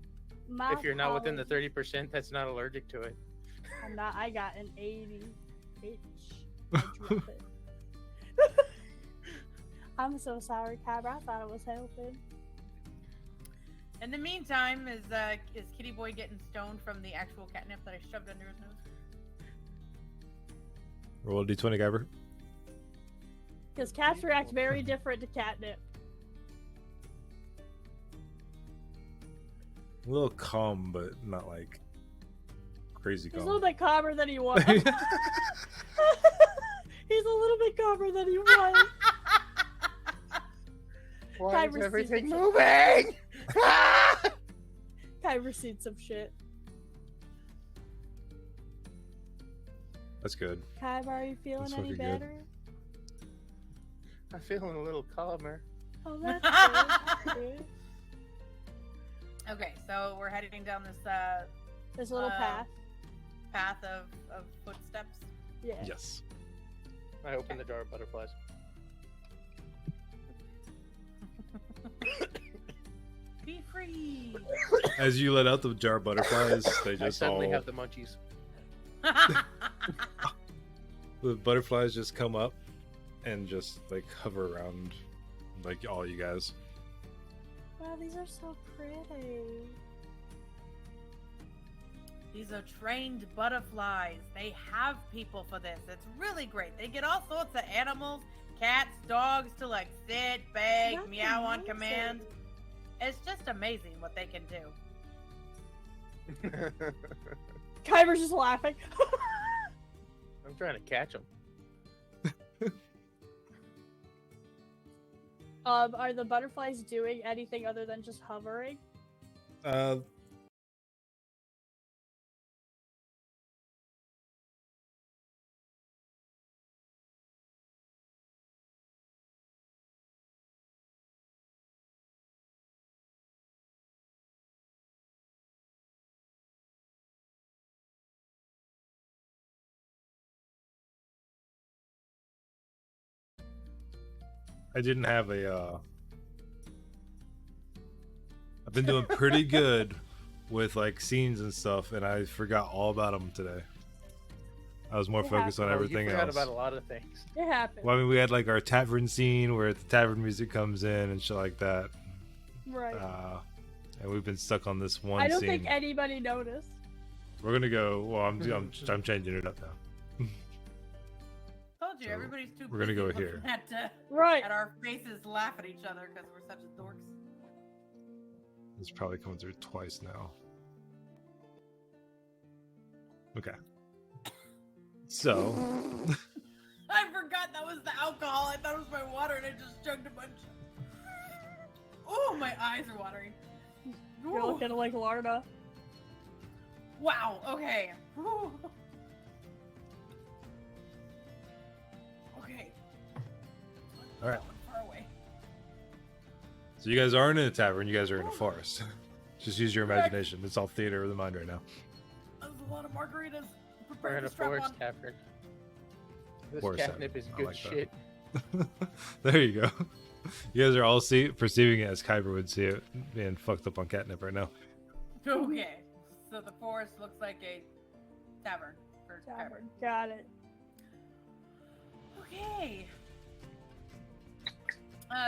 C: my
B: If you're not within the
C: apologies.
B: 30%, that's not allergic to it.
C: I'm not. I got an 80 itch. I drop it. I'm so sorry, Kyber. I thought it was helping.
D: In the meantime, is Kitty Boy getting stoned from the actual catnip that I shoved under his nose?
E: Roll a d20, Kyber.
C: Because cats react very different to catnip.
E: A little calm, but not like crazy
C: He's a
E: calm.
C: little bit calmer than he was. He's a little bit calmer than he was.
B: Why
C: Kyber's
B: is everything
C: secret-
B: moving?
C: Kyber's seen some shit.
E: That's good.
C: Kyber, are you feeling
E: That's
C: any
E: fucking good.
C: better?
B: I'm feeling a little calmer.
C: Oh, that's good. That's good.
D: Okay, so we're heading down this
C: This little path.
D: path of footsteps.
C: Yeah.
E: Yes.
B: I open the jar of butterflies.
D: Be free.
E: As you let out the jar of butterflies, they
B: I
E: just
B: suddenly
E: all
B: have the munchies.
E: the butterflies just come up and just like hover around like all you guys.
C: Wow, these are so pretty.
D: These are trained butterflies. They have people for this. It's really great. They get all sorts of animals, cats, dogs to like sit, beg,
C: That's
D: meow on
C: amazing.
D: command. It's just amazing what they can do.
C: Kyber's just laughing.
B: I'm trying to catch them.
C: Are the butterflies doing anything other than just hovering?
E: I didn't have a. I've been doing pretty good with like scenes and stuff, and I forgot all about them today.
A: I was more
C: It
A: focused on
B: Oh,
A: everything
B: you forgot
A: else.
B: about a lot of things.
C: It happened.
A: Well, I mean, we had like our tavern scene where the tavern music comes in and shit like that.
C: Right.
A: And we've been stuck on this one
C: I don't
A: scene.
C: think anybody noticed.
A: We're gonna go. Well, I'm changing it up now.
D: Told you,
A: So,
D: everybody's too
A: we're gonna
D: busy
A: go
D: looking
A: here.
C: Right.
D: At our faces laugh at each other because we're such dorks.
A: It's probably coming through twice now. Okay. So,
D: I forgot that was the alcohol. I thought it was my water and I just chugged a bunch. Oh, my eyes are watering.
C: You're
D: Ooh.
C: looking like Larna.
D: Wow, okay. Ooh. Okay.
A: all right.
D: Far away.
A: So you guys aren't in a tavern. You guys are in a forest. Just use your imagination. It's all theater of the mind right now.
D: That was a lot of margaritas.
B: We're
D: Prepare
B: in
D: to
B: a
D: strap
B: forest
D: on.
B: tavern. This
A: Forest
B: catnip
A: tavern.
B: is
A: I
B: good
A: like that.
B: shit.
A: There you go. You guys are all perceiving it as Kyber would see it, being fucked up on catnip right now.
D: Okay. So the forest looks like a tavern. Or tavern.
C: Got it.
D: Okay.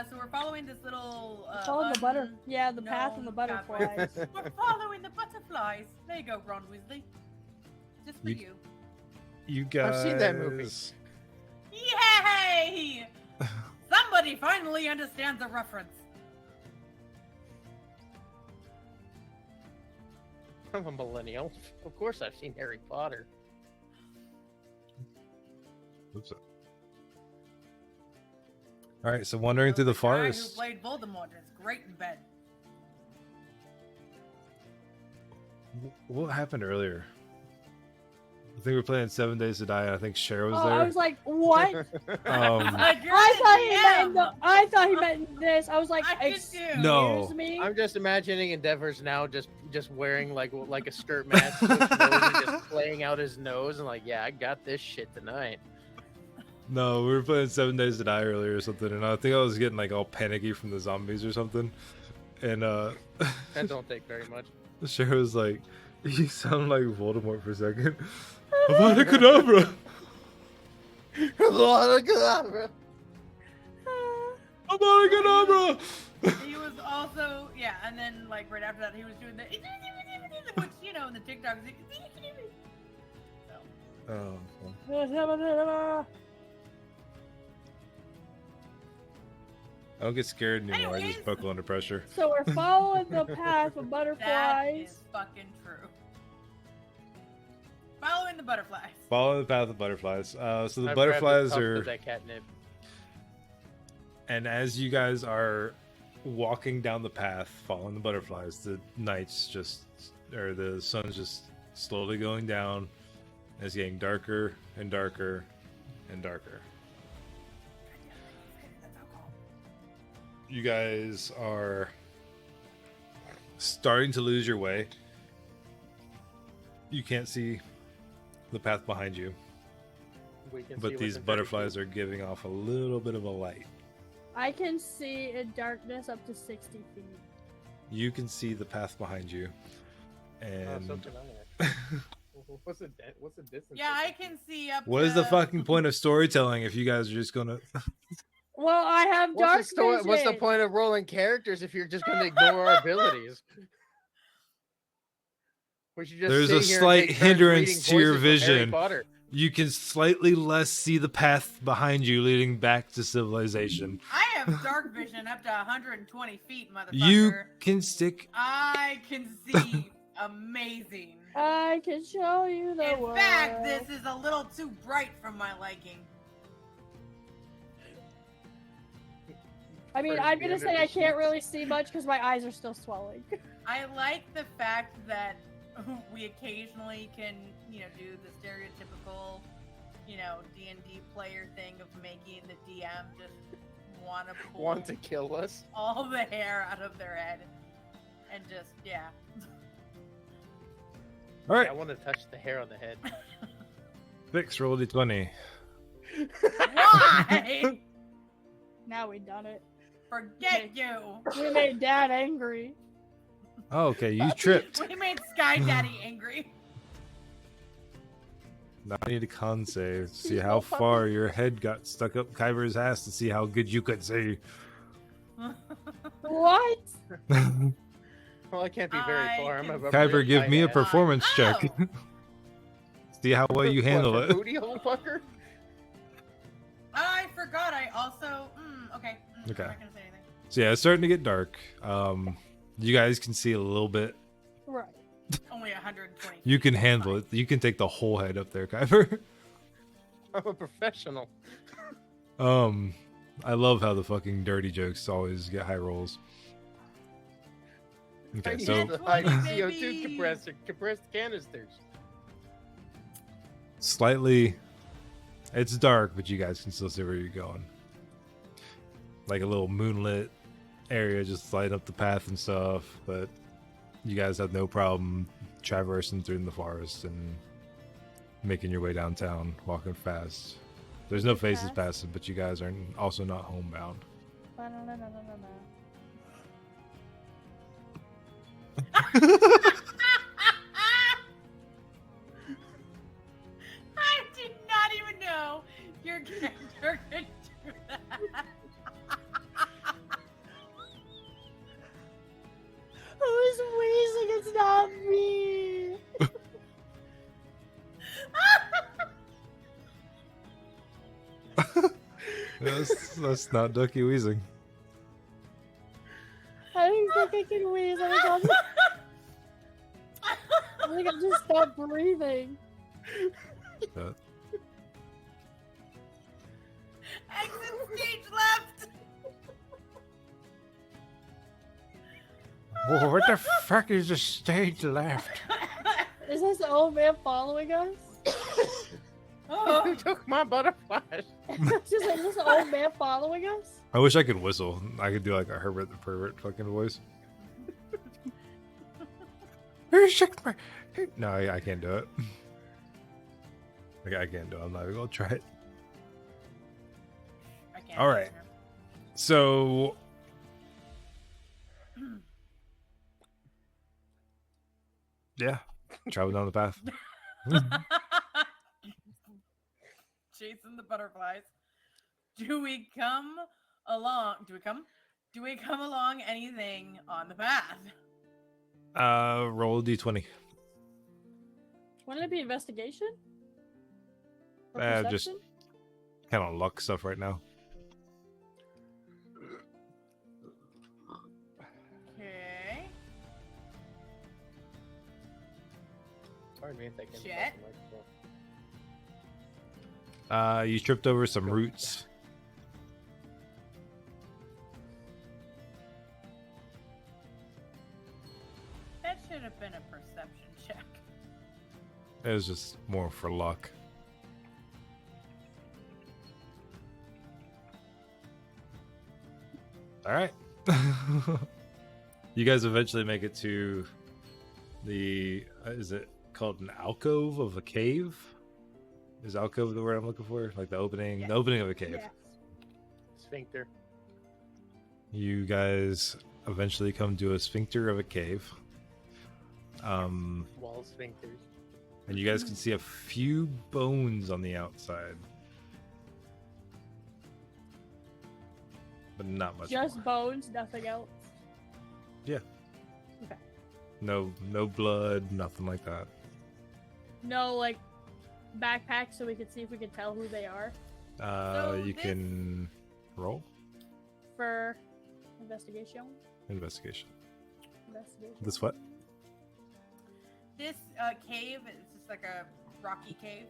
D: So we're following this little.
C: Follow the Yeah, the path and the
D: unknown pathway.
C: butterflies.
D: We're following the butterflies. There you go, Ron Weasley. Just for you.
A: You guys.
B: I've seen that movie.
D: Yay! Somebody finally understands the reference.
B: I'm a millennial. Of course I've seen Harry Potter.
A: Oops. All right, so wandering through the
D: Guy
A: forest.
D: who played Voldemort is great in bed.
A: What happened earlier? I think we were playing 7 Days to Die, and I think Cher was
C: Oh,
A: there.
C: I was like, what?
D: Like, you're
C: I thought he meant this. I was like,
D: I did
C: excuse
D: too.
A: No.
C: me.
B: I'm just imagining Endeavor's now just wearing like a skirt mask with nose and just playing out his nose and like, yeah, I got this shit tonight.
A: No, we were playing 7 Days to Die earlier or something, and I think I was getting like all panicky from the zombies or something. And
B: That don't take very much.
A: Cher was like, "You sound like Voldemort for a second." Avada Kedavra!
B: Avada
A: Avada Kedavra!
D: He was also, yeah, and then like right after that, he was doing the, which you know, in the TikToks. So,
A: Oh, I don't get scared anymore. I just
D: Anyways.
A: buckle under pressure.
C: So we're following the path of
D: that
C: butterflies.
D: is fucking true. Following the butterflies.
A: Follow the path of butterflies. So the
B: I've grabbed a
A: butterflies
B: tuft
A: are,
B: of that catnip.
A: and as you guys are walking down the path, following the butterflies, the the sun's just slowly going down. And it's getting darker and darker and darker. You guys are starting to lose your way. You can't see the path behind you,
B: We can see
A: but
B: what's
A: these
B: in
A: butterflies are giving off a little bit of a light.
C: I can see in darkness up to 60 feet.
A: You can see the path behind you,
B: Oh,
A: and
B: so can I. What's the distance?
D: Yeah, I can see up.
A: what is the
D: to-
A: fucking point of storytelling if you guys are just gonna?
C: Well, I have dark vision.
B: What's the point of rolling characters if you're just going to ignore our abilities? We should just
A: There's
B: sit
A: a
B: here and
A: slight
B: take turns
A: hindrance
B: reading
A: to your
B: voices from Harry
A: vision.
B: Potter.
A: You can slightly less see the path behind you leading back to civilization.
D: I have dark vision up to 120 feet, motherfucker.
A: You can stick.
D: I can see amazing.
C: I can show you the
D: In
C: world.
D: fact, this is a little too bright for my liking.
C: I mean,
B: First
C: I'm gonna
B: beard
C: say I
B: of the
C: can't
B: sheets.
C: really see much because my eyes are still swelling.
D: I like the fact that we occasionally can, do the stereotypical, D&D player thing of making the DM just want to pull
B: Want to kill us?
D: all the hair out of their head and just, yeah.
A: All right,
B: I want to touch the hair on the head.
A: Vix, roll a d20.
D: Why?
C: Now we done it.
D: Forget you.
C: We made Dad angry.
A: Oh, okay, you tripped.
D: We made Sky Daddy angry.
E: Now I need a con save to see how far your head got stuck up Kyber's ass to see how good you could see.
C: What?
B: Well, I can't be very
D: I
B: far. I'm
D: can-
B: a
E: Kyber,
B: real
E: give
B: tight
E: me a
B: ass.
E: performance check.
D: Oh.
E: See how well you
B: What,
E: handle
B: for
E: it.
B: booty hole fucker?
D: I forgot. I also. Okay.
E: Okay.
D: I'm not gonna say anything.
E: So yeah, it's starting to get dark. You guys can see a little bit.
C: Right.
D: Only 120.
E: You can
D: feet,
E: handle
D: fine.
E: it. You can take the whole head up there, Kyber.
B: I'm a professional.
E: I love how the fucking dirty jokes always get high rolls.
B: I
E: Okay,
B: use
E: so
B: the high
D: Baby.
B: CO2 compressed canisters.
E: slightly, it's dark, but you guys can still see where you're going. Like a little moonlit area, just light up the path and stuff. But you guys have no problem traversing through the forest and making your way downtown, walking fast. There's no faces
C: Fast.
E: passing, but you guys are also not homebound.
D: I did not even know your character could do that.
C: Who's wheezing? It's not me.
E: That's not Ducky wheezing.
C: I don't think I can wheeze. I think I just stopped breathing.
E: But
D: Exit stage left.
E: whoa, what the fuck is the stage left?
C: Is this the old man following us?
D: Oh.
B: Who took my butterflies?
C: Just like, is this the old man following us?
E: I wish I could whistle. I could do like a Herbert the Pervert fucking voice. No, I can't do it. I can't do it. I'm not even gonna try it.
D: I can't
E: All right.
D: answer.
E: So, yeah, travel down the path.
D: Chasing the butterflies. Do we come along along anything on the path?
E: Roll a d20.
C: Wouldn't it be investigation? Or
E: Just
C: perception?
E: kind of luck stuff right now.
D: Okay.
B: Pardon me if I can.
D: Jet?
E: You tripped over some roots.
D: That should have been a perception check.
E: It was just more for luck. All right. You guys eventually make it to the is it called an alcove of a cave? Is alcove the word I'm looking for? Like the opening,
D: Yes.
E: the opening of a cave.
C: Yeah.
B: Sphincter.
E: You guys eventually come to a sphincter of a cave.
B: Wall sphincters.
E: And you guys can see a few bones on the outside. But not much
C: Just
E: more.
C: bones, nothing else.
E: No blood, nothing like that.
C: No, like, backpack so we can see if we can tell who they are
D: So
E: You
D: this-
E: can roll
C: for investigation.
E: investigation.
C: Investigation.
E: This what?
D: This cave is just like a rocky cave.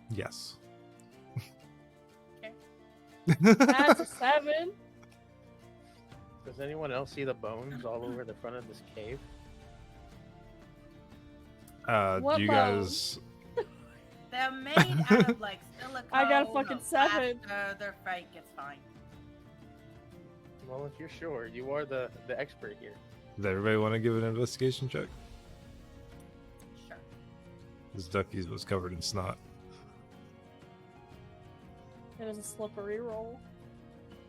E: Yes.
D: Okay.
C: That's a 7.
B: Does anyone else see the bones all over the front of this cave?
C: What
E: Do you
C: bones?
E: guys?
D: They're made out of like silicone.
C: I got a
D: or
C: fucking 7.
D: plaster. Their fight gets fine.
B: Well, if you're sure, you are the expert here.
E: Does everybody want to give an investigation check?
D: Sure.
E: This Ducky's was covered in snot.
C: It was a slippery roll.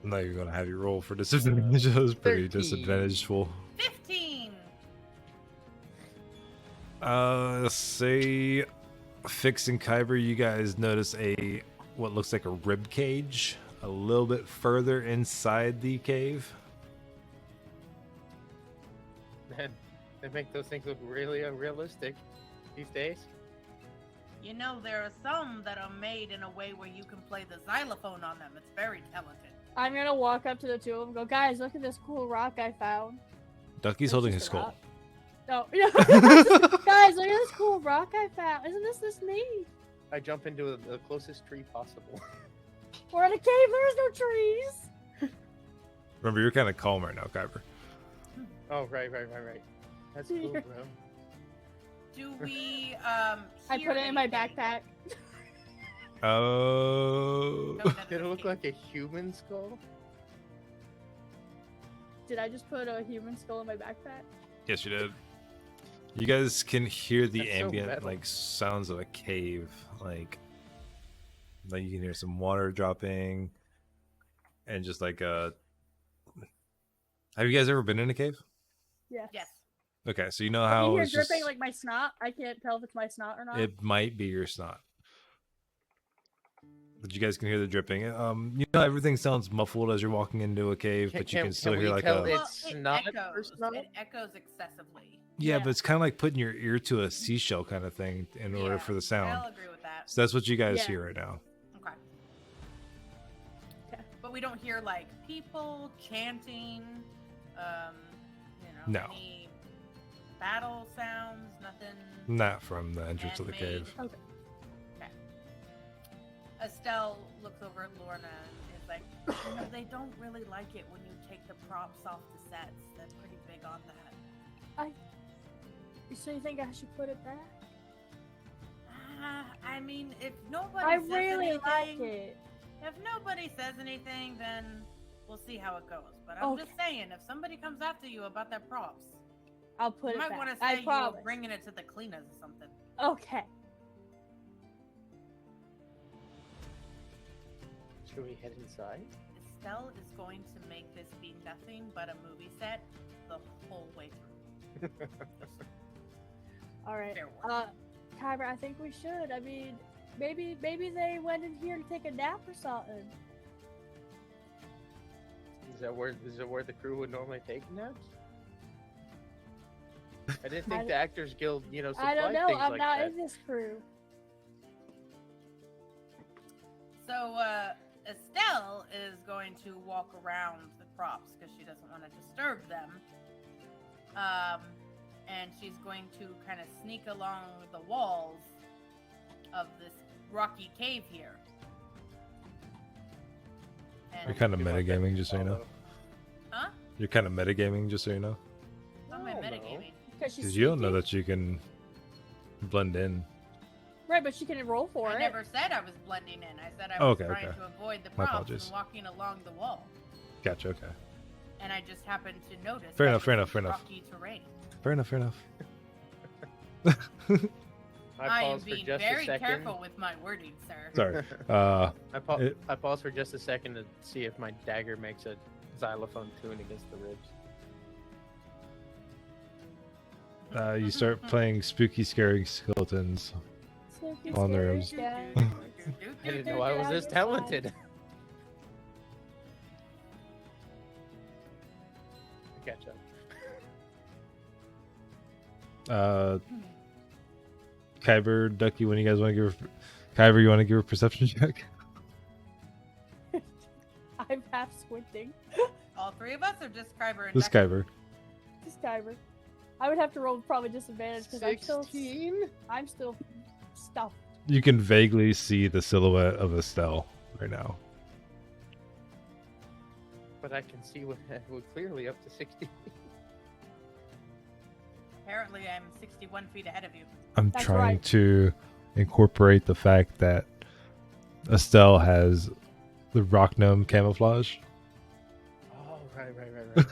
E: Now you're gonna have your roll for disadvantage. It was pretty
B: 13.
E: disadvantageful.
D: 15.
E: Let's say
A: Fix and Kyber, you guys notice what looks like a rib cage a little bit further inside the cave.
B: Man, they make those things look really unrealistic these days.
D: You know, there are some that are made in a way where you can play the xylophone on them. It's very talented.
C: I'm gonna walk up to the two of them and go, guys, look at this cool rock I found.
A: Ducky's
C: It's
A: holding
C: just
A: his
C: a
A: skull.
C: rock. No, guys, look at this cool rock I found. Isn't this neat?
B: I jump into the closest tree possible.
C: We're in a cave, there's no trees.
A: Remember, you're kind of calm right now, Kyber.
B: Oh, right. That's cool, bro.
D: Do we,
C: I
D: hear
C: put it in my
D: anything?
C: backpack.
A: Oh.
D: No, none of
B: Did it
D: this
B: look
D: came.
B: like a human skull?
C: Did I just put a human skull in my backpack?
A: Yes, you did. You guys can hear the
B: That's so
A: ambient
B: metal.
A: like sounds of a cave, like you can hear some water dropping, and just like Have you guys ever been in a cave?
C: Yeah.
D: Yes.
A: Okay, so you know
C: You
A: how
C: hear
A: it's
C: dripping
A: just,
C: like my snot? I can't tell if it's my snot or not.
A: it might be your snot. But you guys can hear the dripping. You know everything sounds muffled as you're walking into a cave, but you can still
B: we
A: hear like
B: tell
A: a
B: It's
D: it
B: not
D: echoes.
B: for snot?
D: It echoes excessively.
A: yeah,
C: Yeah.
A: but it's kind of like putting your ear to a seashell kind of thing in order
D: Yeah,
A: for the sound.
D: I'll agree with that.
A: So that's what you guys
C: Yeah.
A: hear right now.
D: Okay.
C: Okay.
D: But we don't hear like people chanting,
A: No.
D: any battle sounds, nothing.
A: Not from the entrance of the
D: man-made.
A: cave.
C: Okay.
D: Estelle looks over at Lorna and is like, you know, they don't really like it when you take the props off the sets. They're pretty big on that.
C: So you think I should put it back?
D: I mean, if nobody
C: I
D: says
C: really
D: anything,
C: like it.
D: if nobody says anything, then we'll see how it goes. But I'm
C: Okay.
D: just saying, if somebody comes after you about their props,
C: I'll put
D: you
C: it
D: might
C: back.
D: want to
C: I
D: say you were
C: promise.
D: bringing it to the cleaners or something.
C: Okay.
B: Should we head inside?
D: Estelle is going to make this be nothing but a movie set the whole way through.
C: All right.
D: Fair warning.
C: Kyber, I think we should. I mean, maybe they went in here to take a nap or something.
B: Is that where the crew would normally take naps? I didn't think the Actors Guild, supplied
C: I don't know.
B: things
C: I'm
B: like
C: not
B: that.
C: in this crew.
D: So, Estelle is going to walk around the props because she doesn't want to disturb them. And she's going to kind of sneak along the walls of this rocky cave here.
A: You're kind of
B: Do my best
A: metagaming,
B: to
A: just so you know.
B: follow.
D: Huh?
A: You're kind of metagaming, just so you know.
D: How am I
B: Oh, no.
D: metagaming?
C: Because she's
A: Because you don't know
C: sneaky.
A: that you can blend in.
C: Right, but she can roll for
D: I
C: it.
D: never said I was blending in. I said I
A: Oh,
D: was
A: okay,
D: trying
A: okay.
D: to avoid the
A: My
D: props
A: apologies.
D: and walking along the wall.
A: Gotcha, okay.
D: And I just happened to notice
A: Fair
D: that
A: enough, fair
D: it's
A: enough, fair enough.
D: rocky terrain.
A: Fair enough, fair enough.
D: I am
B: paused for
D: being
B: just
D: very
B: a second.
D: careful with my wording, sir.
A: Sorry.
B: I paused for just a second to see if my dagger makes a xylophone tune against the ribs.
A: You start playing spooky, scary skeletons.
C: Spooky,
A: On the
C: scary
A: ribs.
C: guy.
B: I didn't know I was this talented. Catch up.
A: Kyber, Ducky, when you guys want to give Kyber, you want to give a perception check?
C: I'm half squinting.
D: All three of us, or just Kyber and
A: This
D: Ducky?
A: Kyber.
C: Just Kyber. I would have to roll probably disadvantage because I'm still stuffed.
A: You can vaguely see the silhouette of Estelle right now.
B: But I can see we're clearly up to 60.
D: Apparently, I'm 61 feet ahead of you.
A: I'm
C: That's
A: trying
C: right.
A: to incorporate the fact that Estelle has the rock gnome camouflage.
B: Oh, right.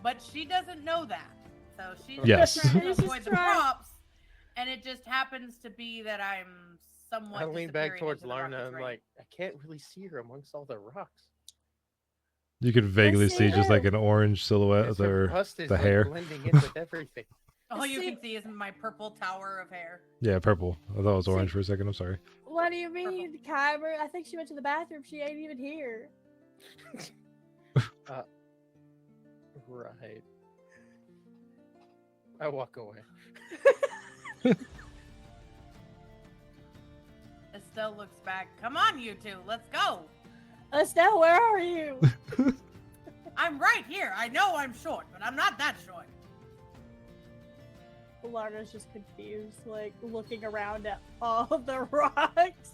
D: But she doesn't know that. So she's
A: Yes.
D: just trying
C: She's
D: to
C: just
D: avoid the
C: trying-
D: props. And it just happens to be that I'm somewhat
B: I lean back
D: disappearing
B: towards
D: into the rocky
B: Larna and
D: terrain.
B: like, I can't really see her amongst all the rocks.
A: You could vaguely
C: Let's
A: see
C: see
A: just
C: her.
A: like an orange silhouette of
B: Her
A: her.
B: bust is
A: the
B: like
A: hair.
B: blending in with everything.
D: All you
C: See-
D: can see is my purple tower of hair.
E: Yeah, purple. I thought it was
C: See-
E: orange for a second. I'm sorry.
C: What do you mean, Kyber? I think she went to the bathroom. She ain't even here.
B: Right. I walk away.
D: Estelle looks back. Come on, you two. Let's go.
C: Estelle, where are you?
D: I'm right here. I know I'm short, but I'm not that short.
C: Lana's just confused, like looking around at all the rocks.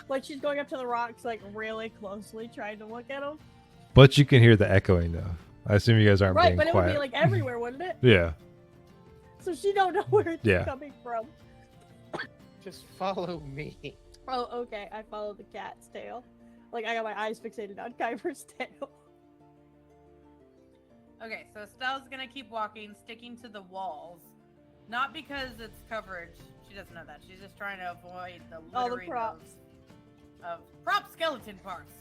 C: Like she's going up to the rocks, like really closely, trying to look at them.
E: But you can hear the echoing though. I assume you guys aren't
C: Right,
E: being
C: but it
E: quiet.
C: would be like everywhere, wouldn't it?
E: Yeah.
C: So she don't know where it's
E: Yeah.
C: coming from.
B: Just follow me.
C: Oh, okay. I follow the cat's tail. Like I got my eyes fixated on Kyber's tail.
D: Okay, so Estelle's gonna keep walking, sticking to the walls. Not because it's coverage. She doesn't know that. She's just trying to avoid the
C: All the
D: littering
C: props.
D: of prop skeleton parts.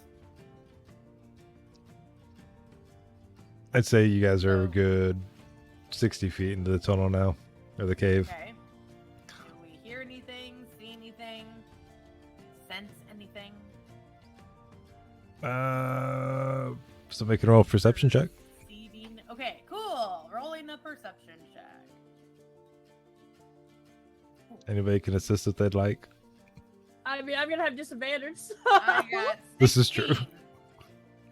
E: I'd say you guys are a
D: So-
E: good 60 feet into the tunnel now, or the cave.
D: Okay. Do we hear anything? See anything? Sense anything?
E: So make a roll perception check.
D: Perceiving. Okay, cool. Rolling a perception check.
E: Anybody can assist if they'd like.
C: I mean, I'm gonna have disadvantage. So.
D: I got
E: This is true.
D: 16.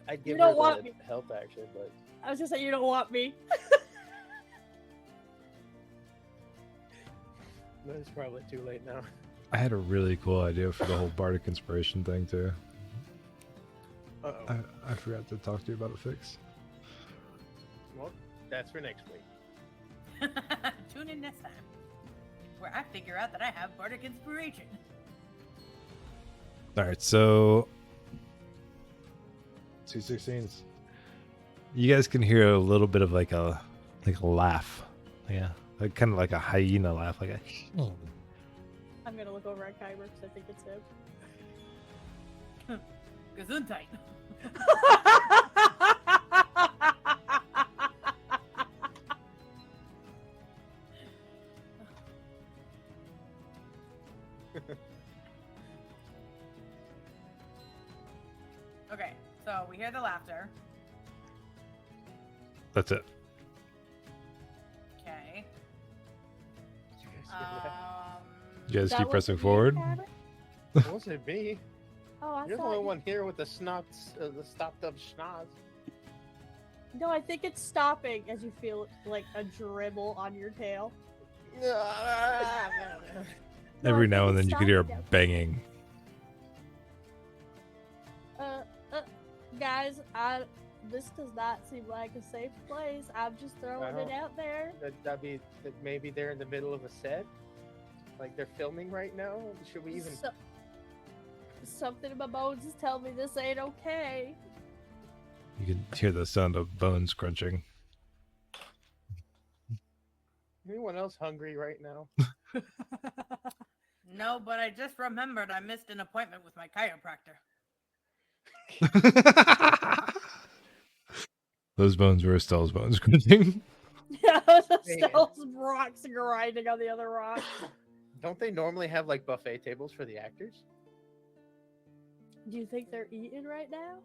B: I'd give
C: don't
B: her
C: want
B: the
C: me.
B: help action, but
C: I was gonna say you don't want me.
B: it's probably too late now.
E: I had a really cool idea for the whole bardic inspiration thing too.
B: Uh-oh.
E: I forgot to talk to you about a fix.
B: Well, that's for next week.
D: Tune in next time, where I figure out that I have bardic inspiration.
E: All right, so 216s. You guys can hear a little bit of like a laugh, yeah, like kind of like a hyena laugh, like a.
C: I'm gonna look over at Kyber because I think it's him.
D: Gesundheit. Okay, so we hear the laughter.
E: That's it.
D: Okay.
B: Did you guys hear that?
E: You guys
C: That
E: keep
C: wasn't
E: pressing
C: you,
E: forward.
C: Kyber?
B: It wasn't me.
C: Oh, I
B: You're the
C: thought
B: only
C: you-
B: one here with the the stopped up schnoz.
C: No, I think it's stopping as you feel like a dribble on your tail. No,
E: Every
C: I
E: now
C: think
E: and then
C: it's
E: you could hear a
C: stopping.
E: banging.
C: Guys, this does not seem like a safe place. I'm just throwing it
B: Wow.
C: out there.
B: That'd be that maybe they're in the middle of a set, like they're filming right now. Should we even?
C: Something in my bones is telling me this ain't okay.
E: You can hear the sound of bones crunching.
B: Anyone else hungry right now?
D: No, but I just remembered I missed an appointment with my chiropractor.
E: Those bones were Estelle's bones crunching.
C: Yeah,
B: Hey.
C: Stell's rocks grinding on the other rock.
B: Don't they normally have like buffet tables for the actors?
C: Do you think they're eating right now?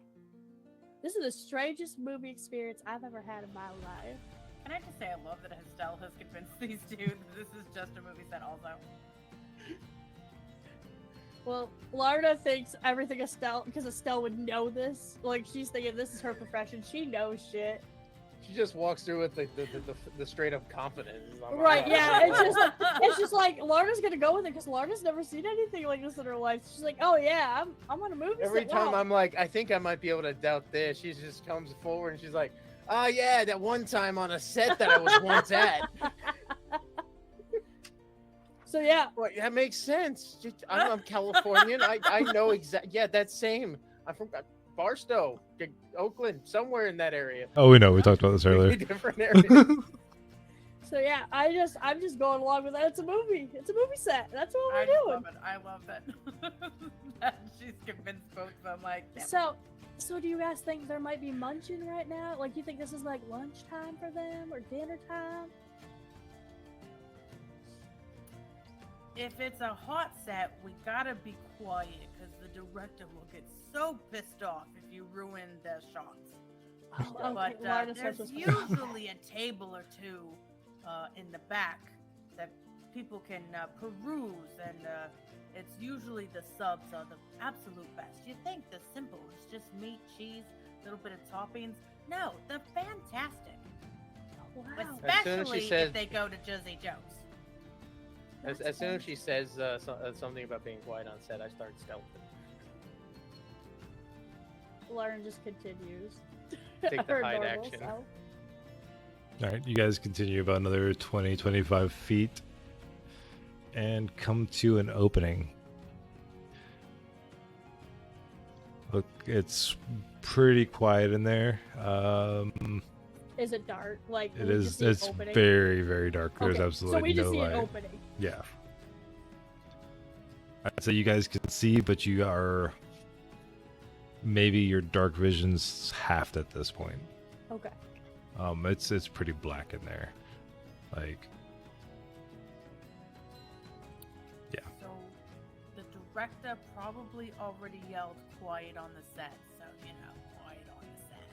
C: This is the strangest movie experience I've ever had in my life.
D: Can I just say I love that Estelle has convinced these two that this is just a movie set also.
C: Well, Larna thinks everything Estelle, because Estelle would know this. Like, she's thinking this is her profession. She knows shit.
B: She just walks through with the straight up confidence. I'm like,
C: Right,
B: "Oh,
C: yeah,
B: this
C: it's just like, Larna's gonna go with it because Larna's never seen anything like this in her life. She's like, oh yeah, I'm on a movie
B: Every
C: set.
B: time
C: Wow.
B: I'm like, I think I might be able to doubt this. She just comes forward and she's like, oh yeah, that one time on a set that I was once at.
C: So yeah,
B: Well, that makes sense. I'm Californian. I know exactly. Yeah, that's same. I'm from Barstow, Oakland, somewhere in that area.
E: Oh, we know. We talked about this
B: Really
E: earlier.
B: different area.
C: so yeah, I'm just going along with that. It's a movie. It's a movie set. That's what
D: I
C: we're
D: just
C: doing.
D: love it. I love that. That she's convinced both of them. Like, yeah.
C: So do you guys think there might be munching right now? Like, you think this is like lunchtime for them or dinner time?
D: if it's a hot set, we gotta be quiet because the director will get so pissed off if you ruin the shots.
C: Oh, okay.
D: But
C: Lorna says
D: there's
C: this-
D: usually a table or two in the back that people can peruse, and it's usually the subs are the absolute best. You think the simple is just meat, cheese, a little bit of toppings? No, they're fantastic.
C: Wow.
D: Especially
B: says-
D: if they go to Jersey Joe's.
B: As soon as she says something about being quiet on set, I start stealthing.
C: Lauren just continues.
B: Take the
C: Her
B: hide
C: normal
B: action.
C: self.
E: All right, you guys continue about another 20, 25 feet and come to an opening. Look, it's pretty quiet in there.
C: Is it dark? Like
E: It
C: we
E: is.
C: just see an
E: It's
C: opening?
E: very, very dark. There's
C: Okay,
E: absolutely
C: so we just
E: no
C: see
E: light.
C: an opening.
E: Yeah. I'd say you guys can see, but you are maybe your dark vision's halved at this point.
C: Okay.
E: It's pretty black in there. Like,
D: So the director probably already yelled quiet on the set, so quiet on the set.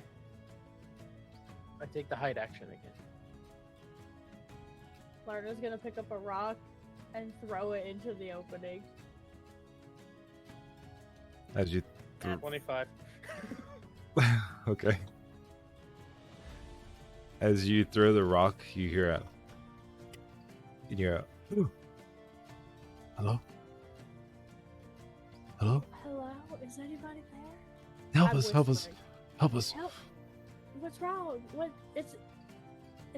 B: I take the hide action again.
C: Lorna's gonna pick up a rock and throw it into the opening.
E: as you
B: 25.
E: okay. As you throw the rock, you hear a "Ooh. Hello? Hello?
C: Hello? Is anybody there?
E: Help
C: I'm
E: us, help us,
C: whispering.
E: help us.
C: Help! What's wrong? What? Is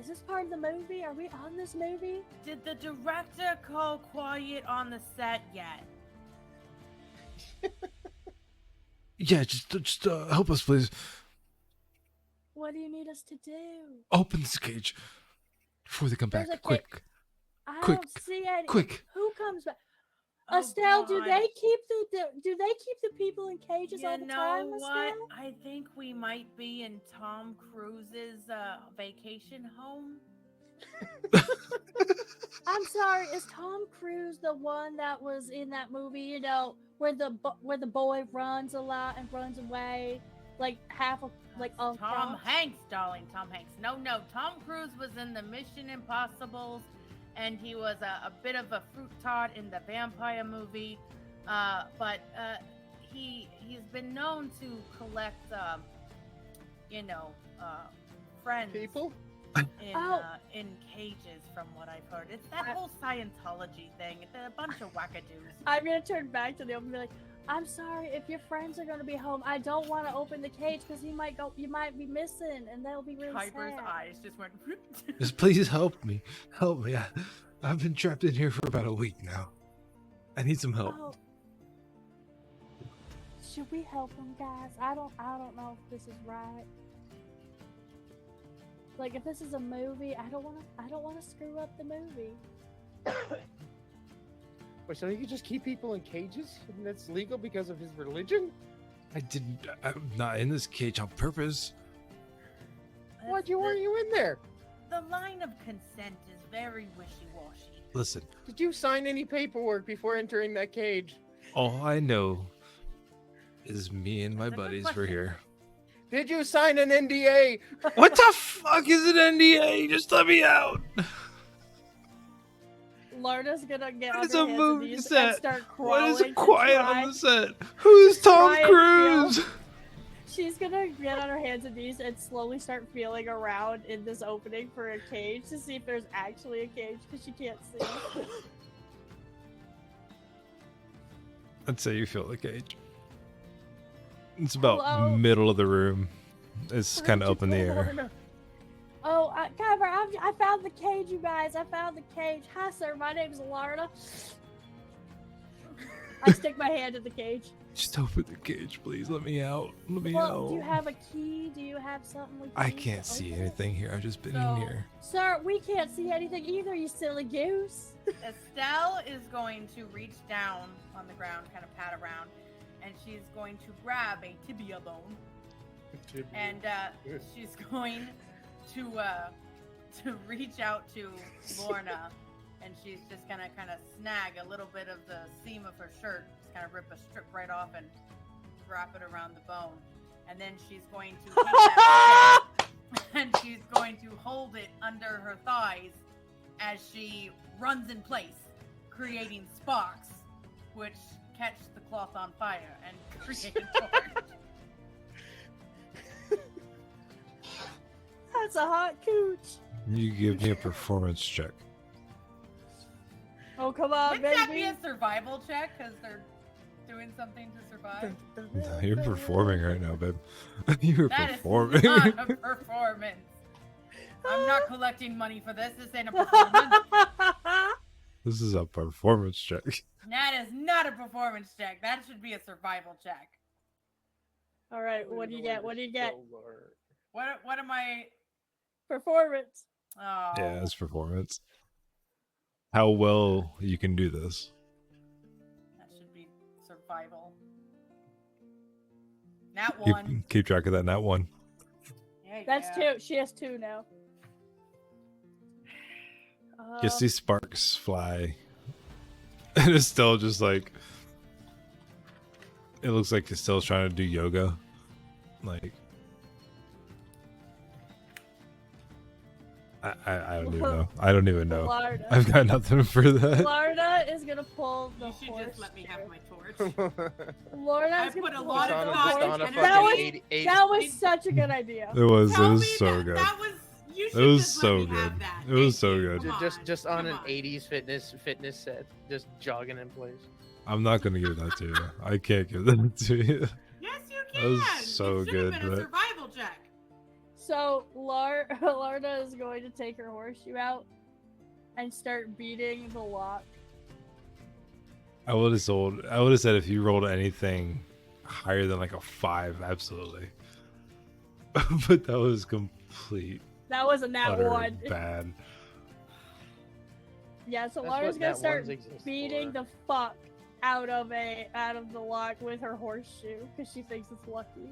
C: this part of the movie? Are we on this movie?
D: Did the director call quiet on the set yet?
E: Yeah, just help us, please.
C: What do you need us to do?
E: Open this cage before they come
C: There's
E: back.
C: a
E: Quick,
C: I
E: Quick,
C: don't see any.
E: quick.
C: Who comes back?
D: Oh,
C: Estelle, do
D: God.
C: they keep do they keep the people in cages all
D: You
C: the
D: know
C: time,
D: what?
C: Estelle?
D: I think we might be in Tom Cruise's vacation home.
C: I'm sorry. Is Tom Cruise the one that was in that movie? You know, where the boy runs a lot and runs away, like half of like all.
D: Tom Hanks, darling. Tom Hanks. No. Tom Cruise was in the Mission Impossibles, and he was a bit of a fruit tart in the vampire movie. But he's been known to collect, friends
B: People?
D: in cages, from what I've heard. It's that whole Scientology thing. It's a bunch of wackadoos.
C: I'm gonna turn back to them and be like, "I'm sorry if your friends are gonna be home. I don't want to open the cage because you might be missing, and they'll be really
D: Piper's
C: sad."
D: eyes just went.
E: Just please help me. Help me. I've been trapped in here for about a week now. I need some help.
C: Oh. Should we help them, guys? I don't know if this is right. Like, if this is a movie, I don't want to screw up the movie.
B: Wait, so he could just keep people in cages? And that's legal because of his religion?
E: I'm not in this cage on purpose.
B: Why were you in there?
D: The line of consent is very wishy-washy.
E: Listen,
B: Did you sign any paperwork before entering that cage?
E: all I know is me and my
D: That's a good
E: buddies were
D: question.
E: here.
B: Did you sign an NDA?
E: What the fuck is an NDA? Just let me out.
C: Lorna's gonna get
E: What
C: on
E: is
C: her
E: a
C: hands
E: movie
C: and knees
E: set?
C: and start
E: What
C: crawling.
E: is it
C: to
E: quiet
C: try-
E: on the set? Who's Tom
C: Try and
E: Cruise?
C: She's gonna get on her hands and knees and slowly start feeling around in this opening for a cage to see if there's actually a cage because she can't see.
E: I'd say you feel the cage. It's about
C: Hello?
E: middle of the room. It's
B: Where'd
E: kind of
B: you
E: up in the
B: go,
E: air.
B: Lorna?
C: Oh, Kyber, I found the cage, you guys. I found the cage. Hi, sir. My name's Lorna. I stick my hand in the cage.
E: Just open the cage, please. Let me out. Let me
C: Well,
E: out.
C: do you have a key? Do you have something we can
E: I
C: use to
E: can't see
C: open it?
E: anything here. I've just been
C: No.
E: in here.
C: Sir, we can't see anything either, you silly goose.
D: Estelle is going to reach down on the ground, kind of pat around, and she's going to grab a tibia bone, and she's going to reach out to Lorna and she's just gonna kind of snag a little bit of the seam of her shirt, just kind of rip a strip right off and wrap it around the bone, and then she's going to take that and she's going to hold it under her thighs as she runs in place, creating sparks, which catch the cloth on fire and create a torch.
C: That's a hot cooch.
E: You give me a performance check.
C: Oh, come on,
D: Wouldn't that be
C: baby.
D: a survival check because they're doing something to survive?
E: No, you're performing right now, babe. You're
D: That is
E: performing.
D: not a performance. I'm not collecting money for this. This ain't a performance.
E: This is a performance check.
D: That is not a performance check. That should be a survival check.
C: All right, what do you get? What do you get?
D: What am I?
C: Performance.
D: Oh.
E: Yeah, it's performance. How well you can do this.
D: That should be survival. Nat one.
E: Keep track of that. Not one.
D: Yeah,
C: That's
D: yeah.
C: 2. She has 2 now.
E: You see sparks fly. And Estelle just like... It looks like Estelle's trying to do yoga. Like... I don't even know. I don't even know.
C: Larda.
E: I've got nothing for that.
C: Larda is gonna pull the
D: You should
C: horse.
D: just let me have
C: shoe.
D: my torch.
C: Larda's
D: I
C: gonna
D: put a
C: pull
D: lot
C: the
D: of
C: horse
D: thought
C: shoe.
D: into
C: That was,
B: 80.
C: that was such a good idea.
E: It was
D: Tell me
E: so good.
D: That was. You should
E: It was
D: just
E: so
D: let me have
E: good.
D: that.
E: It was
D: Thank
E: so
D: you.
E: good.
D: Come
B: Just on
D: come
B: an 80s fitness set, just jogging in place.
E: I'm not gonna give that to you. I can't give that to you.
D: Yes, you
E: That
D: can.
E: was so
D: it should
E: good,
D: have been a
E: but-
D: survival check.
C: So Larda is going to take her horseshoe out and start beating the lock.
E: I would have said if you rolled anything higher than like a 5, absolutely. But that was complete
C: That was a nat
E: utter
C: 1.
E: bad.
C: Yeah, so
B: That's
C: Larda's
B: what
C: gonna
B: nat
C: start
B: ones exist
C: beating
B: for.
C: the fuck out of the lock with her horseshoe because she thinks it's lucky.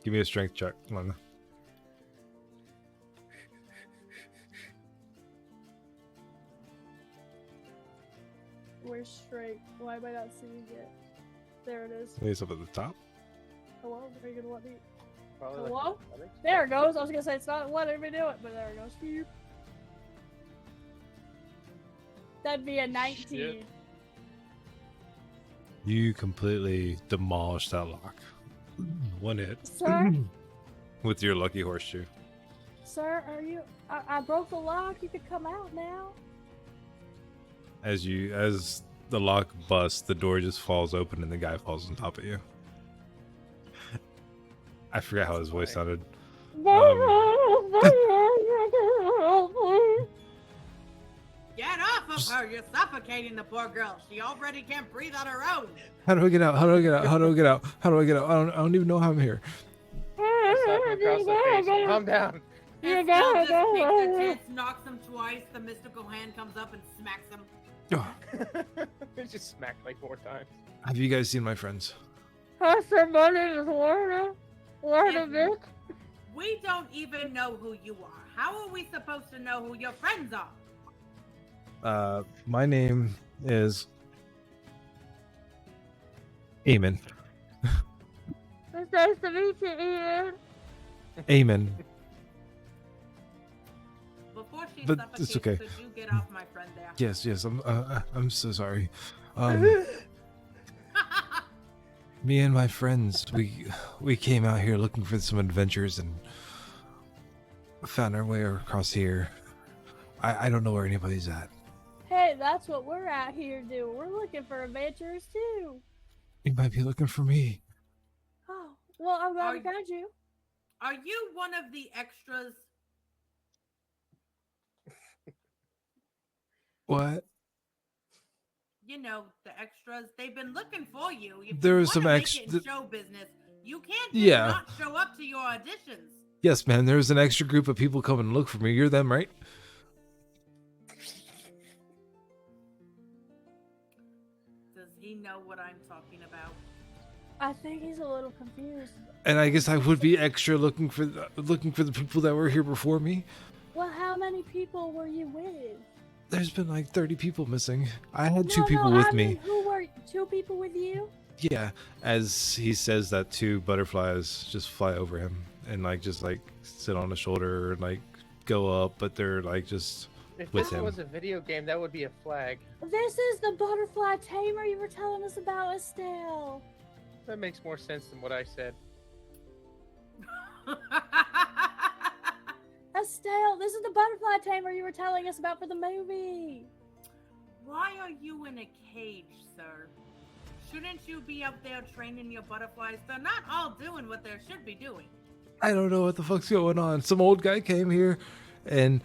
E: Give me a strength check, Lana.
C: Where's straight? Why am I not seeing it? There it is.
E: Maybe it's up at the top.
C: Hello? Are you gonna let me?
B: Probably
C: Hello?
B: I think so.
C: There it goes. I was gonna say it's not letting me do it, but there it goes. Phew. That'd be a 19.
B: Shit.
E: You completely demolished that lock. One hit.
C: Sir?
E: With your lucky horseshoe.
C: Sir, are you? I broke the lock. You could come out now.
E: As the lock busts, the door just falls open and the guy falls on top of you. I forgot how his voice sounded.
D: Get off of her! You're suffocating the poor girl. She already can't breathe on her own.
E: How do I get out? How do I get out? How do I get out? How do I get out? I don't even know how I'm here.
B: Slap him across the face. Calm down.
D: Estelle just takes a chance, knocks him twice. The mystical hand comes up and smacks him.
E: Oh,
B: Just smacked like 4 times.
E: have you guys seen my friends?
C: Hi, sir. My name is Lorna. Lorna, bitch.
D: We don't even know who you are. How are we supposed to know who your friends are?
E: My name is Eamon.
C: It's nice to meet you, Ian.
E: Eamon.
D: Before she
E: But
D: suffocates,
E: it's okay.
D: could you get off my friend there?
E: Yes, I'm so sorry. Me and my friends, we came out here looking for some adventures and found our way across here. I don't know where anybody's at.
C: Hey, that's what we're out here doing. We're looking for adventures too.
E: You might be looking for me.
C: Oh, well, I'm glad
D: Are
C: we found you.
D: Are you one of the extras?
E: What?
D: You know, the extras. They've been looking for you. If
E: There
D: you
E: was some
D: wanna make it in
E: extra-
D: show business. You can't just
E: Yeah.
D: not show up to your auditions.
E: Yes, man. There's an extra group of people coming to look for me. You're them, right?
D: Does he know what I'm talking about?
C: I think he's a little confused.
E: And I guess I would be extra looking for the people that were here before me.
C: Well, how many people were you with?
E: There's been like 30 people missing. I had two
C: No,
E: people
C: no,
E: with
C: I
E: me.
C: mean, who were 2 people with you?
E: Yeah, as he says that 2 butterflies just fly over him and like just like sit on his shoulder and like go up, but they're like just
B: If
E: with
B: this
E: him.
B: was a video game, that would be a flag.
C: This is the butterfly tamer you were telling us about, Estelle.
B: That makes more sense than what I said.
C: Estelle, this is the butterfly tamer you were telling us about for the movie.
D: Why are you in a cage, sir? Shouldn't you be up there training your butterflies? They're not all doing what they should be doing.
E: I don't know what the fuck's going on. Some old guy came here and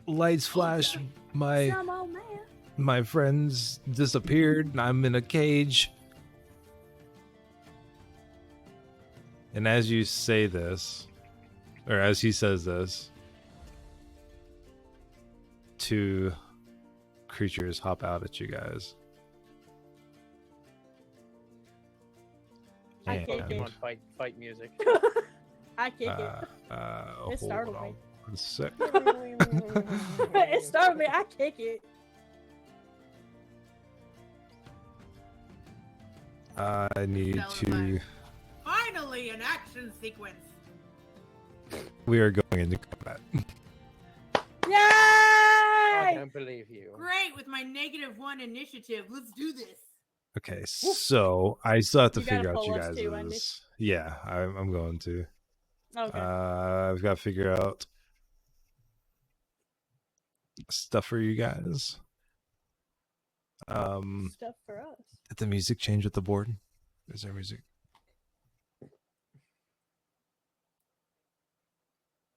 E: lights flashed.
C: Some old man.
E: My friends disappeared and I'm in a cage. And as you say this, or as he says this, 2 creatures hop out at you guys.
C: I can't
E: And,
C: get
B: Come on, fight music.
C: I kick it.
E: hold
C: startled
E: on
C: me.
E: 1 sec.
C: It started me. I kick it.
E: I need to.
D: Finally, an action sequence.
E: We are going into combat.
B: I
C: Yay!
B: don't believe you.
D: Great, with my -1 initiative. Let's do this.
E: Okay, so I still have to
C: You gotta
E: figure out
C: pull
E: you
C: us
E: guys.
C: too, Andy.
E: Yeah, I'm going to.
C: Okay.
E: I've got to figure out stuff for you guys.
C: Stuff for us.
E: Did the music change with the board? Is there music?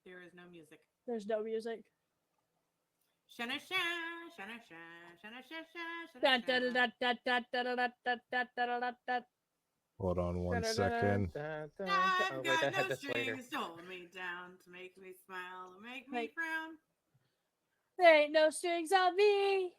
D: There is no music.
C: There's no music.
D: Shana sha, shana sha, shana sha sha,
C: Dun,
D: shana
C: dun,
D: sha.
C: dun, dun, dun, dun, dun, dun, dun, dun, dun, dun.
E: Hold on one
C: Da-da-da-da.
E: second.
B: Oh,
D: I've
B: wait,
D: got
B: I had
D: no
B: this later.
D: strings to hold me down, to make me smile, to make me
C: Like-
D: frown.
C: There ain't no strings on me.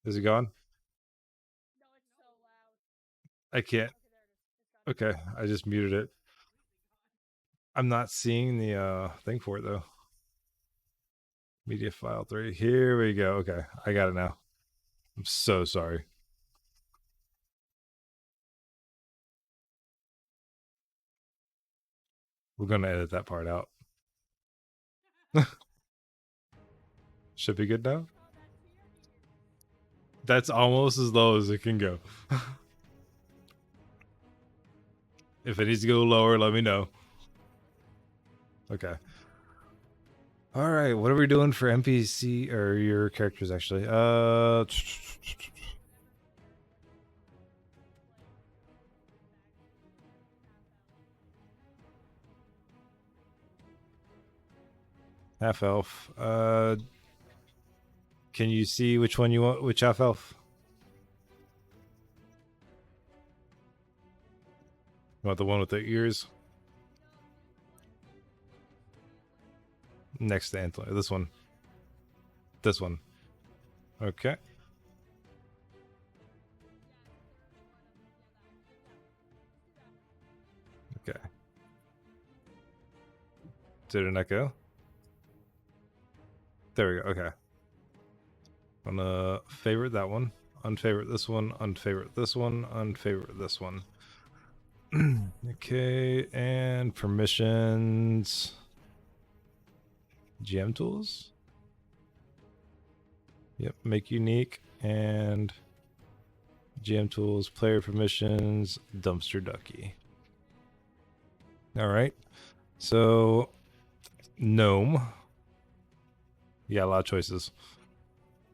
E: Is it gone?
C: No, it's so loud.
E: I can't. Okay, I just muted it. I'm not seeing the thing for it though. Media file 3. Here we go. Okay, I got it now. I'm so sorry. We're gonna edit that part out. Should be good now. That's almost as low as it can go. If it needs to go lower, let me know. Okay. All right, what are we doing for NPC or your characters actually? Half elf. Can you see which one you want? Which half elf? You want the one with the ears? Next to Antler. This one. This one. Okay. Okay. Did it not go? There we go. Okay. I'm gonna favorite that one, unfavorite this one, unfavorite this one, unfavorite this one. Okay, and permissions. GM tools. Yep, make unique and GM tools, player permissions, dumpster ducky. All right, so gnome. You got a lot of choices.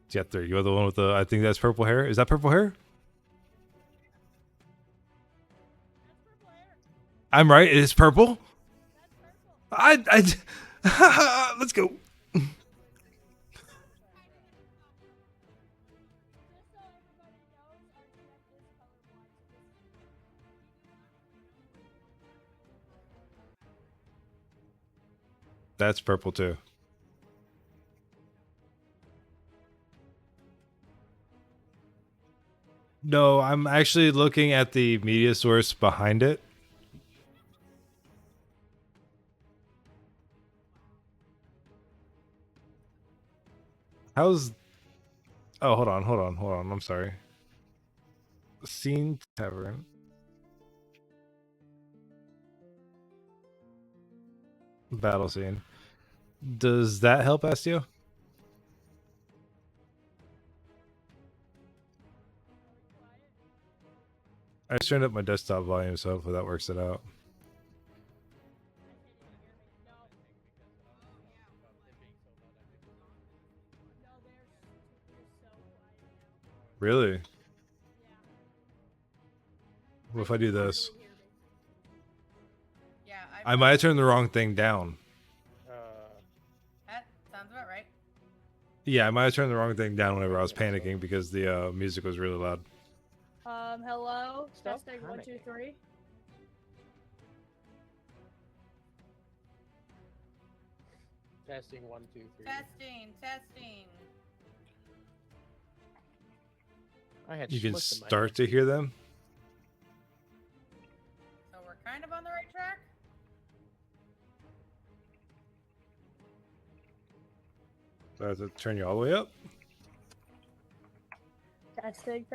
E: You got 3. You're the one with the, I think that's purple hair. Is that purple hair? I'm right. It is purple. Let's go. That's purple too. No, I'm actually looking at the media source behind it. How's... Oh, hold on. I'm sorry. Scene Tavern. Battle scene. Does that help, Astio? I just turned up my desktop volume, so hopefully that works it out. Really? What if I do this?
D: Yeah,
E: I might have turned the wrong thing down.
D: That sounds about right.
E: Yeah, I might have turned the wrong thing down whenever I was panicking because the music was really loud.
C: Hello?
B: Stop
C: Testing, 1, 2,
B: panicking.
C: 3.
B: Testing 1, 2, 3.
D: Testing.
B: I had
E: You can
B: schmutz in my
E: start to hear them.
D: So we're kind of on the right track.
E: Do I have to turn you all the way up?
C: Testing.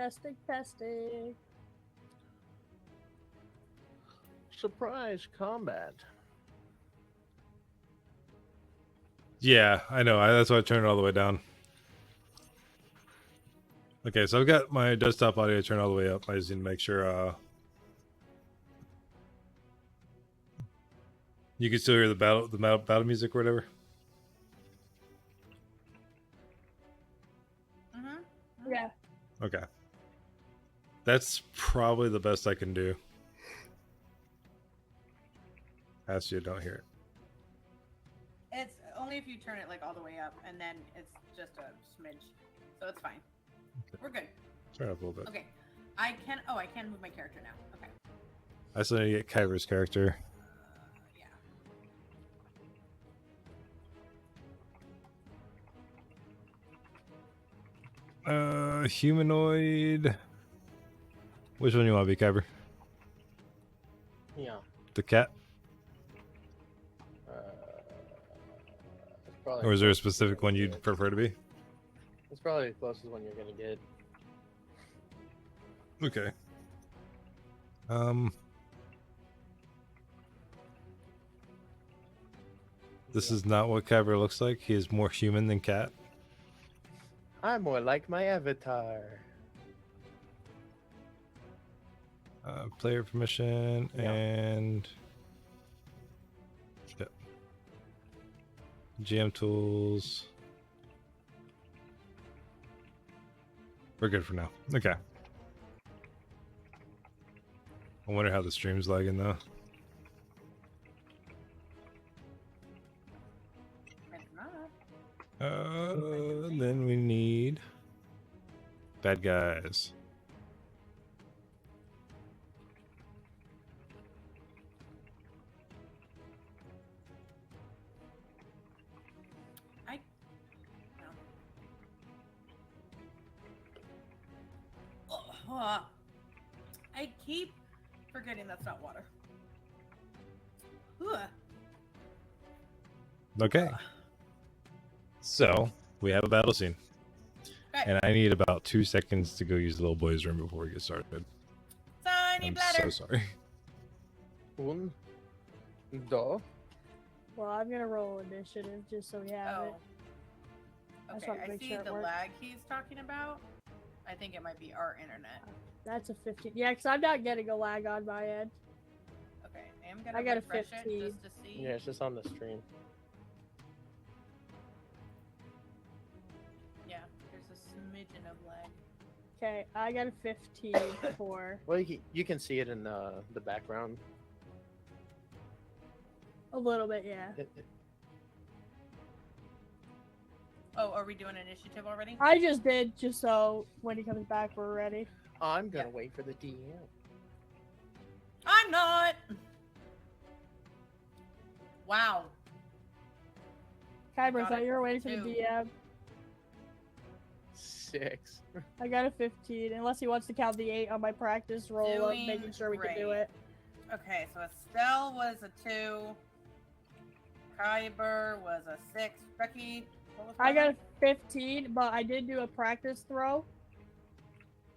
B: Surprise combat.
E: Yeah, I know. That's why I turned it all the way down. Okay, so I've got my desktop audio turned all the way up. I just need to make sure you can still hear the battle music or whatever.
C: Yeah.
E: Okay. That's probably the best I can do. As you don't hear it.
D: It's only if you turn it like all the way up, and then it's just a smidge, so it's fine. We're good.
E: Turn it up a little bit.
D: Okay, I can. Oh, I can move my character now. Okay.
E: I still need to get Kyver's character. Humanoid. Which one you want to be, Kyber?
B: Yeah.
E: The cat?
B: It's probably
E: Or is there a
B: the closest
E: specific
B: you're
E: one
B: gonna
E: you'd
B: get.
E: prefer to be?
B: It's probably the closest one you're gonna get.
E: Okay. This is not what Kyber looks like. He is more human than cat.
B: I'm more like my avatar.
E: Player permission
B: Yeah.
E: and yep. GM tools. We're good for now. Okay. I wonder how the stream's lagging though.
D: It's not.
E: Then we need bad guys.
D: I keep forgetting that's not water. Ugh.
E: Okay. So we have a battle scene.
D: Okay.
E: And I need about 2 seconds to go use the little boy's room before we get started.
D: Tiny
E: I'm
D: bladder.
E: so sorry.
B: Un, dos.
C: Well, I'm gonna roll initiative just so we have it. I just
D: Okay,
C: wanted to
D: I
C: make
D: see
C: sure it
D: the
C: worked.
D: lag he's talking about. I think it might be our internet.
C: That's a 15. Yeah, because I'm not getting a lag on my end.
D: Okay, I am gonna
C: I got a
D: refresh
C: 15.
D: it just to see.
B: Yeah, it's just on the stream.
D: Yeah, there's a smidgen of lag.
C: Okay, I got a 15 for
B: Well, you can see it in the background.
C: a little bit, yeah.
D: Oh, are we doing initiative already?
C: I just did, just so when he comes back, we're ready.
B: I'm gonna wait for the DM.
D: I'm not. Wow.
C: Kyber, I
D: Got
C: thought
D: it.
C: you were waiting for the
D: 2.
C: DM.
B: 6.
C: I got a 15, unless he wants to count the 8 on my practice roll up,
D: Doing
C: making sure we can do
D: great.
C: it.
D: Okay, so Estelle was a 2. Kyber was a 6. Becky, what was
C: I got
D: mine?
C: a 15, but I did do a practice throw.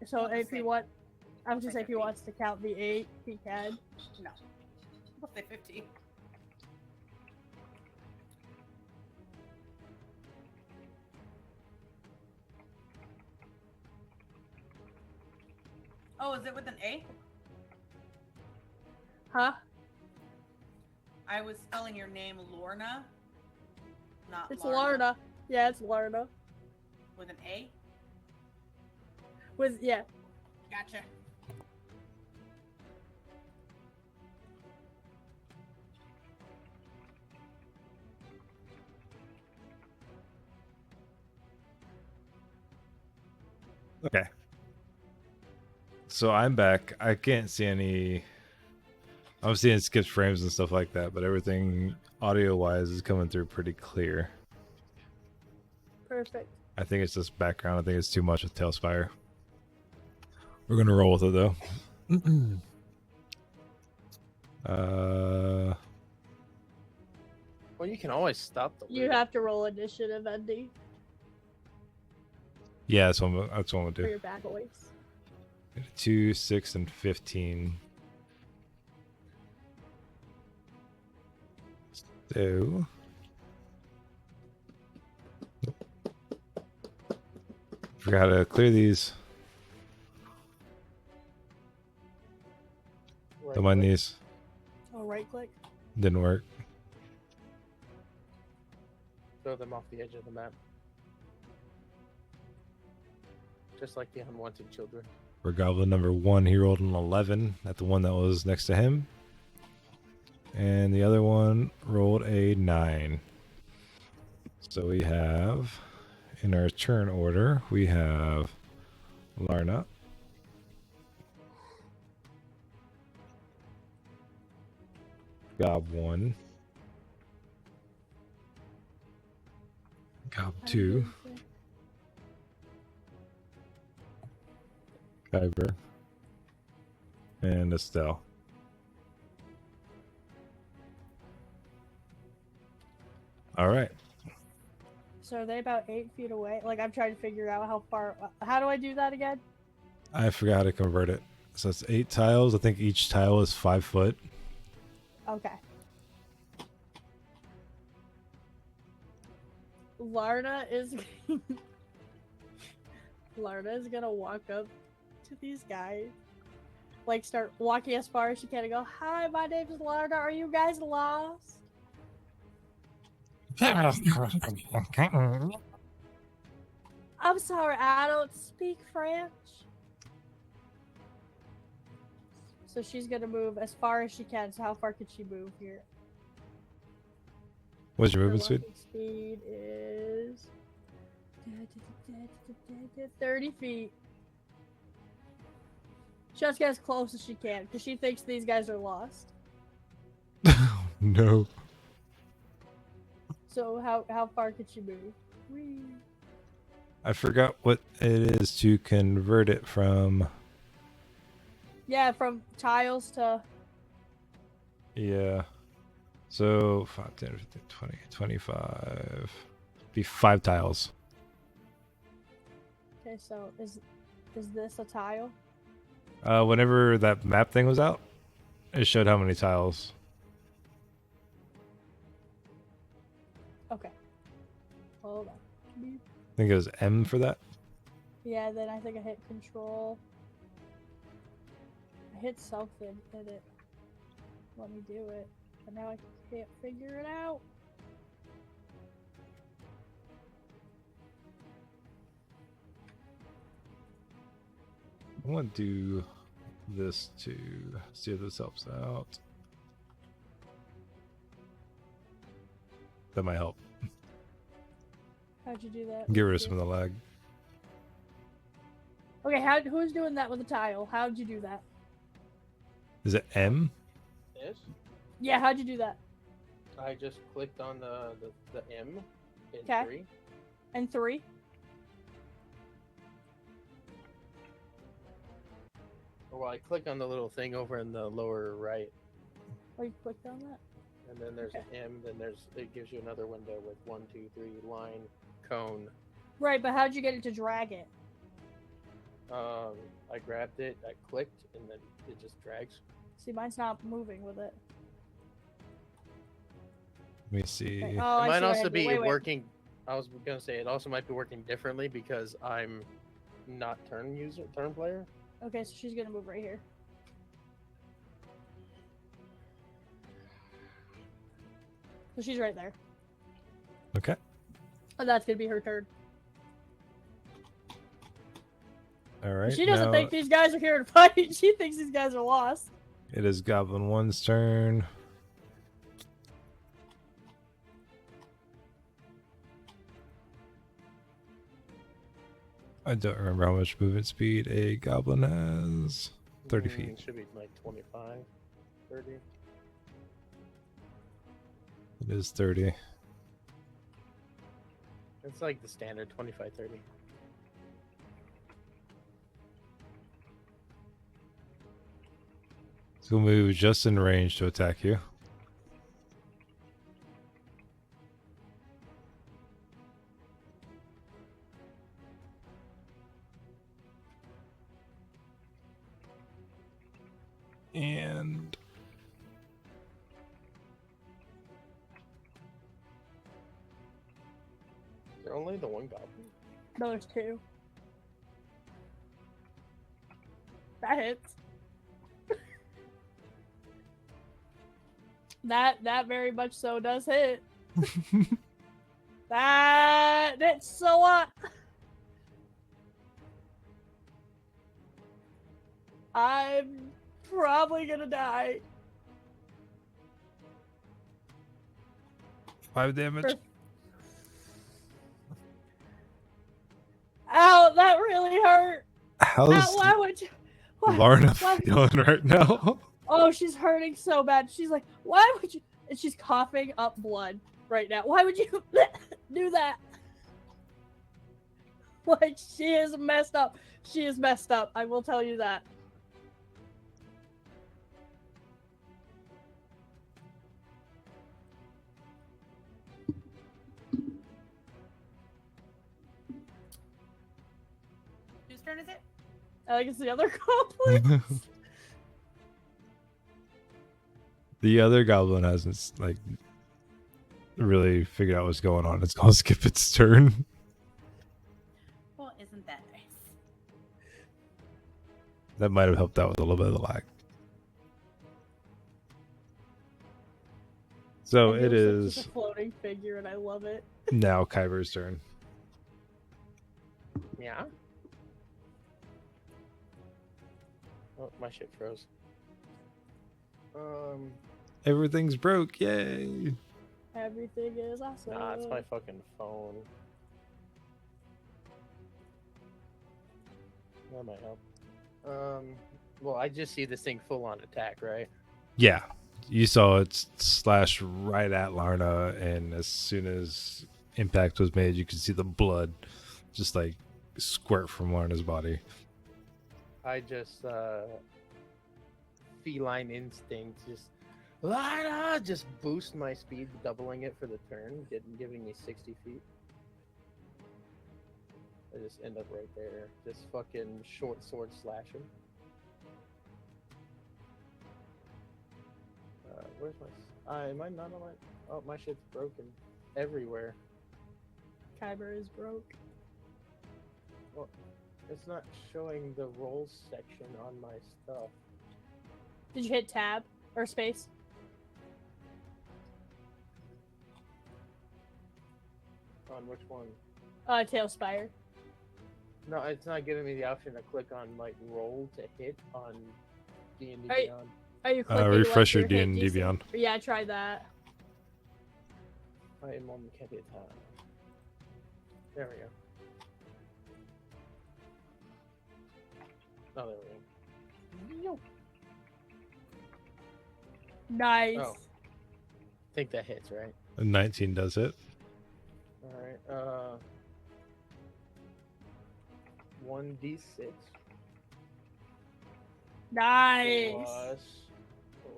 C: So
D: What was
C: if he
D: it?
C: want, I was just
D: Say
C: say if he
D: 15.
C: wants to count the 8, he can.
D: No. We'll say 15. Oh, is it with an A?
C: Huh?
D: I was spelling your name Lorna, not
C: It's
D: Larna.
C: Lorna. Yeah, it's Lorna.
D: With an A?
C: With, yeah.
D: Gotcha.
E: Okay. So I'm back. I can't see any. I'm seeing skipped frames and stuff like that, but everything audio wise is coming through pretty clear.
C: Perfect.
E: I think it's just background. I think it's too much with Tailspire. We're gonna roll with it though.
B: Well, you can always stop the
C: You
B: loop.
C: have to roll initiative, Andy,
E: Yeah, that's what I'm gonna
C: for
E: do.
C: your bad boys.
E: 2, 6, and 15. So forgot to clear these.
B: Right
E: Don't mind
B: click.
E: these.
C: Oh, right click.
E: Didn't work.
B: Throw them off the edge of the map. Just like the unwanted children.
E: For goblin number 1, he rolled an 11 at the one that was next to him. And the other one rolled a 9. So we have, in our turn order, we have Larna, Gob 1, Gob 2, Kyber, and Estelle. All right.
C: So are they about 8 feet away? Like, I'm trying to figure out how far. How do I do that again?
E: I forgot how to convert it. So it's 8 tiles. I think each tile is 5 foot.
C: Okay. Larna is Larna is gonna walk up to these guys, like start walking as far as she can and go, "Hi, my name is Larna. Are you guys lost?" I'm sorry, I don't speak French. So she's gonna move as far as she can. So how far could she move here?
E: What's your
C: Her
E: movement speed?
C: walking speed is 30 feet. She has to get as close as she can because she thinks these guys are lost.
E: No.
C: So how far could she move? Whee.
E: I forgot what it is to convert it from.
C: Yeah, from tiles to
E: Yeah. So 5, 10, 15, 20, 25. Be 5 tiles.
C: okay. So is this a tile?
E: Whenever that map thing was out, it showed how many tiles.
C: Okay. Hold on.
E: I think it was M for that.
C: Yeah. Then I think I hit control. I hit something and it let me do it, but now I can't figure it out.
E: I want to do this to see if this helps out. That might help.
C: How'd you do that?
E: Get rid of some of the lag.
C: Okay, who's doing that with a tile? How'd you do that?
E: Is it M?
B: Yes.
C: Yeah, how'd you do that?
B: I just clicked on the M In
C: 'Kay.
B: 3.
C: And 3.
B: Well, I click on the little thing over in the lower right,
C: Oh, you clicked on that?
B: and then there's an M. Then it gives you another window with 1, 2, 3 line cone.
C: Right, but how'd you get it to drag it?
B: I grabbed it, I clicked, and then it just drags.
C: See, mine's not moving with it.
E: Let me see.
C: Okay.
B: It
C: Oh, I
B: might
C: see what I
B: also
C: did.
B: be
C: Wait.
B: working. I was gonna say it also might be working differently because I'm not turn player.
C: Okay, so she's gonna move right here. So she's right there.
E: Okay.
C: And that's gonna be her turn.
E: All right.
C: She doesn't
E: now
C: think these guys are here to fight. She thinks these guys are lost.
E: it is Goblin 1's turn. I don't remember how much movement speed a goblin has. 30 feet.
B: Should be like 25, 30.
E: It is 30.
B: It's like the standard 25, 30.
E: So we'll move just in range to attack you. And
B: Is there only the one goblin?
C: No, there's 2. That hits. that very much so does hit. That hits so what? I'm probably gonna die.
E: 5 damage.
C: Ow, that really hurt.
E: How's
C: Ow, why would you?
E: Lorna
C: why-
E: feeling right now?
C: Oh, she's hurting so bad. She's like, why would you? And she's coughing up blood right now. Why would you do that? Like, she is messed up. She is messed up. I will tell you that.
D: Whose turn is it?
C: I think it's the other goblin.
E: The other goblin hasn't like really figured out what's going on. It's gonna skip its turn.
D: Well, isn't that nice?
E: That might have helped out with a little bit of the lag. So
C: And
E: it
C: you're such
E: is
C: a floating figure, and I love it.
E: now Kyber's turn.
B: Yeah. Oh, my shit froze.
E: Everything's broke, yay!
C: Everything is awesome.
B: Nah, it's my fucking phone. That might help. Well, I just see this thing full on attack, right?
E: Yeah, you saw it slash right at Larna, and as soon as impact was made, you could see the blood just like squirt from Larna's body.
B: I just feline instinct just boost my speed, doubling it for the turn, giving me 60 feet. I just end up right there, just fucking short sword slashing. Where's my? Am I not on my? Oh, my shit's broken everywhere.
C: Kyber is broke.
B: Well, it's not showing the rolls section on my stuff.
C: Did you hit tab or space?
B: On which one?
C: Tailspire.
B: No, it's not giving me the option to click on like roll to hit on D&D
C: Are you-
B: Beyond.
C: Are you clicking?
E: Refresh your
C: like, hit
E: D&D
C: DC?
E: Beyond.
C: Yeah, try that.
B: I am on the caveat. There we go. Oh, there we go.
C: Nice.
B: Oh. I think that hits, right?
E: A 19 does it.
B: Alright, 1d6
C: Nice.
B: plus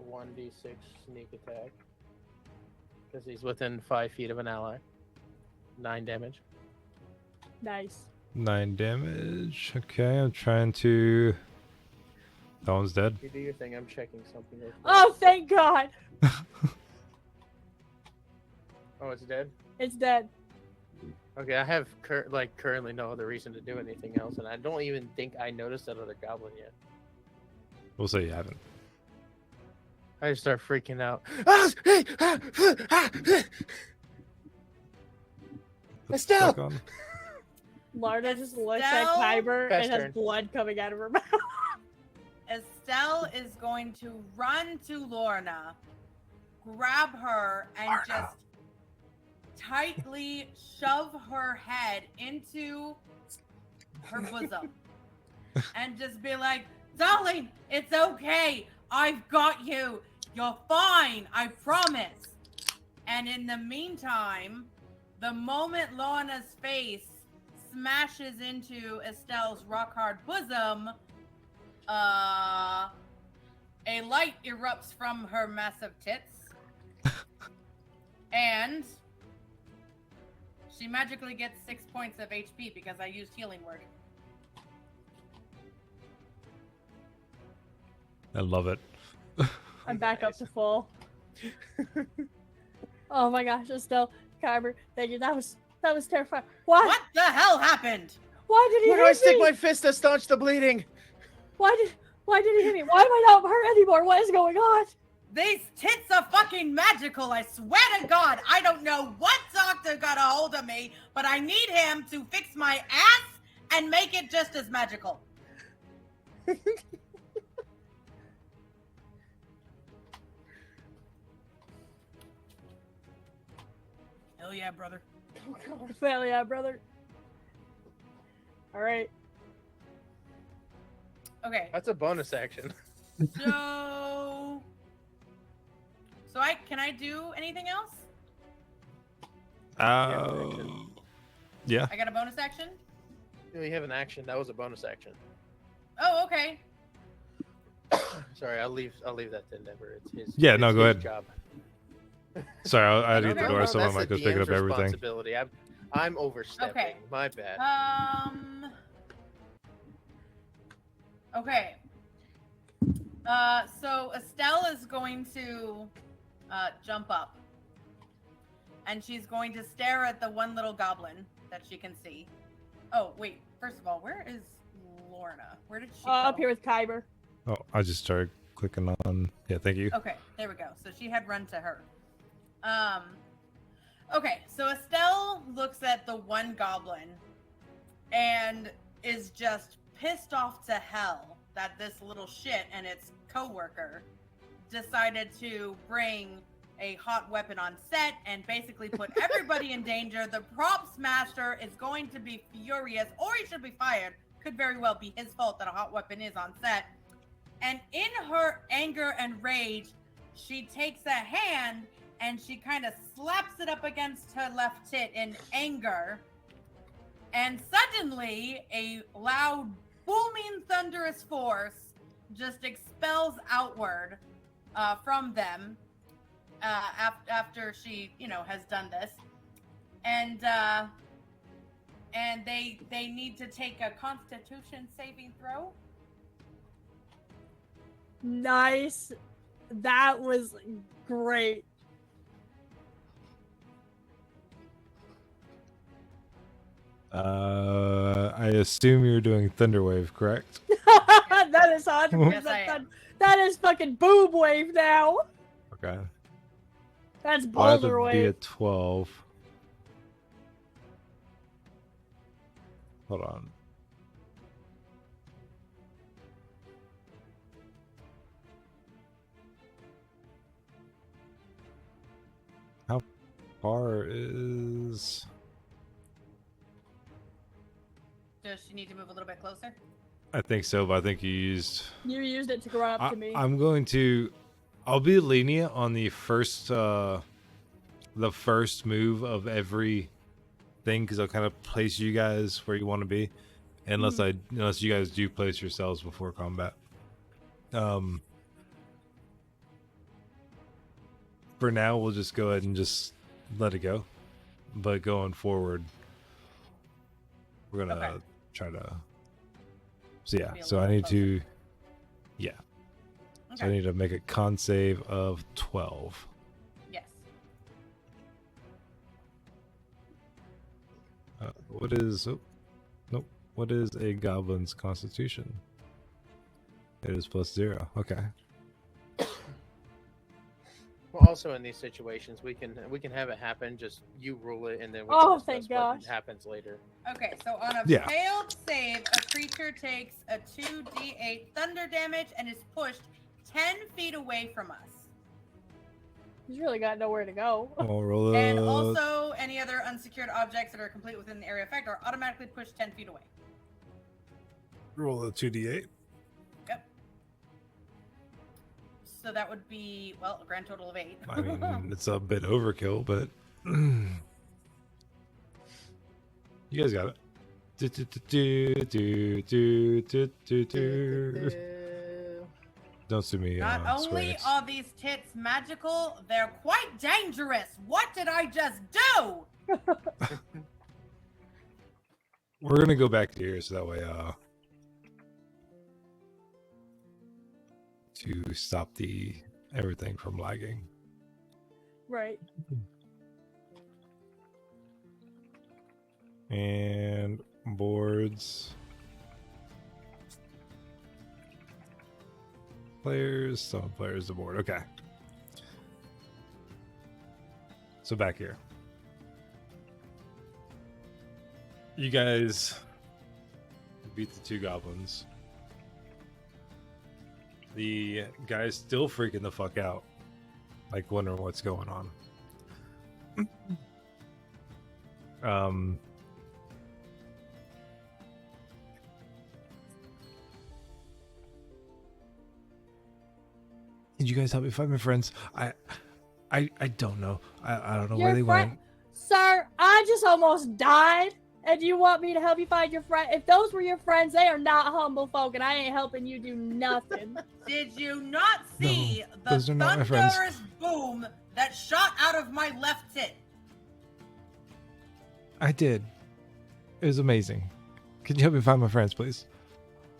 B: 1d6 sneak attack. Because he's within 5 feet of an ally. 9 damage.
C: Nice.
E: 9 damage. Okay, I'm trying to. That one's dead.
B: You do your thing, I'm checking something real quick.
C: Oh, thank God.
B: Oh, it's dead?
C: It's dead.
B: Okay, I have currently no other reason to do anything else, and I don't even think I noticed that other goblin yet.
E: We'll say you haven't.
B: I just start freaking out.
E: What's
B: Estelle!
E: stuck on?
C: Lorna just looks at
D: Estelle?
C: Kyber
B: Fast
C: and has
B: turn.
C: blood coming out of her mouth.
D: Estelle is going to run to Lorna, grab her, and
E: Lorna.
D: just tightly shove her head into her bosom and just be like, "Darling, it's okay. I've got you. You're fine. I promise." And in the meantime, the moment Lorna's face smashes into Estelle's rock hard bosom, a light erupts from her massive tits, and she magically gets 6 points of HP because I used healing word.
E: I love it.
C: I'm back up to full. Oh my gosh, Estelle, Kyber, thank you. That was terrifying.
D: What the hell happened?
C: Why did he
B: Where do I
C: hit
B: stick
C: me?
B: my fist to staunch the bleeding?
C: Why did he hit me? Why am I not hurt anymore? What is going on?
D: These tits are fucking magical, I swear to God. I don't know what doctor got a hold of me, but I need him to fix my ass and make it just as magical. Hell yeah, brother.
C: Oh God, hell yeah, brother. All right.
D: Okay,
B: That's a bonus action.
D: so can I do anything else?
E: Yeah.
D: I got a bonus action?
B: You have an action. That was a bonus action.
D: Oh, okay.
B: Sorry, I'll leave that to Endeavor. It's his.
E: Yeah,
B: it's
E: no, go
B: his
E: ahead.
B: Job.
E: Sorry, I had to
D: No,
E: get the
D: no,
E: door. Someone
B: that's
E: might
B: the
E: go picking up
B: DM's
E: everything.
B: responsibility. I'm overstepping.
D: Okay.
B: My bad.
D: Okay. So Estelle is going to jump up, and she's going to stare at the one little goblin that she can see. Oh wait, first of all, where is Lorna? Where did she go?
C: Up here with Kyber.
E: Oh, I just started clicking on. Yeah, thank you.
D: Okay, there we go. So she had run to her. Okay, so Estelle looks at the one goblin and is just pissed off to hell that this little shit and its coworker decided to bring a hot weapon on set and basically put everybody in danger. The props master is going to be furious, or he should be fired. Could very well be his fault that a hot weapon is on set. And in her anger and rage, she takes a hand and she kind of slaps it up against her left tit in anger. And suddenly, a loud, booming, thunderous force just expels outward from them after she, has done this. And they need to take a Constitution saving throw.
C: Nice. That was great.
E: I assume you're doing Thunderwave, correct?
C: That is 100%.
D: Yes, I am.
C: That is fucking boob wave now.
E: Okay.
C: That's
E: I'll have
C: boulder
E: to be
C: wave.
E: at 12. Hold on. How far is...
D: Does she need to move a little bit closer?
E: I think so, but I think you used...
C: You used it to run up to me.
E: I'm going to... I'll be lenient on the first move of every thing because I'll kind of place you guys where you want to be, unless you guys do place yourselves before combat. For now, we'll just go ahead and just let it go. But going forward, we're gonna try to. So yeah, so I need to. Yeah.
D: Okay.
E: So I need to make a con save of 12.
D: Yes.
E: What is? Oh, nope. What is a goblin's constitution? It is +0. Okay.
B: Well, also in these situations, we can have it happen. Just you rule it, and then we can
C: Oh,
B: discuss
C: thank
B: what
C: gosh.
B: happens later.
D: Okay, so on a
E: Yeah.
D: failed save, a creature takes a 2d8 thunder damage and is pushed 10 feet away from us.
C: He's really got nowhere to go.
E: I'll roll
D: And also, any other unsecured objects that are complete within the area effect are automatically pushed 10 feet away.
E: roll a 2d8.
D: Yep. So that would be, well, a grand total of 8.
E: I mean, it's a bit overkill, but you guys got it. Don't sue me.
D: Not only
E: Square Enix.
D: are these tits magical, they're quite dangerous. What did I just do?
E: We're gonna go back to here so that way, to stop everything from lagging.
C: Right.
E: And boards. Players, some players the board. Okay. So back here. You guys beat the 2 goblins. The guy's still freaking the fuck out. Like wondering what's going on. Did you guys help me find my friends? I don't know. I don't know where they went.
C: Sir, I just almost died, and you want me to help you find your friend? If those were your friends, they are not humble folk, and I ain't helping you do nothing.
D: Did you not see
E: those
D: the
E: are not my friends.
D: thunderous boom that shot out of my left tit?
E: I did. It was amazing. Could you help me find my friends, please?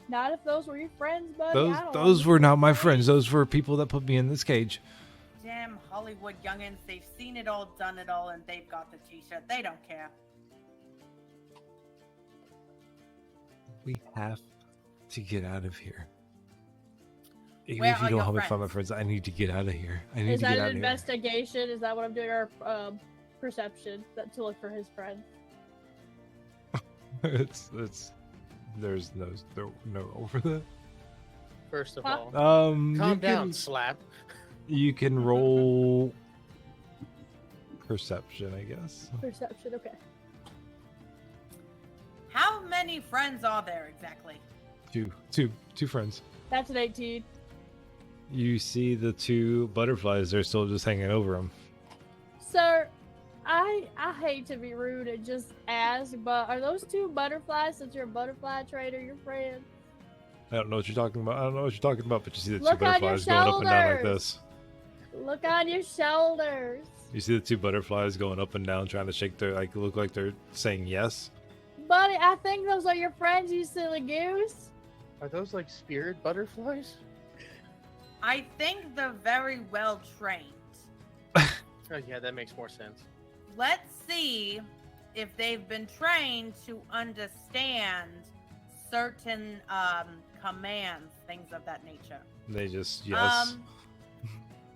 C: Not if those were your friends, buddy.
E: Those were not my friends. Those were people that put me in this cage.
D: Damn Hollywood youngins, they've seen it all, done it all, and they've got the t-shirt. They don't care.
E: We have to get out of here. Even
D: Where
E: if you
D: are
E: don't
D: your
E: help me find my
D: friends?
E: friends, I need to get out of here. I need
C: Is
E: to
C: that
E: get
C: an
E: out of here.
C: investigation? Is that what I'm doing? Or perception to look for his friend?
E: There's no over that.
B: First of
C: Huh?
B: all,
E: You
B: calm down,
E: can-
B: slap.
E: You can roll perception, I guess.
C: Perception, okay.
D: How many friends are there exactly?
E: Two friends.
C: That's an 18.
E: You see the 2 butterflies. They're still just hanging over him.
C: Sir, I hate to be rude and just ask, but are those 2 butterflies, since you're a butterfly trader, your friend?
E: I don't know what you're talking about. I don't know what you're talking about, but you see the 2
C: Look on your
E: butterflies going up and down like
C: shoulders.
E: this.
C: Look on your shoulders.
E: You see the 2 butterflies going up and down, trying to shake their look like they're saying yes.
C: Buddy, I think those are your friends, you silly goose.
B: Are those like spirit butterflies?
D: I think they're very well trained.
B: Oh yeah, that makes more sense.
D: Let's see if they've been trained to understand certain commands, things of that nature.
E: They just yes.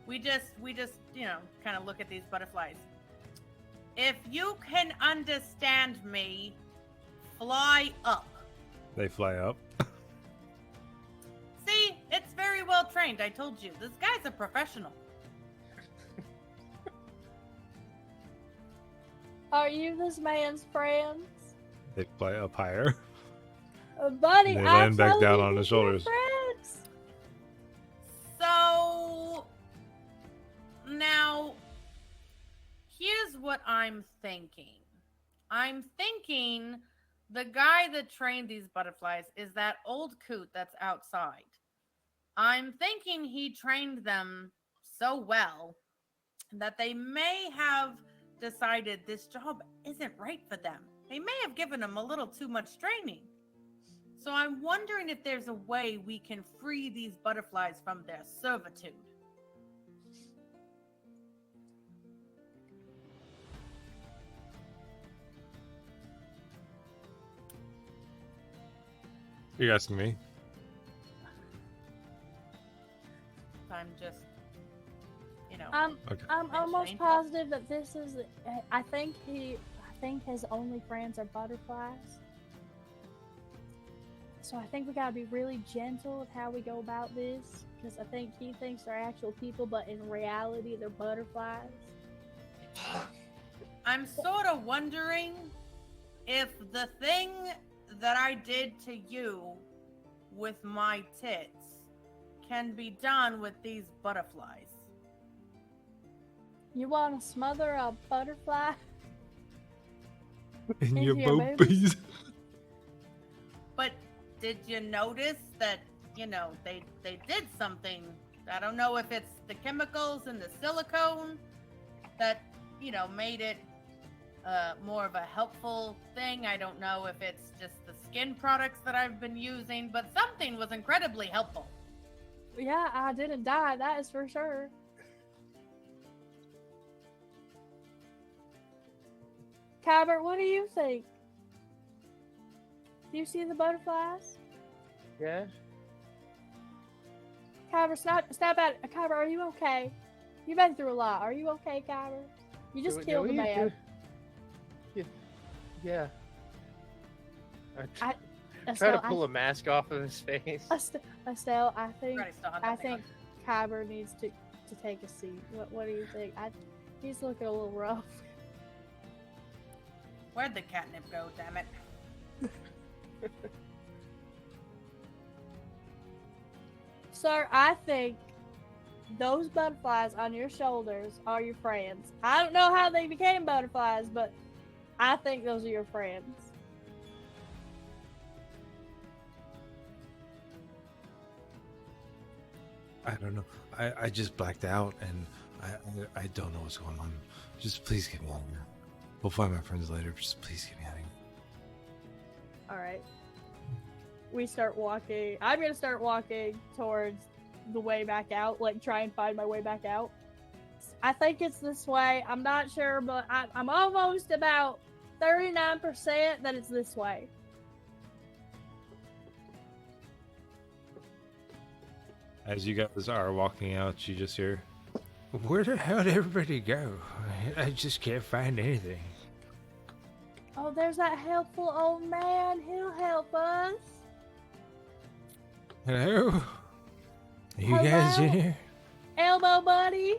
D: We just kind of look at these butterflies. If you can understand me, fly up.
E: They fly up.
D: See, it's very well trained. I told you, this guy's a professional.
C: Are you this man's friends?
E: They fly up higher.
C: Buddy,
E: They
C: I'm
E: land back
C: telling
E: down
C: you,
E: on his
C: these are your
E: shoulders.
C: friends.
D: So now, here's what I'm thinking. I'm thinking the guy that trained these butterflies is that old coot that's outside. I'm thinking he trained them so well that they may have decided this job isn't right for them. They may have given them a little too much training. So I'm wondering if there's a way we can free these butterflies from their servitude.
E: You're asking me?
D: I'm just,
E: Okay.
C: I'm almost
D: Mentioning.
C: positive that this is. I think his only friends are butterflies. So I think we gotta be really gentle with how we go about this, because I think he thinks they're actual people, but in reality they're butterflies.
D: I'm sort of wondering if the thing that I did to you with my tits can be done with these butterflies.
C: You want to smother a butterfly?
E: In
C: Into
E: your
C: your
E: boat,
C: babies?
E: please.
D: But did you notice that, they did something? I don't know if it's the chemicals in the silicone that, made it more of a helpful thing. I don't know if it's just the skin products that I've been using, but something was incredibly helpful.
C: Yeah, I didn't die, that is for sure. Kyber, what do you think? Do you see the butterflies?
B: Yeah.
C: Kyber, snap at it. Kyber, are you okay? You've been through a lot. Are you okay, Kyber? You just killed a man.
B: Yeah.
C: I-
B: Try to
C: Estelle,
B: pull a mask off of his face.
C: Estelle, I think
D: Ready, still hunt that thing
C: Kyber needs to take a seat. What do you think? He's looking a little rough.
D: Where'd the catnip go, damn it?
C: Sir, I think those butterflies on your shoulders are your friends. I don't know how they became butterflies, but I think those are your friends.
E: I don't know. I just blacked out and I don't know what's going on. Just please get me out of here. We'll find my friends later. Just please get me out of here.
C: All right. We start walking. I'm going to start walking towards the way back out, like try and find my way back out. I think it's this way. I'm not sure, but I'm almost about 39% that it's this way.
E: As you guys are walking out, you just hear, "Where the hell did everybody go? I just can't find anything."
C: Oh, there's that helpful old man. He'll help us.
E: Hello? Are you guys in
C: Hello?
E: here?
C: Elbow buddy.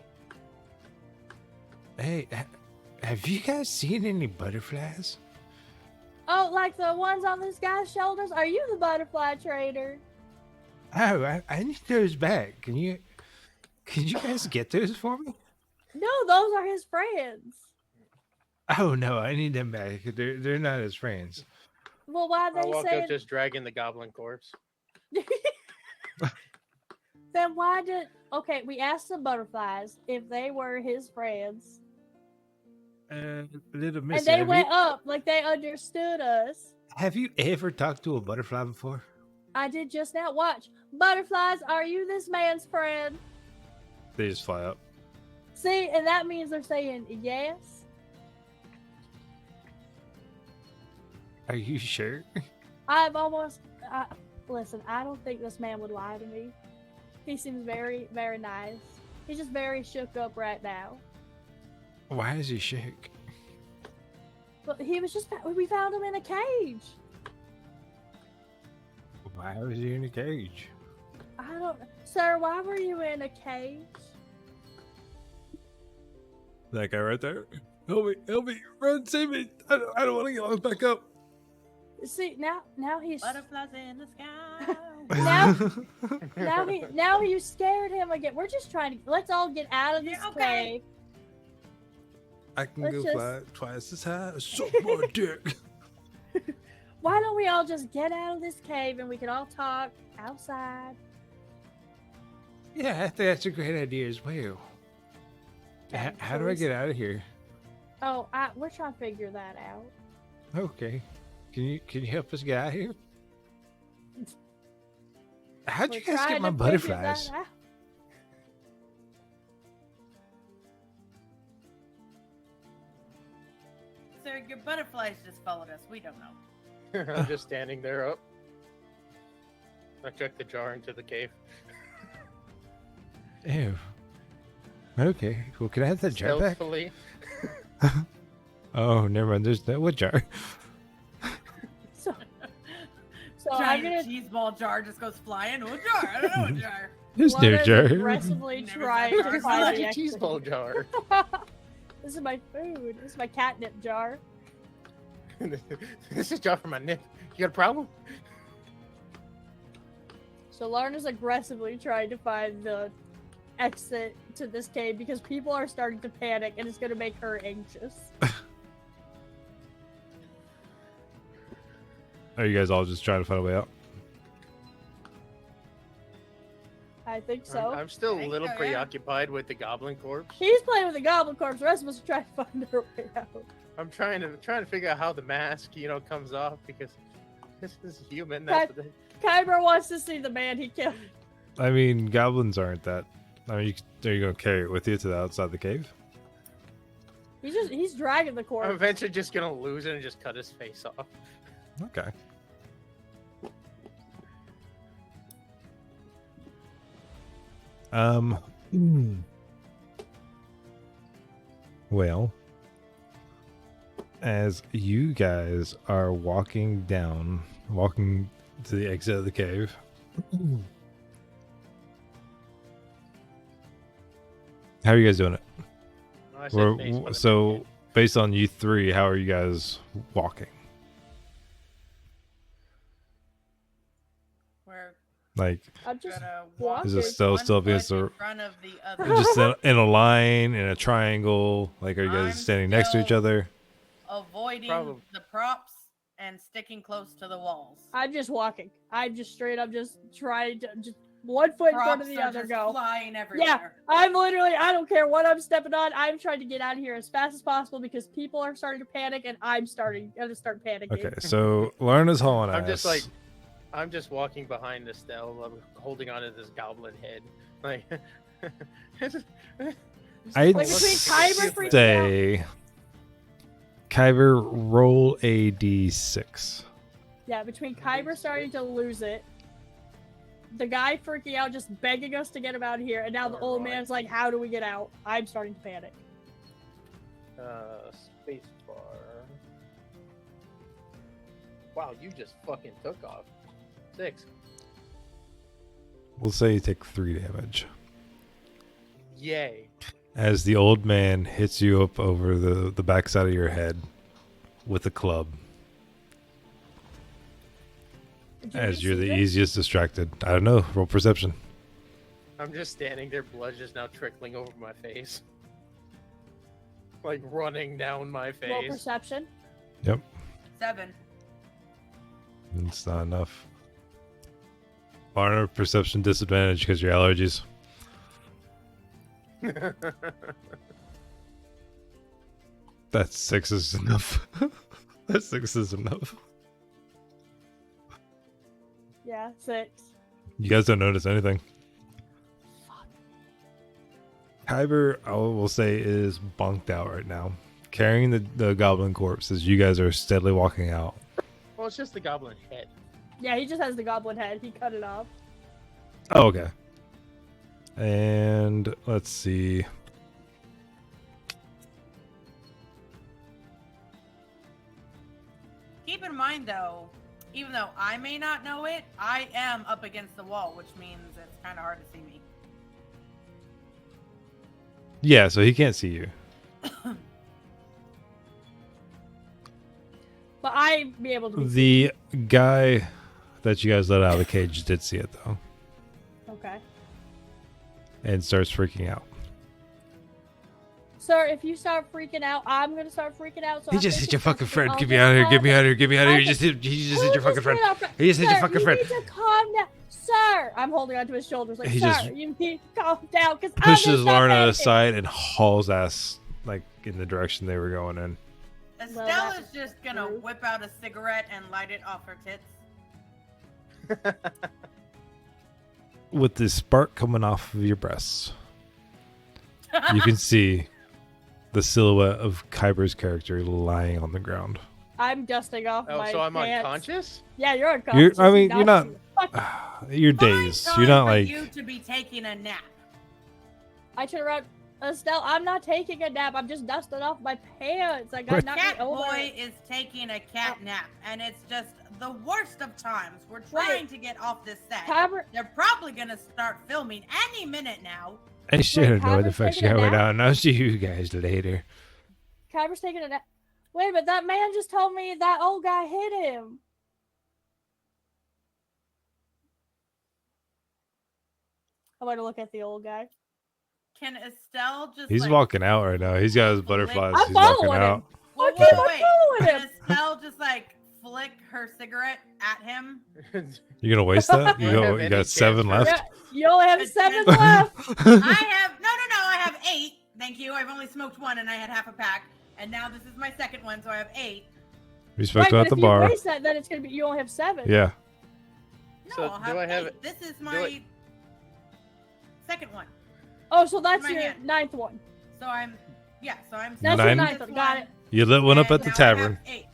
E: Hey, have you guys seen any butterflies?
C: Oh, like the ones on this guy's shoulders? Are you the butterfly trader?
E: Oh, I need those back. Can you guys get those for me?
C: No, those are his friends.
E: Oh no, I need them back. They're not his friends.
C: Well, why
B: I
C: they
B: walk
C: say
B: up just dragging the goblin corpse.
C: Then why did... Okay, we asked the butterflies if they were his friends.
E: Little miss,
C: And they went up like they understood us.
E: have you ever talked to a butterfly before?
C: I did just now. Watch. Butterflies, are you this man's friend?
E: They just fly up.
C: See, and that means they're saying yes.
E: Are you sure?
C: I've almost... listen, I don't think this man would lie to me. He seems very, very nice. He's just very shook up right now.
E: Why is he shook?
C: But he was just... We found him in a cage.
E: Why was he in a cage?
C: I don't... Sir, why were you in a cage?
E: That guy right there. Help me, run, save me! I don't want to get locked back up.
C: See, now he's...
D: Butterflies in the sky.
C: Now you scared him again. We're just trying to... Let's all get out of this
D: Yeah, okay.
C: play.
A: I can
C: Let's
A: go
C: just-
A: fly twice as high. Suck my dick.
C: Why don't we all just get out of this cave and we can all talk outside?
E: Yeah, I think that's a great idea as well.
C: Okay,
E: How
C: so
E: do I
C: we-
E: get out of here?
C: Oh, we're trying to figure that out.
E: Okay. Can you help us get out of here? How'd you
C: We're
E: guys get
C: trying
E: my
C: to figure
E: butterflies?
C: that out.
D: So your butterflies just followed us. We don't know.
B: I'm just standing there up. I check the jar into the cave.
E: Ew. Okay. Well, can I have that jar back?
B: Stealthily.
E: Oh, never mind. There's no what jar?
C: So I'm
D: Giant
C: gonna
D: cheese ball jar just goes flying. Oh, jar. I don't know what jar.
E: There's no
C: Lana's
E: jar.
C: aggressively
D: Never
C: trying
D: said
C: to
D: jar.
B: It's
C: find
B: not
C: the
B: a cheese
C: exit.
B: ball jar.
C: This is my food. This is my catnip jar.
B: This is a jar for my nip. You got a problem?
C: So Larna's aggressively trying to find the exit to this cave because people are starting to panic and it's going to make her anxious.
E: Are you guys all just trying to find a way out?
C: I think so.
B: I'm still a
D: Think
B: little
D: so, yeah.
B: preoccupied with the goblin corpse.
C: He's playing with the goblin corpse. The rest of us are trying to find our way out.
B: I'm trying to figure out how the mask, comes off because this is human. That's the thing.
C: Kyber wants to see the man he killed.
E: I mean, goblins aren't that. I mean, are you gonna carry it with you to the outside the cave?
C: He's dragging the
B: I'm
C: corpse.
B: eventually just gonna lose it and just cut his face off.
E: Okay. Hmm. Well, as you guys are walking to the exit of the cave, how are you guys doing it?
B: I said face when I
E: So,
B: did.
E: based on you three, how are you guys walking?
D: We're
E: Like,
C: I'm just
D: gonna
C: walk
D: walk
E: Is it
C: it.
E: still
D: one foot
E: against
D: in
E: the-
D: front of the other.
E: just in a line, in a triangle? Like, are you guys
D: I'm
E: standing next to each
D: still-
E: other?
D: Avoiding
B: Probably.
D: the props and sticking close to the walls.
C: I'm just walking. I'm just straight up just trying to just one foot in front
D: Props
C: of the
D: are
C: other
D: just
C: go.
D: flying everywhere.
C: I'm literally, I don't care what I'm stepping on. I'm trying to get out of here as fast as possible because people are starting to panic and I'm gonna start panicking.
E: Okay, so Lorna's hauling
B: I'm
E: ass.
B: just I'm just walking behind Estelle. I'm holding onto this goblin head. Like,
E: I'd
C: Like between Kyber freaking
E: say, Kyber, roll a d6.
C: Yeah, between Kyber starting to lose it, the guy freaking out, just begging us to get him out of here, and now the old
B: Alright.
C: man's like, how do we get out? I'm starting to panic.
B: Space bar. Wow, you just fucking took off. 6.
E: We'll say you take 3 damage
B: Yay.
E: as the old man hits you up over the backside of your head with a club.
C: Did you
E: As you're
C: see
E: the
C: this?
E: easiest distracted. I don't know. Roll perception.
B: I'm just standing there, blood just now trickling over my face. Like running down my
C: Roll
B: face.
C: perception.
E: Yep,
D: 7.
E: it's not enough. Barner, perception disadvantage because your allergies. That 6 is enough. That 6 is enough.
C: Yeah, 6.
E: You guys don't notice anything. Kyber, I will say, is bonked out right now, carrying the goblin corpse as you guys are steadily walking out.
B: Well, it's just the goblin head.
C: Yeah, he just has the goblin head. He cut it off.
E: Oh, okay. And let's see.
D: Keep in mind, though, even though I may not know it, I am up against the wall, which means it's kind of hard to see me.
E: Yeah, so he can't see you.
C: But I be able to be
E: The guy that you guys let out of the cage did see it, though,
C: Okay.
E: and starts freaking out.
C: Sir, if you start freaking out, I'm gonna start freaking out. So
E: He
C: I'm
E: just
C: gonna
E: hit your
C: keep
E: fucking
C: texting.
E: friend.
C: I'll
E: Get me
C: just
E: out of here.
C: call
E: Get me
C: them.
E: out of here. Get me out of here.
C: I
E: He just hit
C: Who
E: your fucking friend.
C: hit our friend?
E: He just hit your
C: Sir,
E: fucking friend.
C: You need to calm down. Sir, I'm holding onto his shoulders like,
E: He
C: sir,
E: just
C: you need to calm down because
E: Pushes Lorna aside and hauls ass like in the direction they were going in.
D: Estelle
C: that
D: is just gonna
C: true.
D: whip out a cigarette and light it off her tits.
E: With the spark coming off of your breasts, you can see the silhouette of Kyber's character lying on the ground.
C: I'm dusting off
B: Oh,
C: my
B: so I'm
C: pants.
B: unconscious?
C: Yeah, you're unconscious.
E: I mean, you're not.
C: Fuck.
E: You're
D: Fine
E: dazed.
D: time
E: You're not
D: for
E: like.
D: you to be taking a nap.
C: I turn around. Estelle, I'm not taking a nap. I'm just dusting off my pants. I got knocked
D: Cat
C: over.
D: boy is taking a cat nap, and it's just the worst of times. We're trying to get off this set.
C: Kyber,
D: They're probably gonna start filming any minute now.
E: I should have known what the
C: Kyber's
E: fuck's
C: taking a
E: going
C: nap?
E: on. I'll see you guys later.
C: Kyber's taking a nap. Wait a minute, that man just told me that old guy hit him. I'm going to look at the old guy.
D: Can Estelle just?
E: He's
D: like,
E: walking out right now. He's got his butterflies.
C: I'm
E: He's walking
C: following
E: out.
C: him.
D: Well,
C: Okay, I'm following
D: Can
C: him.
D: Estelle just like flick her cigarette at him?
E: You gonna waste that? You
B: Do I have
E: you
B: any
E: got
B: chance
E: 7
B: for-
E: left.
C: Yeah, you only have
D: It's
C: 7
D: just-
C: left.
D: I have no. I have 8. Thank you. I've only smoked 1, and I had half a pack, and now this is my second one, so I have 8.
E: We spoke
C: Right, but
E: about
C: if
E: the
C: you
E: bar.
C: waste that, then it's going to be, you only have 7.
E: Yeah.
D: No,
B: So
D: I'll have
B: do I have
D: 8.
B: it-
D: This is
B: do
D: my second one.
C: Oh, so that's
D: My
C: your
D: hand.
C: 9th one.
D: So I'm
C: That's
E: Nine?
C: your 9th one. Got it.
E: You lit one up at the tavern,
D: 8.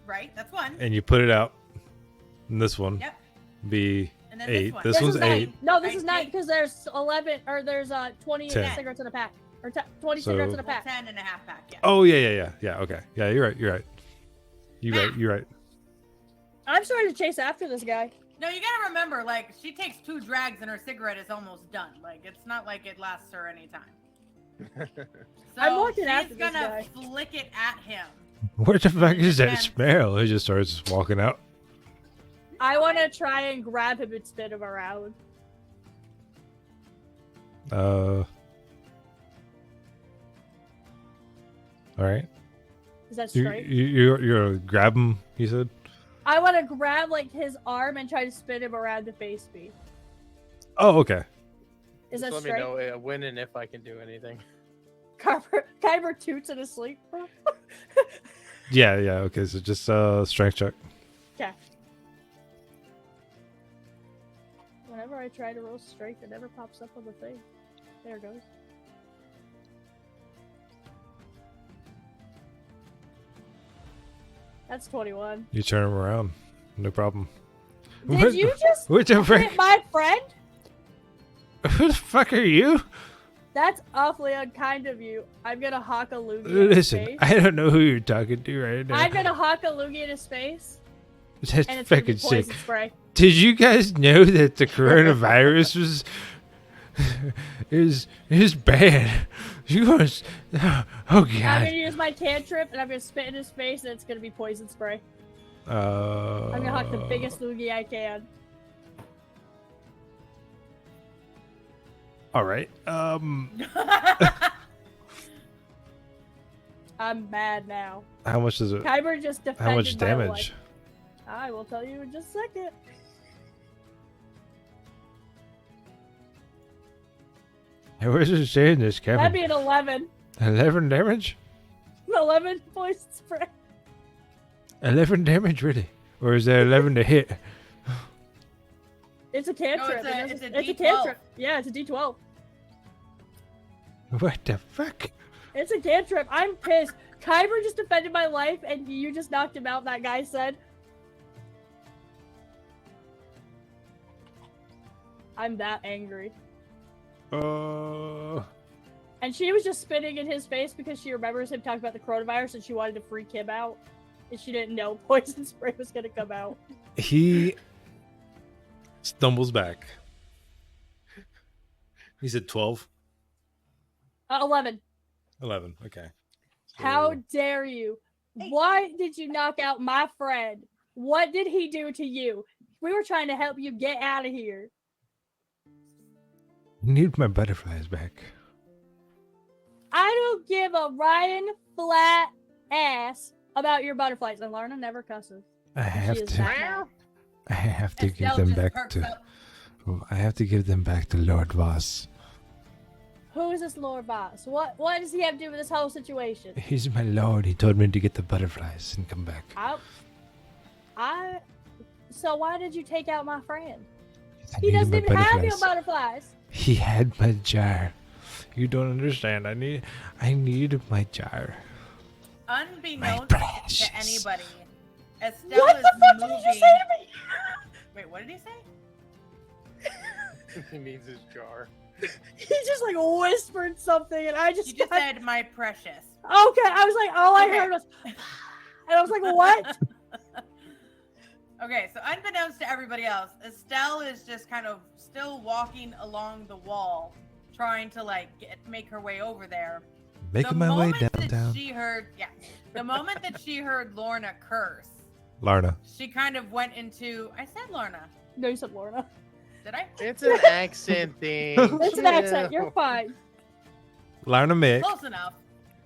D: Right, that's 1.
E: and you put it out. And this one
D: Yep.
E: be
D: And then
E: 8.
D: one.
E: This one's
C: is 9.
E: 8.
C: No, this
D: Right,
C: is 9
D: eight.
C: because there's 11 or there's 20
E: 10.
C: cigarettes in a pack. Or 20
E: So-
C: cigarettes in a
D: Well,
C: pack.
D: 10 and a half pack. Yeah.
E: Oh yeah. Okay. Yeah, you're right. You're right.
C: I'm starting to chase after this guy.
D: No, you gotta remember, like, she takes 2 drags and her cigarette is almost done. Like, it's not like it lasts her any time. So
C: I'm looking
D: she's
C: after this
D: gonna
C: guy.
D: flick it at him.
E: What the fuck is that
D: Depends.
E: smell? He just starts walking out.
C: I want to try and grab him and spin him around.
E: All right.
C: Is that
E: You
C: straight?
E: you're gonna grab him. He said.
C: I want to grab like his arm and try to spin him around to face me.
E: Oh, okay.
C: Is
B: Just
C: that
B: let me
C: straight?
B: know when and if I can do anything.
C: Kyber toots in his sleep.
E: Yeah. Okay. So just strength check.
C: Okay. Whenever I try to roll strength, it never pops up on the thing. There it goes. That's 21.
E: You turn him around. No problem.
C: Did
E: What
C: you
E: the-
C: just
E: What the
C: hit
E: frick?
C: my friend?
E: Who the fuck are you?
C: That's awfully unkind of you. I'm gonna hawk a loogie in his
E: Listen,
C: face.
E: I don't know who you're talking to right now.
C: I'm gonna hawk a loogie in his face,
E: That's
C: and it's gonna be
E: fucking sick.
C: poison spray.
E: Did you guys know that the coronavirus was is bad? You was oh
C: I'm
E: god.
C: gonna use my cantrip, and I'm gonna spit in his face, and it's gonna be poison spray. I'm gonna hawk the biggest loogie I can.
E: All right.
C: I'm mad now.
E: How much is it?
C: Kyber just defended
E: How much
C: my
E: damage?
C: life. I will tell you in just a second.
E: Where's it saying this,
C: That'd
E: Kevin?
C: be an 11.
E: 11 damage?
C: 11 poison spray.
E: 11 damage, really? Or is that 11 to hit?
C: It's a cantrip.
D: it's a
C: It's a
D: D12.
C: cantrip. Yeah, it's a D12.
E: What the fuck?
C: It's a cantrip. I'm pissed. Kyber just defended my life, and you just knocked him out, that guy said. I'm that angry. And she was just spitting in his face because she remembers him talking about the coronavirus and she wanted to freak him out. And she didn't know poison spray was going to come out.
E: He stumbles back. He said 12?
C: 11.
E: 11, okay.
C: How dare you? Why did you knock out my friend? What did he do to you? We were trying to help you get out of here.
E: I need my butterflies back.
C: I give a Ryan flat ass about your butterflies. And Lorna never cusses.
E: I
C: She
E: have
C: is
E: to.
C: that mad.
E: I have to give
D: Estelle
E: them
D: just
E: back
D: perks
E: to.
D: up.
E: I have to give them back to Lord Voss.
C: Who is this Lord Boss? What does he have to do with this whole situation?
E: He's my lord. He told me to get the butterflies and come back.
C: So why did you take out my friend?
E: I
C: He
E: needed
C: doesn't
E: my
C: even have your
E: butterflies.
C: butterflies.
E: He had my jar. You don't understand. I needed my jar.
D: Unbeknownst
E: precious.
D: to anybody, Estelle
C: What
D: is
C: the fuck
D: moving.
C: did you say to me?
D: Wait, what did he say?
B: He needs his jar.
C: He just like whispered something, and I just,
D: You just
C: got-
D: said my precious.
C: okay. I was like, all I
D: Okay.
C: heard was, and I was like, what?
D: Okay, so unbeknownst to everybody else, Estelle is just kind of still walking along the wall, trying to like make her way over there.
E: Making my way downtown.
D: The moment that she heard Lorna curse,
E: Larna.
D: she kind of went into. I said Lorna.
C: No, you said Lorna.
D: Did I?
B: It's an accent thing.
C: It's an accent. You're fine.
E: Larna Mick.
D: Close enough.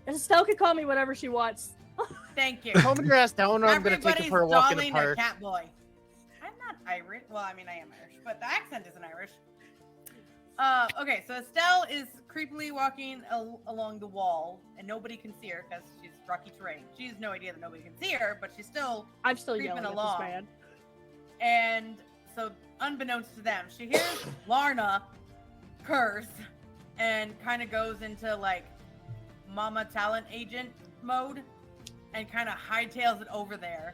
C: Estelle can call me whatever she wants.
D: Thank you.
B: Home your ass down, or I'm gonna take
D: Everybody's
B: you for a walk in the
D: darling
B: park.
D: a cat boy. I'm not Irish. Well, I mean, I am Irish, but the accent isn't Irish. Okay, so Estelle is creepily walking along the wall, and nobody can see her because she's rocky terrain. She has no idea that nobody can see her, but she's still.
C: I'm still
D: Creeping
C: yelling
D: along.
C: at this man.
D: And so, unbeknownst to them, she hears Larna curse and kind of goes into like mama talent agent mode and kind of hightails it over there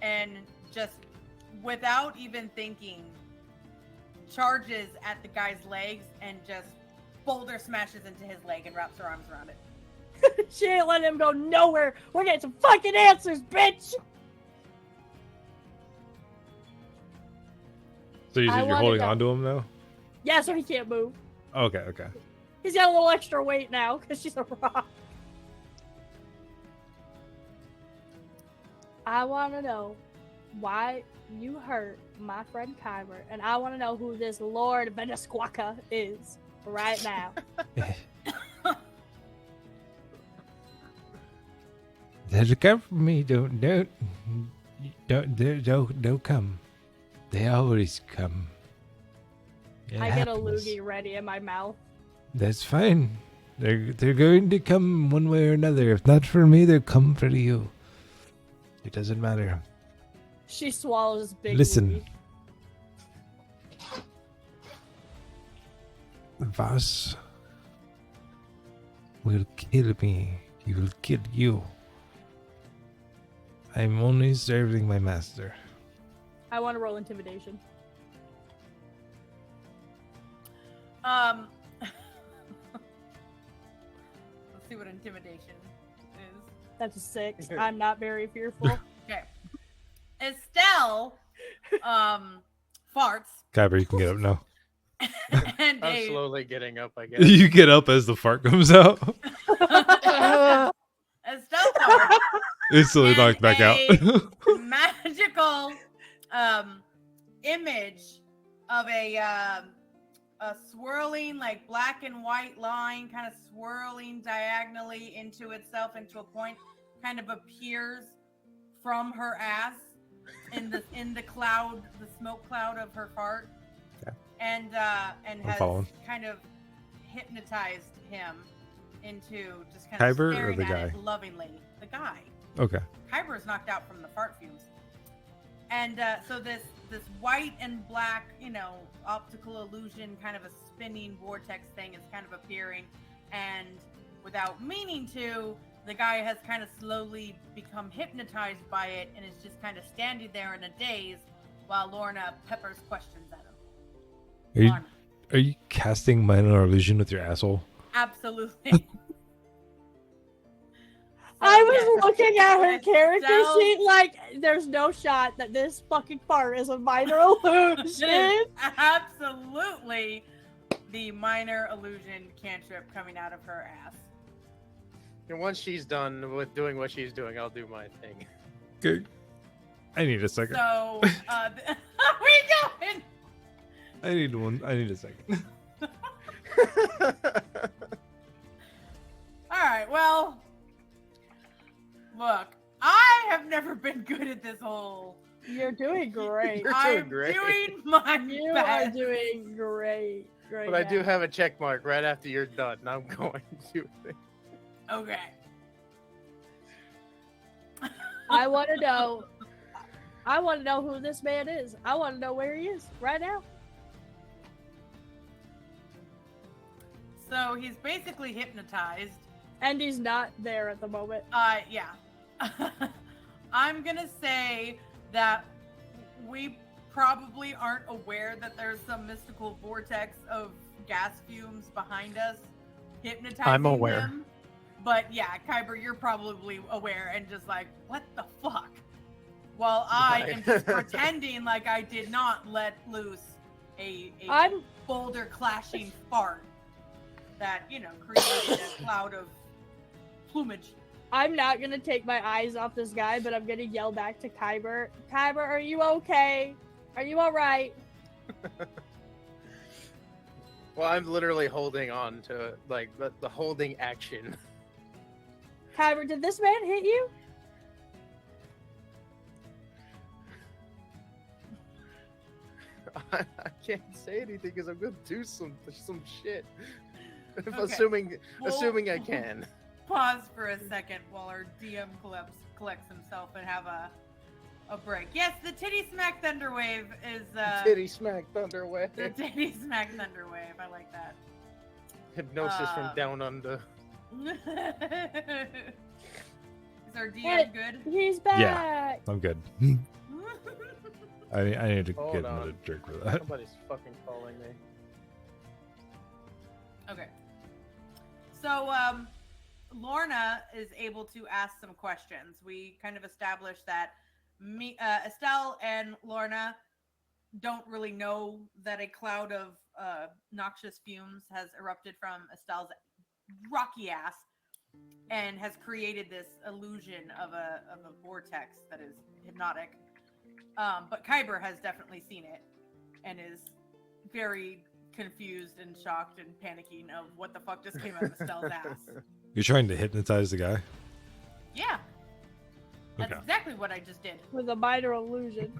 D: and just without even thinking charges at the guy's legs and just boulder smashes into his leg and wraps her arms around it.
C: She ain't letting him go nowhere. We're getting some fucking answers, bitch.
E: So you
C: I
E: said you're
C: wanna
E: holding
C: go.
E: on to him now?
C: Yeah, so he can't move.
E: Okay, okay.
C: He's got a little extra weight now because she's a rock. I want to know why you hurt my friend Kyber, and I want to know who this Lord Venesquaka is right now.
E: They'll come for me. Don't come. They always come. It
C: I get a
E: happens.
C: loogie ready in my mouth.
E: That's fine. They're going to come one way or another. If not for me, they'll come for you. It doesn't matter.
C: She swallows big
E: Listen.
C: loogie.
E: Voss will kill me. He will kill you. I'm only serving my master.
C: I want to roll intimidation.
D: Let's see what intimidation is.
C: That's a 6. I'm not very fearful.
D: Okay. Estelle farts
E: Kyber, you can get up now.
D: and
B: I'm
D: a
B: slowly getting up, I guess.
E: You get up as the fart comes out.
D: Estelle farts
E: Instantly
D: And
E: knocked back out.
D: magical image of a swirling like black and white line kind of swirling diagonally into itself into a point kind of appears from her ass in the cloud, the smoke cloud of her fart.
E: Okay.
D: And has
E: following.
D: kind of hypnotized him into just kind
E: Kyber or
D: of staring
E: the
D: at
E: guy?
D: it lovingly. The guy.
E: Okay.
D: Kyber is knocked out from the fart fumes. And so this white and black, optical illusion, kind of a spinning vortex thing is kind of appearing. And without meaning to, the guy has kind of slowly become hypnotized by it and is just kind of standing there in a daze while Lorna peppers questions at him. Lorna.
E: Are you casting minor illusion with your asshole?
D: Absolutely.
C: I was looking at her character
D: Estelle-
C: sheet like, there's no shot that this fucking part is a minor
D: It
C: illusion.
D: is absolutely the minor illusion cantrip coming out of her ass.
B: And once she's done with doing what she's doing, I'll do my thing.
E: Okay. I need a second.
D: So, where you going?
E: I need a second.
D: All right. well, look, I have never been good at this whole.
C: You're doing great.
B: You're
D: I'm
B: great.
D: doing my
C: You
D: best.
C: are doing great. Great.
B: But I do
C: now.
B: have a check mark right after you're done. And I'm going to.
D: Okay.
C: I want to know. I want to know who this man is. I want to know where he is right now.
D: So he's basically hypnotized.
C: And he's not there at the moment.
D: Yeah. I'm gonna say that we probably aren't aware that there's some mystical vortex of gas fumes behind us hypnotizing
B: I'm aware.
D: him. But yeah, Kyber, you're probably aware and just like, what the fuck? While I am just pretending like I did not let loose a
C: I'm
D: boulder clashing fart that, created a cloud of plumage.
C: I'm not gonna take my eyes off this guy, but I'm gonna yell back to Kyber. Kyber, are you okay? Are you all right?
B: Well, I'm literally holding on to like the holding action.
C: Kyber, did this man hit you?
B: I can't say anything because I'm gonna do some shit.
D: Okay.
B: Assuming I can.
D: Pause for a second while our DM collects himself and have a break. Yes, the titty smack thunderwave is
B: Titty smack thunderwave.
D: the titty smack thunderwave. I like that.
B: Hypnosis from down under.
D: Is our DM good?
C: He's back.
E: I'm good. I need to
B: Hold
E: get
B: on.
E: another drink for that.
B: Somebody's fucking calling me.
D: Okay. So, Lorna is able to ask some questions. We kind of established that Estelle and Lorna don't really know that a cloud of noxious fumes has erupted from Estelle's rocky ass and has created this illusion of a vortex that is hypnotic. But Kyber has definitely seen it and is very confused and shocked and panicking of what the fuck just came out of Estelle's ass.
E: You're trying to hypnotize the guy?
D: Yeah. That's
E: Okay.
D: exactly what I just did.
C: With a minor illusion.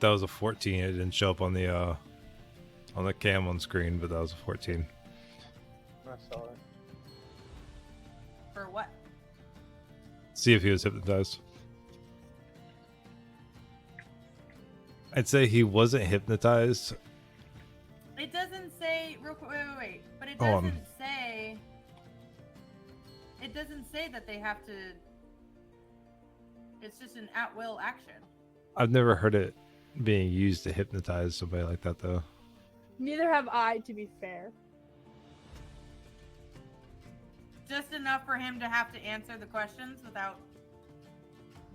E: That was a 14. It didn't show up on the cam on screen, but that was a 14.
B: I saw it.
D: For what?
E: See if he was hypnotized. I'd say he wasn't hypnotized.
D: It doesn't say real quick. Wait. But it
E: Go on.
D: doesn't say. It doesn't say that they have to. It's just an at-will action.
E: I've never heard it being used to hypnotize somebody like that, though.
C: Neither have I, to be fair.
D: Just enough for him to have to answer the questions without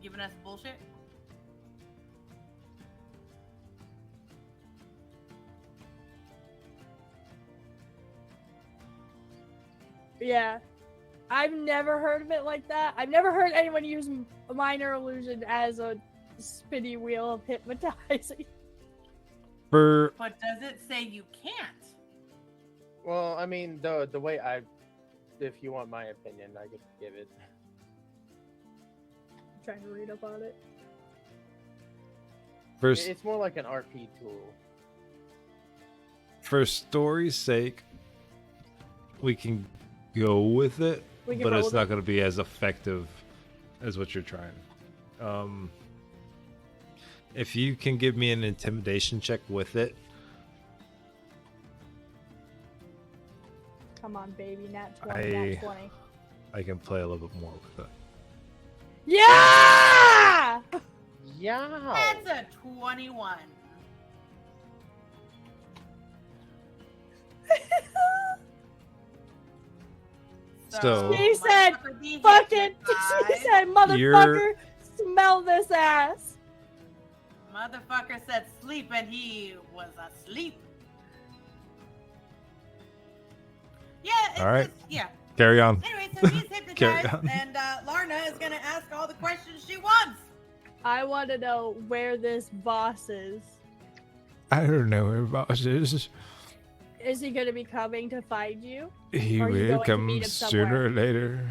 D: giving us bullshit.
C: Yeah. I've never heard of it like that. I've never heard anyone use a minor illusion as a spinny wheel of hypnotizing.
E: For
D: But does it say you can't?
B: Well, I mean, the way if you want my opinion, I could give it.
C: I'm trying to read up on it.
E: first,
B: It's more like an RP tool.
E: for story's sake, we can go with it,
C: We can
E: but
C: roll
E: it's
C: with
E: not
C: it.
E: going to be as effective as what you're trying. If you can give me an intimidation check with it,
C: Come on, baby. Nat 20, nat 20.
E: I can play a little bit more with it.
C: Yeah!
B: Yeah.
D: That's a 21.
E: So-
C: He said,
D: motherfucker be
C: Fucking,
D: hypnotized.
C: he said, motherfucker, smell this ass.
D: Motherfucker said sleep and he was asleep. Yeah. It's
E: All right.
D: just- yeah.
E: Carry on.
D: Anyway, so he's
E: Carry
D: hypnotized,
E: on.
D: and Lorna is gonna ask all the questions she wants.
C: I want to know where this boss is.
E: I don't know where boss is.
C: Is he gonna be coming to find you?
E: He
C: Or are you
E: will
C: going to
E: come
C: meet him
E: sooner
C: somewhere?
E: or later.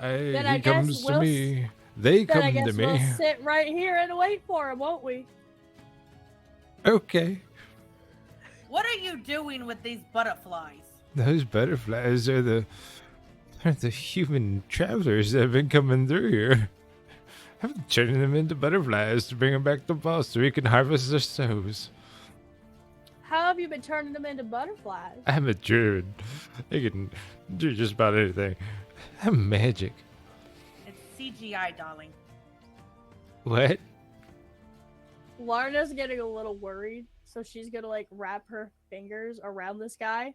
C: Then I
E: He
C: guess
E: comes to
C: we'll
E: me. They
C: Then I
E: come to
C: guess we'll
E: me.
C: sit right here and wait for him, won't we?
E: Okay.
D: What are you doing with these butterflies?
E: Those butterflies are the human travelers that have been coming through here. I'm turning them into butterflies to bring them back to the boss so we can harvest their souls.
C: How have you been turning them into butterflies?
E: I'm a druid. I can do just about anything. I'm magic.
D: It's CGI, darling.
E: What?
C: Larna's getting a little worried, so she's gonna like wrap her fingers around this guy.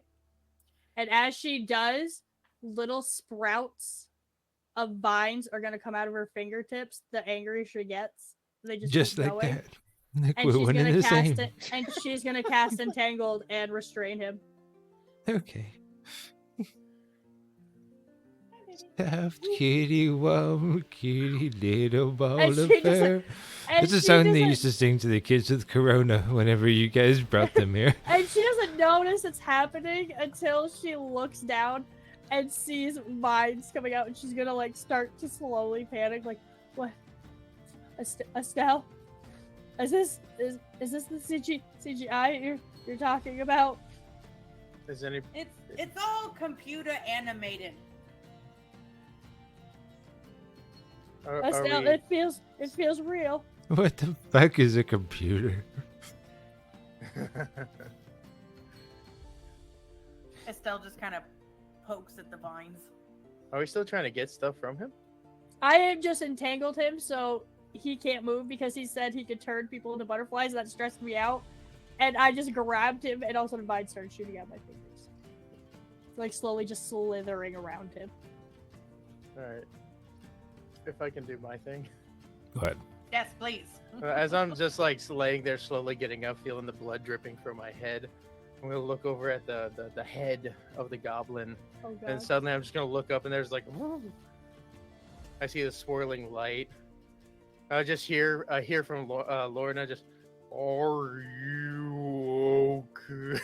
C: And as she does, little sprouts of vines are gonna come out of her fingertips the angrier she gets. They just
E: Just
C: keep
E: like
C: going.
E: that. Like
C: And
E: we're
C: she's
E: one and
C: gonna
E: the
C: cast
E: same.
C: it, and she's gonna cast Entangled and restrain him.
E: Okay. Soft kitty, warm kitty, little ball
C: And
E: of
C: she doesn't-
E: fur.
C: And
E: It's a
C: she
E: song they
C: doesn't-
E: used to sing to the kids with Corona whenever you guys brought them here.
C: And she doesn't notice it's happening until she looks down and sees vines coming out, and she's gonna like start to slowly panic, like, "What, Estelle? Is this the CGI you're talking about?"
B: Is any
D: It's all computer animated.
B: are
C: Estelle,
B: we,
C: it feels real.
E: What the fuck is a computer?
D: Estelle just kind of pokes at the vines.
B: are we still trying to get stuff from him?
C: I have just entangled him so he can't move because he said he could turn people into butterflies, and that stressed me out. And I just grabbed him, and also the vines started shooting out my fingers, like slowly just slithering around him.
B: All right. If I can do my thing.
E: Go ahead.
D: Yes, please.
B: As I'm just like laying there, slowly getting up, feeling the blood dripping from my head, I'm gonna look over at the head of the goblin,
C: Oh god.
B: and suddenly I'm just gonna look up, and there's like, I see the swirling light. I hear from Lorna just, "Are you okay?"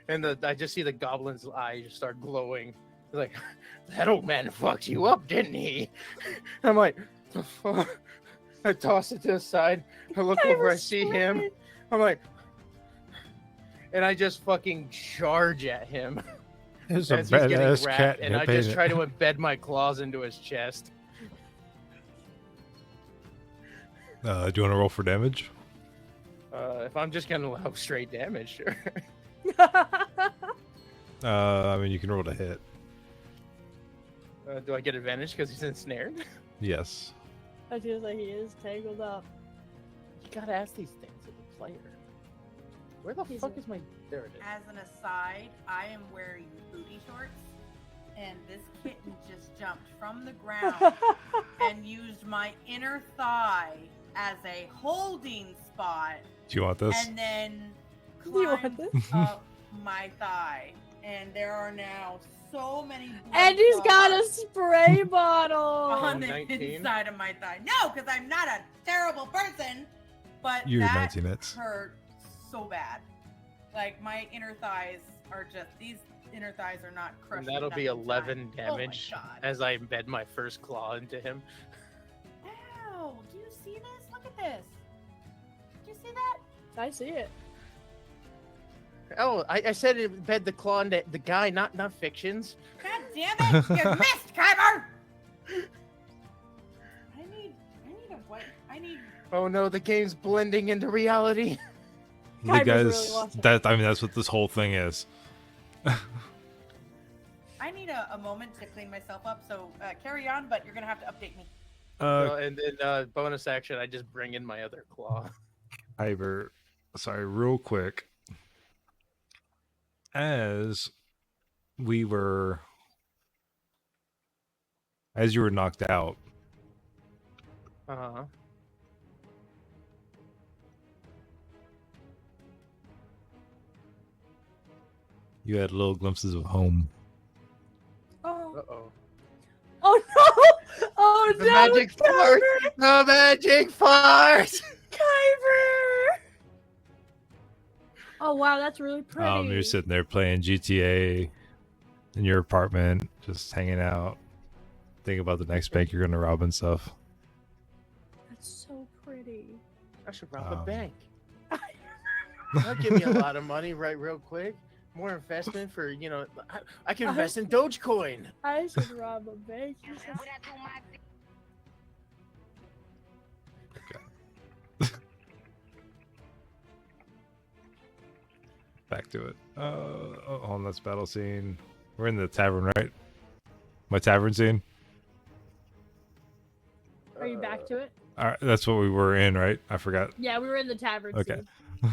B: And I just see the goblin's eyes just start glowing. It's like, that old man fucked you up, didn't he? I'm like, the fuck? I toss it to the side. I look over, I see him. I'm like, and I just fucking charge at him
E: There's a
B: as he's getting
E: badass
B: wrapped,
E: cat
B: and I just try to embed my claws into his chest.
E: Do you want to roll for damage?
B: If I'm just gonna allow straight damage, sure.
E: I mean, you can roll to hit.
B: Do I get advantage because he's ensnared?
E: Yes.
C: I feel like he is tangled up.
B: You gotta ask these things of the player. Where the
C: He's
B: fuck
C: a-
B: is my? There it is.
D: As an aside, I am wearing booty shorts, and this kitten just jumped from the ground and used my inner thigh as a holding spot,
E: Do you want this?
D: and then
C: Do you want
D: climbed
C: this?
D: up my thigh. And there are now so many blood
C: And he's got a
D: spots
C: spray bottle.
D: on the
B: 19?
D: inside of my thigh. No, because I'm not a terrible person, but
E: You're
D: that
E: 19 hits.
D: hurt so bad. Like my inner thighs are just these inner thighs are not crushed.
B: And that'll
D: with
B: be
D: nothing
B: 11
D: time.
B: damage
D: Oh my god!
B: as I embed my first claw into him.
D: Ow! Do you see this? Look at this. Do you see that?
C: I see it.
B: Oh, I said embed the claw into the guy, not fictions.
D: God damn it! You missed, Kyber. I need a what? I need.
B: Oh no, the game's blending into reality.
E: The
C: Kyber's
E: guys,
C: really lost it.
E: that's what this whole thing is.
D: I need a moment to clean myself up. So carry on, but you're gonna have to update me.
B: And then bonus action, I just bring in my other claw.
E: Ivor, sorry, real quick. As you were knocked out,
B: Uh-huh.
E: you had little glimpses of home.
C: Oh,
B: Uh-oh.
C: oh no! Oh
B: The
C: no!
B: magic fart!
C: Kyber!
B: The magic fart!
C: Kyber! Oh Oh wow, that's really pretty.
E: You're sitting there playing GTA in your apartment, just hanging out, thinking about the next bank you're gonna rob and stuff.
C: That's so pretty.
B: I should rob a
E: Um,
B: bank. That'll give me a lot of money, right? Real quick. More investment for I can invest in Dogecoin.
C: I should rob a bank.
E: Back to it. On this battle scene, we're in the tavern, right? My tavern scene.
C: Are you back to it?
E: All right, that's what we were in, right? I forgot.
C: Yeah, we were in the tavern.
E: Okay.
C: Scene.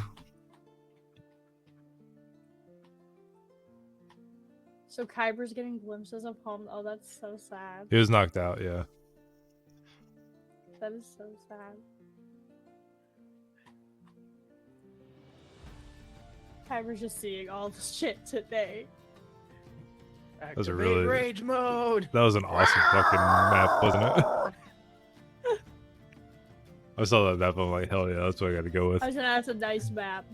C: So Kyber's getting glimpses of home. Oh, that's so sad.
E: He was knocked out. Yeah.
C: That is so sad. Kyber's just seeing all this shit today.
B: Activate
E: really-
B: rage mode.
E: That was an awesome fucking map, wasn't it? I saw that map. I'm like, hell yeah, that's what I got to go with.
C: I said that's a nice map.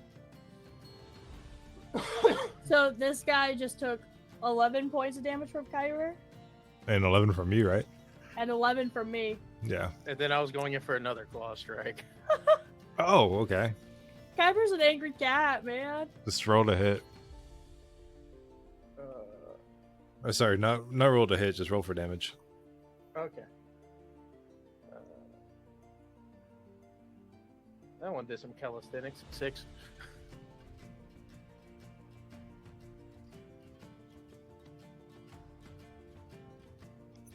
C: So this guy just took 11 points of damage from Kyber
E: And 11 from you, right?
C: and 11 from me.
E: Yeah.
B: And then I was going in for another claw strike.
E: Oh, okay.
C: Kyber's an angry cat, man.
E: Just roll to hit. Oh, sorry, not roll to hit. Just roll for damage.
B: Okay. That one did some calisthenics. 6.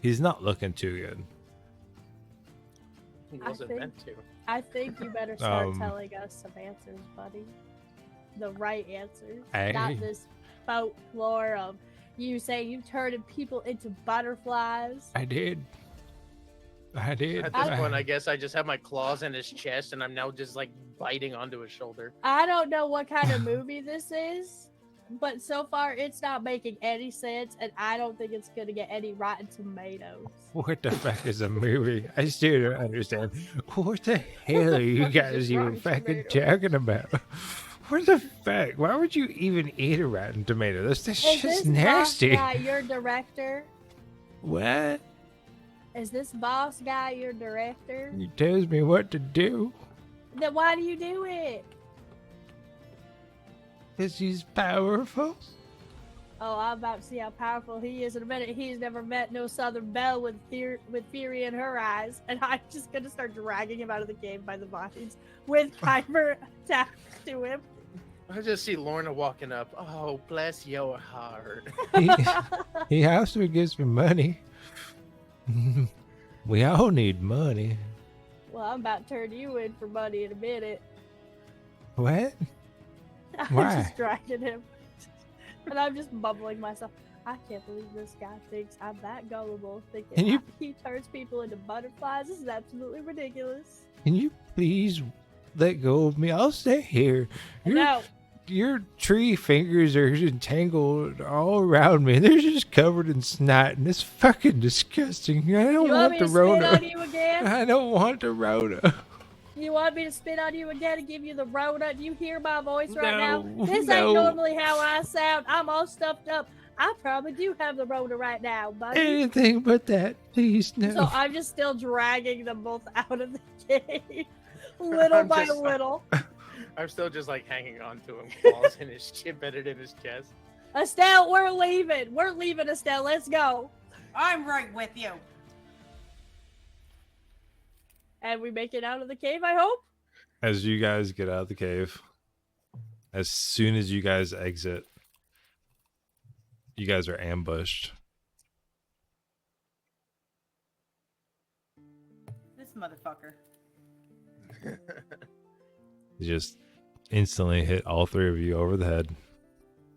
E: He's not looking too good.
B: He
C: I
B: wasn't
C: think-
B: meant to.
C: I think you better start
E: Um,
C: telling us some answers, buddy. The right answers.
E: Hey.
C: Not this folklore of you saying you turned people into butterflies.
E: I did. I did.
B: At this point, I guess I just have my claws in his chest, and I'm now just like biting onto his shoulder.
C: I don't know what kind of movie this is, but so far it's not making any sense, and I don't think it's gonna get any Rotten Tomatoes.
E: What the fuck is a movie? I still don't understand. What the hell are you
C: fuck is
E: guys
C: this
E: even
C: Rotten
E: fucking
C: Tomato?
E: talking about? What the fuck? Why would you even eat a rotten tomato? This
C: Is
E: shit's
C: this
E: nasty.
C: boss guy your director?
E: What?
C: Is this boss guy your director?
E: He tells me what to do.
C: Then why do you do it?
E: Because he's powerful.
C: Oh, I'm about to see how powerful he is in a minute. He's never met no Southern Belle with fury in her eyes, and I'm just gonna start dragging him out of the cave by the vines with Kyber attached to him.
B: I just see Lorna walking up. Oh, bless your heart.
E: He also gives me money. We all need money.
C: Well, I'm about to turn you in for money in a minute.
E: What?
C: I'm
E: Why?
C: just dragging him, and I'm just bumbling myself. I can't believe this guy thinks I'm that gullible, thinking
E: Can you-
C: he turns people into butterflies. This is absolutely ridiculous.
E: Can you please let go of me? I'll stay here.
C: No,
E: Your tree fingers are entangled all around me. They're just covered in snot, and it's fucking disgusting. I don't
C: you want
E: want
C: me
E: the
C: to spit
E: Rona.
C: on you again?
E: I don't want the Rona.
C: You want me to spit on you again and give you the Rona? Do you hear my voice right now?
E: No,
C: This
E: no.
C: ain't normally how I sound. I'm all stuffed up. I probably do have the Rona right now, buddy.
E: Anything but that, please no.
C: So I'm just still dragging them both out of the cave, little
B: I'm
C: by
B: just-
C: little.
B: I'm still just like hanging on to him, claws in his embedded in his chest.
C: Estelle, we're leaving. We're leaving, Estelle. Let's go.
D: I'm right with you.
C: And we make it out of the cave, I hope.
E: As you guys get out of the cave, as soon as you guys exit, you guys are ambushed.
D: This motherfucker.
E: You just instantly hit all three of you over the head.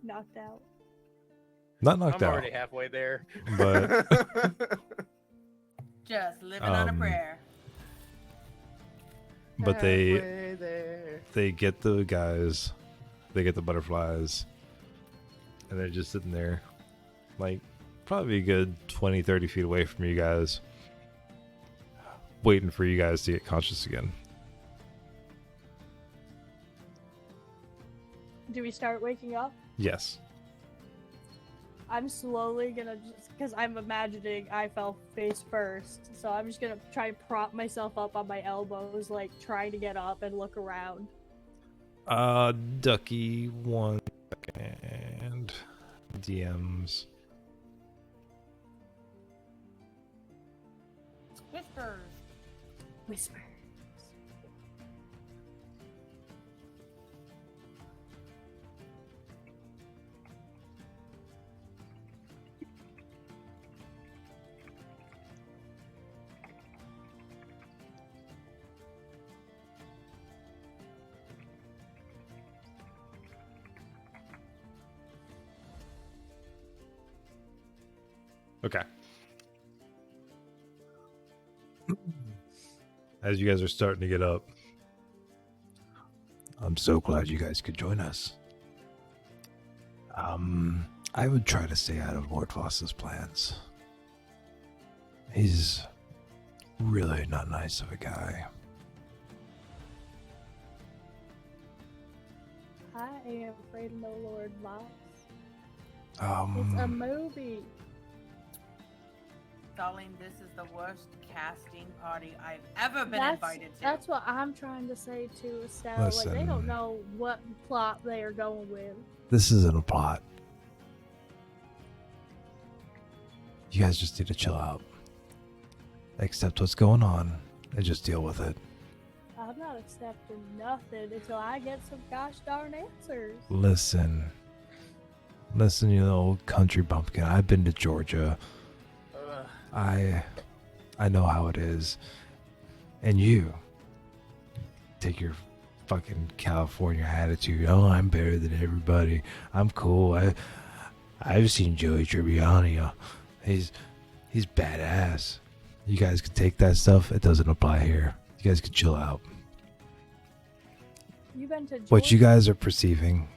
C: Knocked out.
E: Not knocked
B: I'm
E: out,
B: already halfway there.
E: but
D: Just living on a
E: Um,
D: prayer.
E: they
B: Halfway there.
E: get the guys, they get the butterflies, and they're just sitting there, like probably a good 20-30 feet away from you guys, waiting for you guys to get conscious again.
C: Do we start waking up?
E: Yes.
C: I'm slowly gonna just because I'm imagining I fell face first, so I'm just gonna try and prop myself up on my elbows, like trying to get up and look around.
E: Ducky, 1 second. DMs.
D: Whispers.
C: Whisper.
E: Okay. As you guys are starting to get up, I'm so glad you guys could join us. I would try to stay out of Lord Voss's plans. He's really not nice of a guy.
C: I am afraid of no Lord Voss. It's a movie.
D: Darling, this is the worst casting party I've ever been invited to.
C: That's what I'm trying to say to Estelle. Like, they don't know what plot they are going with.
E: This isn't a plot. You guys just need to chill out. Accept what's going on and just deal with it.
C: I'm not accepting nothing until I get some gosh darn answers.
E: Listen, you old country bumpkin. I've been to Georgia. I know how it is. And you take your fucking California attitude. Oh, I'm better than everybody. I'm cool. I've seen Joey Tribbiani. He's badass. You guys can take that stuff. It doesn't apply here. You guys can chill out.
C: You been to Georgia?
E: What you guys are perceiving,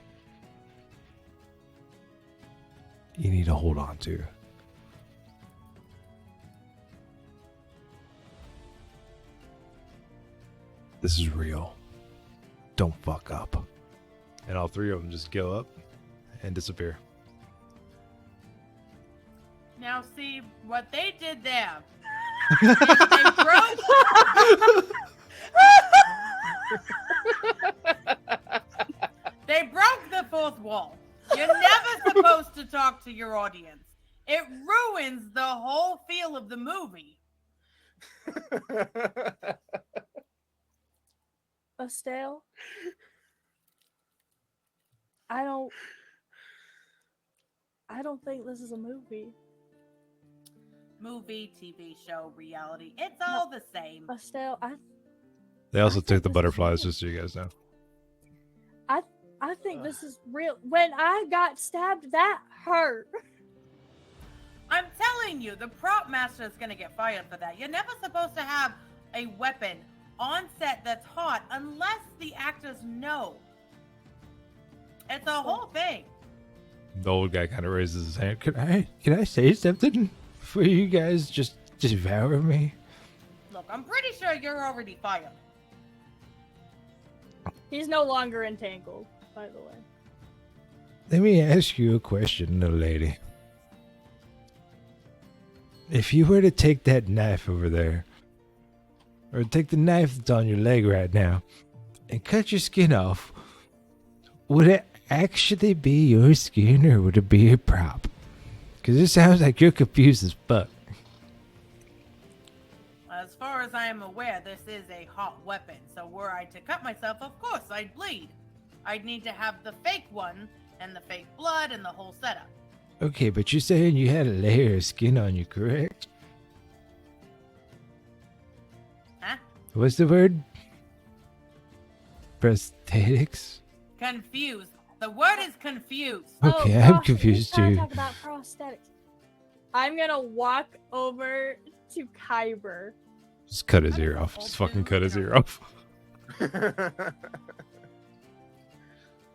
E: you need to hold on to. This is real. Don't fuck up. And all three of them just go up and disappear.
D: Now see what they did there. They broke. They broke the fourth wall. You're never supposed to talk to your audience. It ruins the whole feel of the movie.
C: Estelle? I don't think this is a movie.
D: Movie, TV show, reality. It's all the same.
C: Estelle,
E: They also took the
C: this is
E: butterflies,
C: real.
E: just so you guys know.
C: I think this is real. When I got stabbed, that hurt.
D: I'm telling you, the prop master is going to get fired for that. You're never supposed to have a weapon on set that's hot unless the actors know. It's a whole thing.
E: The old guy kind of raises his hand. Can I say something before you guys just devour me?
D: Look, I'm pretty sure you're already fired.
C: He's no longer entangled, by the way.
E: Let me ask you a question, little lady. If you were to take that knife over there, or take the knife that's on your leg right now, and cut your skin off, would it actually be your skin, or would it be a prop? Because it sounds like you're confused as fuck.
D: As far as I am aware, this is a hot weapon. So were I to cut myself, of course, I'd bleed. I'd need to have the fake one, and the fake blood, and the whole setup.
E: Okay, but you're saying you had a layer of skin on you, correct?
D: Huh?
E: What's the word? Prosthetics?
D: Confused. The word is confused.
E: Okay, I'm confused
C: He's trying
E: too.
C: to talk about prosthetics. I'm gonna walk over to Kyber.
E: Just cut his ear off. Just fucking cut his ear off.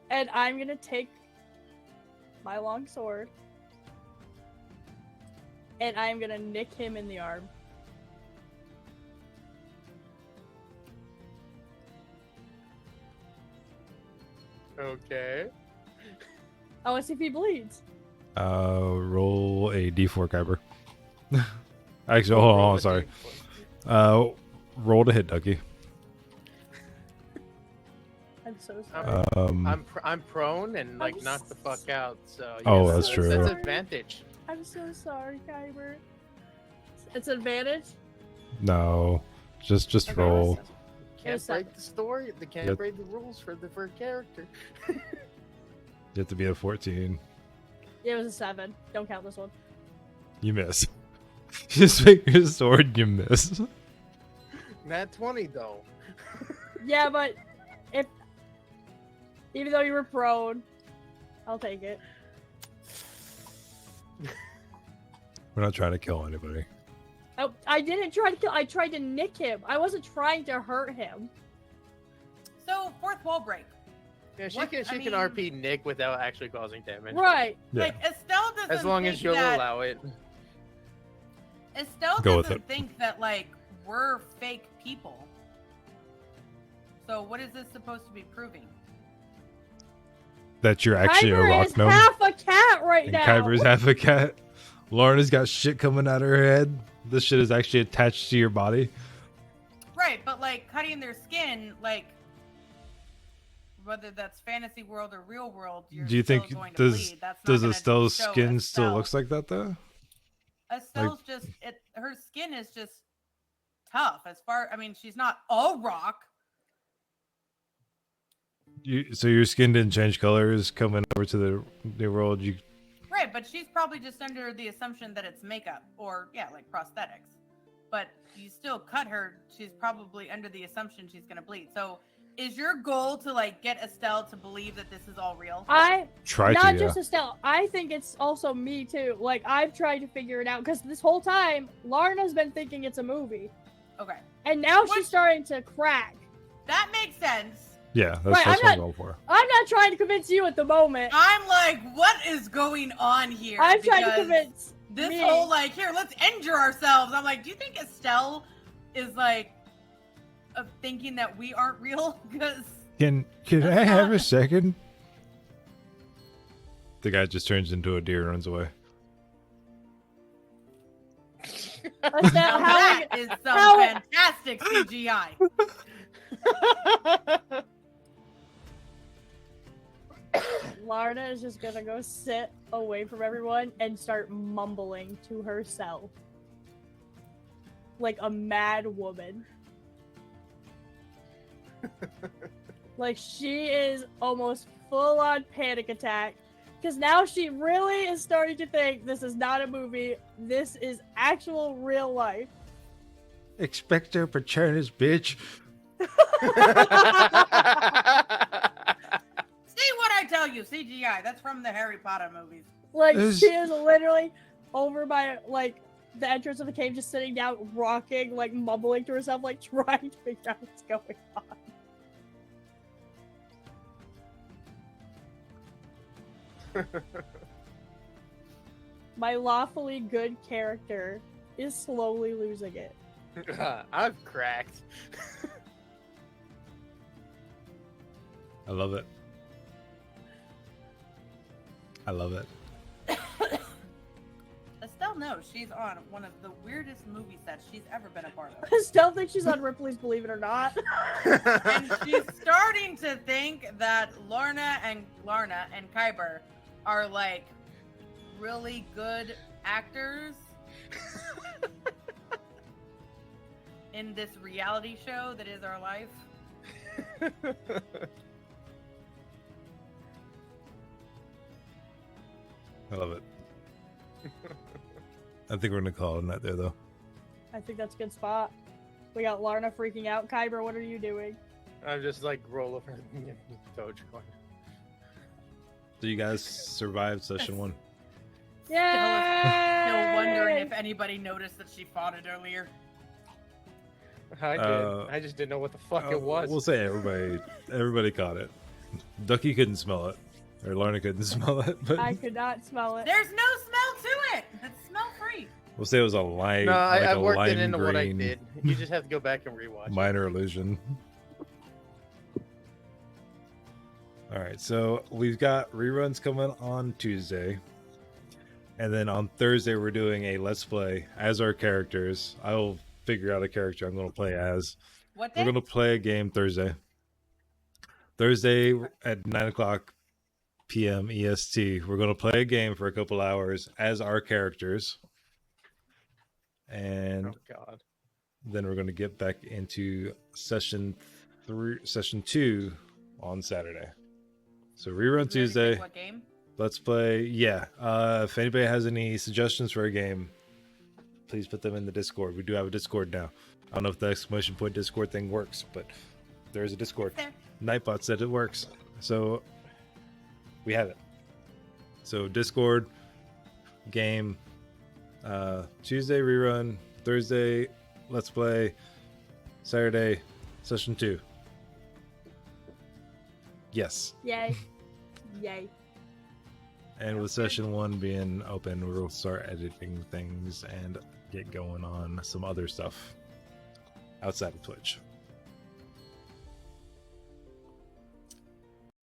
C: And I'm gonna take my long sword. And I'm gonna nick him in the arm.
B: Okay.
C: I want to see if he bleeds.
E: Roll a d4, Kyber. Actually, hold on, sorry. Roll to hit, Ducky.
C: I'm so sorry.
B: I'm prone and like
C: I'm
B: knocked the fuck out. So
E: Oh,
B: yeah,
E: that's true.
B: That's
C: sorry.
B: advantage.
C: I'm so sorry, Kyber. It's an advantage?
E: No, just
C: Okay,
E: roll.
B: Can't
C: was
B: break the story. They can't
E: Yep.
B: break the rules for a character.
E: You have to be a 14.
C: Yeah, it was a 7. Don't count this one.
E: You miss. You swing your sword, you miss.
B: Nat 20 though.
C: Yeah, but if even though you were prone, I'll take it.
E: We're not trying to kill anybody.
C: Oh, I didn't try to kill. I tried to nick him. I wasn't trying to hurt him.
D: So, fourth wall break.
B: Yeah, she
D: What-
B: can
D: I mean-
B: RP Nick without actually causing damage.
C: Right.
E: Yeah.
D: Like, Estelle doesn't
B: As long as
D: think
B: you'll
D: that,
B: allow it.
D: Estelle
E: Go with
D: doesn't
E: it.
D: think that, like, we're fake people. So what is this supposed to be proving?
E: That you're actually
C: Kyber
E: a rock
C: is
E: gnome.
C: half a cat right
E: And
C: now.
E: Kyber's half a cat. Lorna's got shit coming out of her head. This shit is actually attached to your body.
D: Right, but, like, cutting their skin, like, whether that's fantasy world or real world, you're
E: Do you
D: still
E: think
D: going to bleed. That's not
E: does
D: gonna
E: Estelle's
D: show
E: skin still
D: Estelle.
E: looks like that though?
D: Estelle's just her skin is just tough. As far, I mean, she's not all rock.
E: So your skin didn't change colors coming over to the new world. You
D: Right, but she's probably just under the assumption that it's makeup or, yeah, like prosthetics. But you still cut her, she's probably under the assumption she's going to bleed. So is your goal to, like, get Estelle to believe that this is all real?
C: I
E: try
C: not
E: to,
C: just Estelle. I think it's also me too. Like I've tried to figure it out because this whole time Larna's been thinking it's a movie,
D: Okay.
C: and now
D: What?
C: she's starting to crack.
D: That makes sense.
E: yeah. That's,
C: Right,
E: that's
C: I'm
E: what I'm
C: not-
E: going for.
C: I'm not trying to convince you at the moment.
D: I'm like, what is going on here?
C: I'm trying to
D: Because
C: convince
D: this
C: me.
D: whole, like, here, let's injure ourselves. I'm like, do you think Estelle is, like, thinking that we aren't real? Because
E: Can I have a second? The guy just turns into a deer and runs away.
C: Estelle, how
D: that is some
C: how-
D: fantastic CGI.
C: Larna is just gonna go sit away from everyone and start mumbling to herself. Like a mad woman. Like she is almost full on panic attack. Because now she really is starting to think this is not a movie. This is actual real life.
E: Expecto Patronus, bitch.
D: See what I tell you, CGI. That's from the Harry Potter movies.
C: Like
E: This-
C: she is literally over by like the entrance of the cave, just sitting down, rocking, like mumbling to herself, like trying to figure out what's going on. My lawfully good character is slowly losing it.
B: I've cracked.
E: I love it. I love it.
D: Estelle knows she's on one of the weirdest movie sets she's ever been a part of.
C: I still think she's on Ripley's Believe It or Not.
D: And she's starting to think that Lorna and Kyber are like really good actors in this reality show that is our life.
E: I love it. I think we're gonna call it a night there, though.
C: I think that's a good spot. We got Larna freaking out. Kyber, what are you doing?
B: I'm just like roll over Dogecoin.
E: So you guys survived session 1.
C: Yeah.
D: Still wondering if anybody noticed that she fought it earlier.
B: I did.
E: Uh,
B: I just didn't know what the fuck it was.
E: We'll say everybody caught it. Ducky couldn't smell it, or Lorna couldn't smell it, but
C: I could not smell it.
D: There's no smell to it. It's smell free.
E: we'll say it was a light,
B: No,
E: like
B: I
E: a
B: worked
E: lime
B: it into what I
E: green
B: did. You just have to go back and rewatch.
E: minor illusion.
A: All right, so we've got reruns coming on Tuesday. And then on Thursday, we're doing a Let's Play as our characters. I will figure out a character I'm going to play as.
D: What
A: We're
D: day?
A: going to play a game Thursday. Thursday at 9 o'clock p.m. EST. We're going to play a game for a couple hours as our characters. And
B: Oh God.
A: then we're going to get back into session 2 on Saturday. So rerun
D: Did we already
A: Tuesday.
D: pick What game?
A: Let's play. Yeah. If anybody has any suggestions for a game, please put them in the Discord. We do have a Discord now. I don't know if the exclamation point Discord thing works, but there is a Discord.
D: There.
A: Nightbot said it works. So we have it. So Discord, game, Tuesday rerun, Thursday Let's Play, Saturday session 2. Yes.
C: Yay. Yay.
A: And with session 1 being open, we'll start editing things and get going on some other stuff outside of Twitch.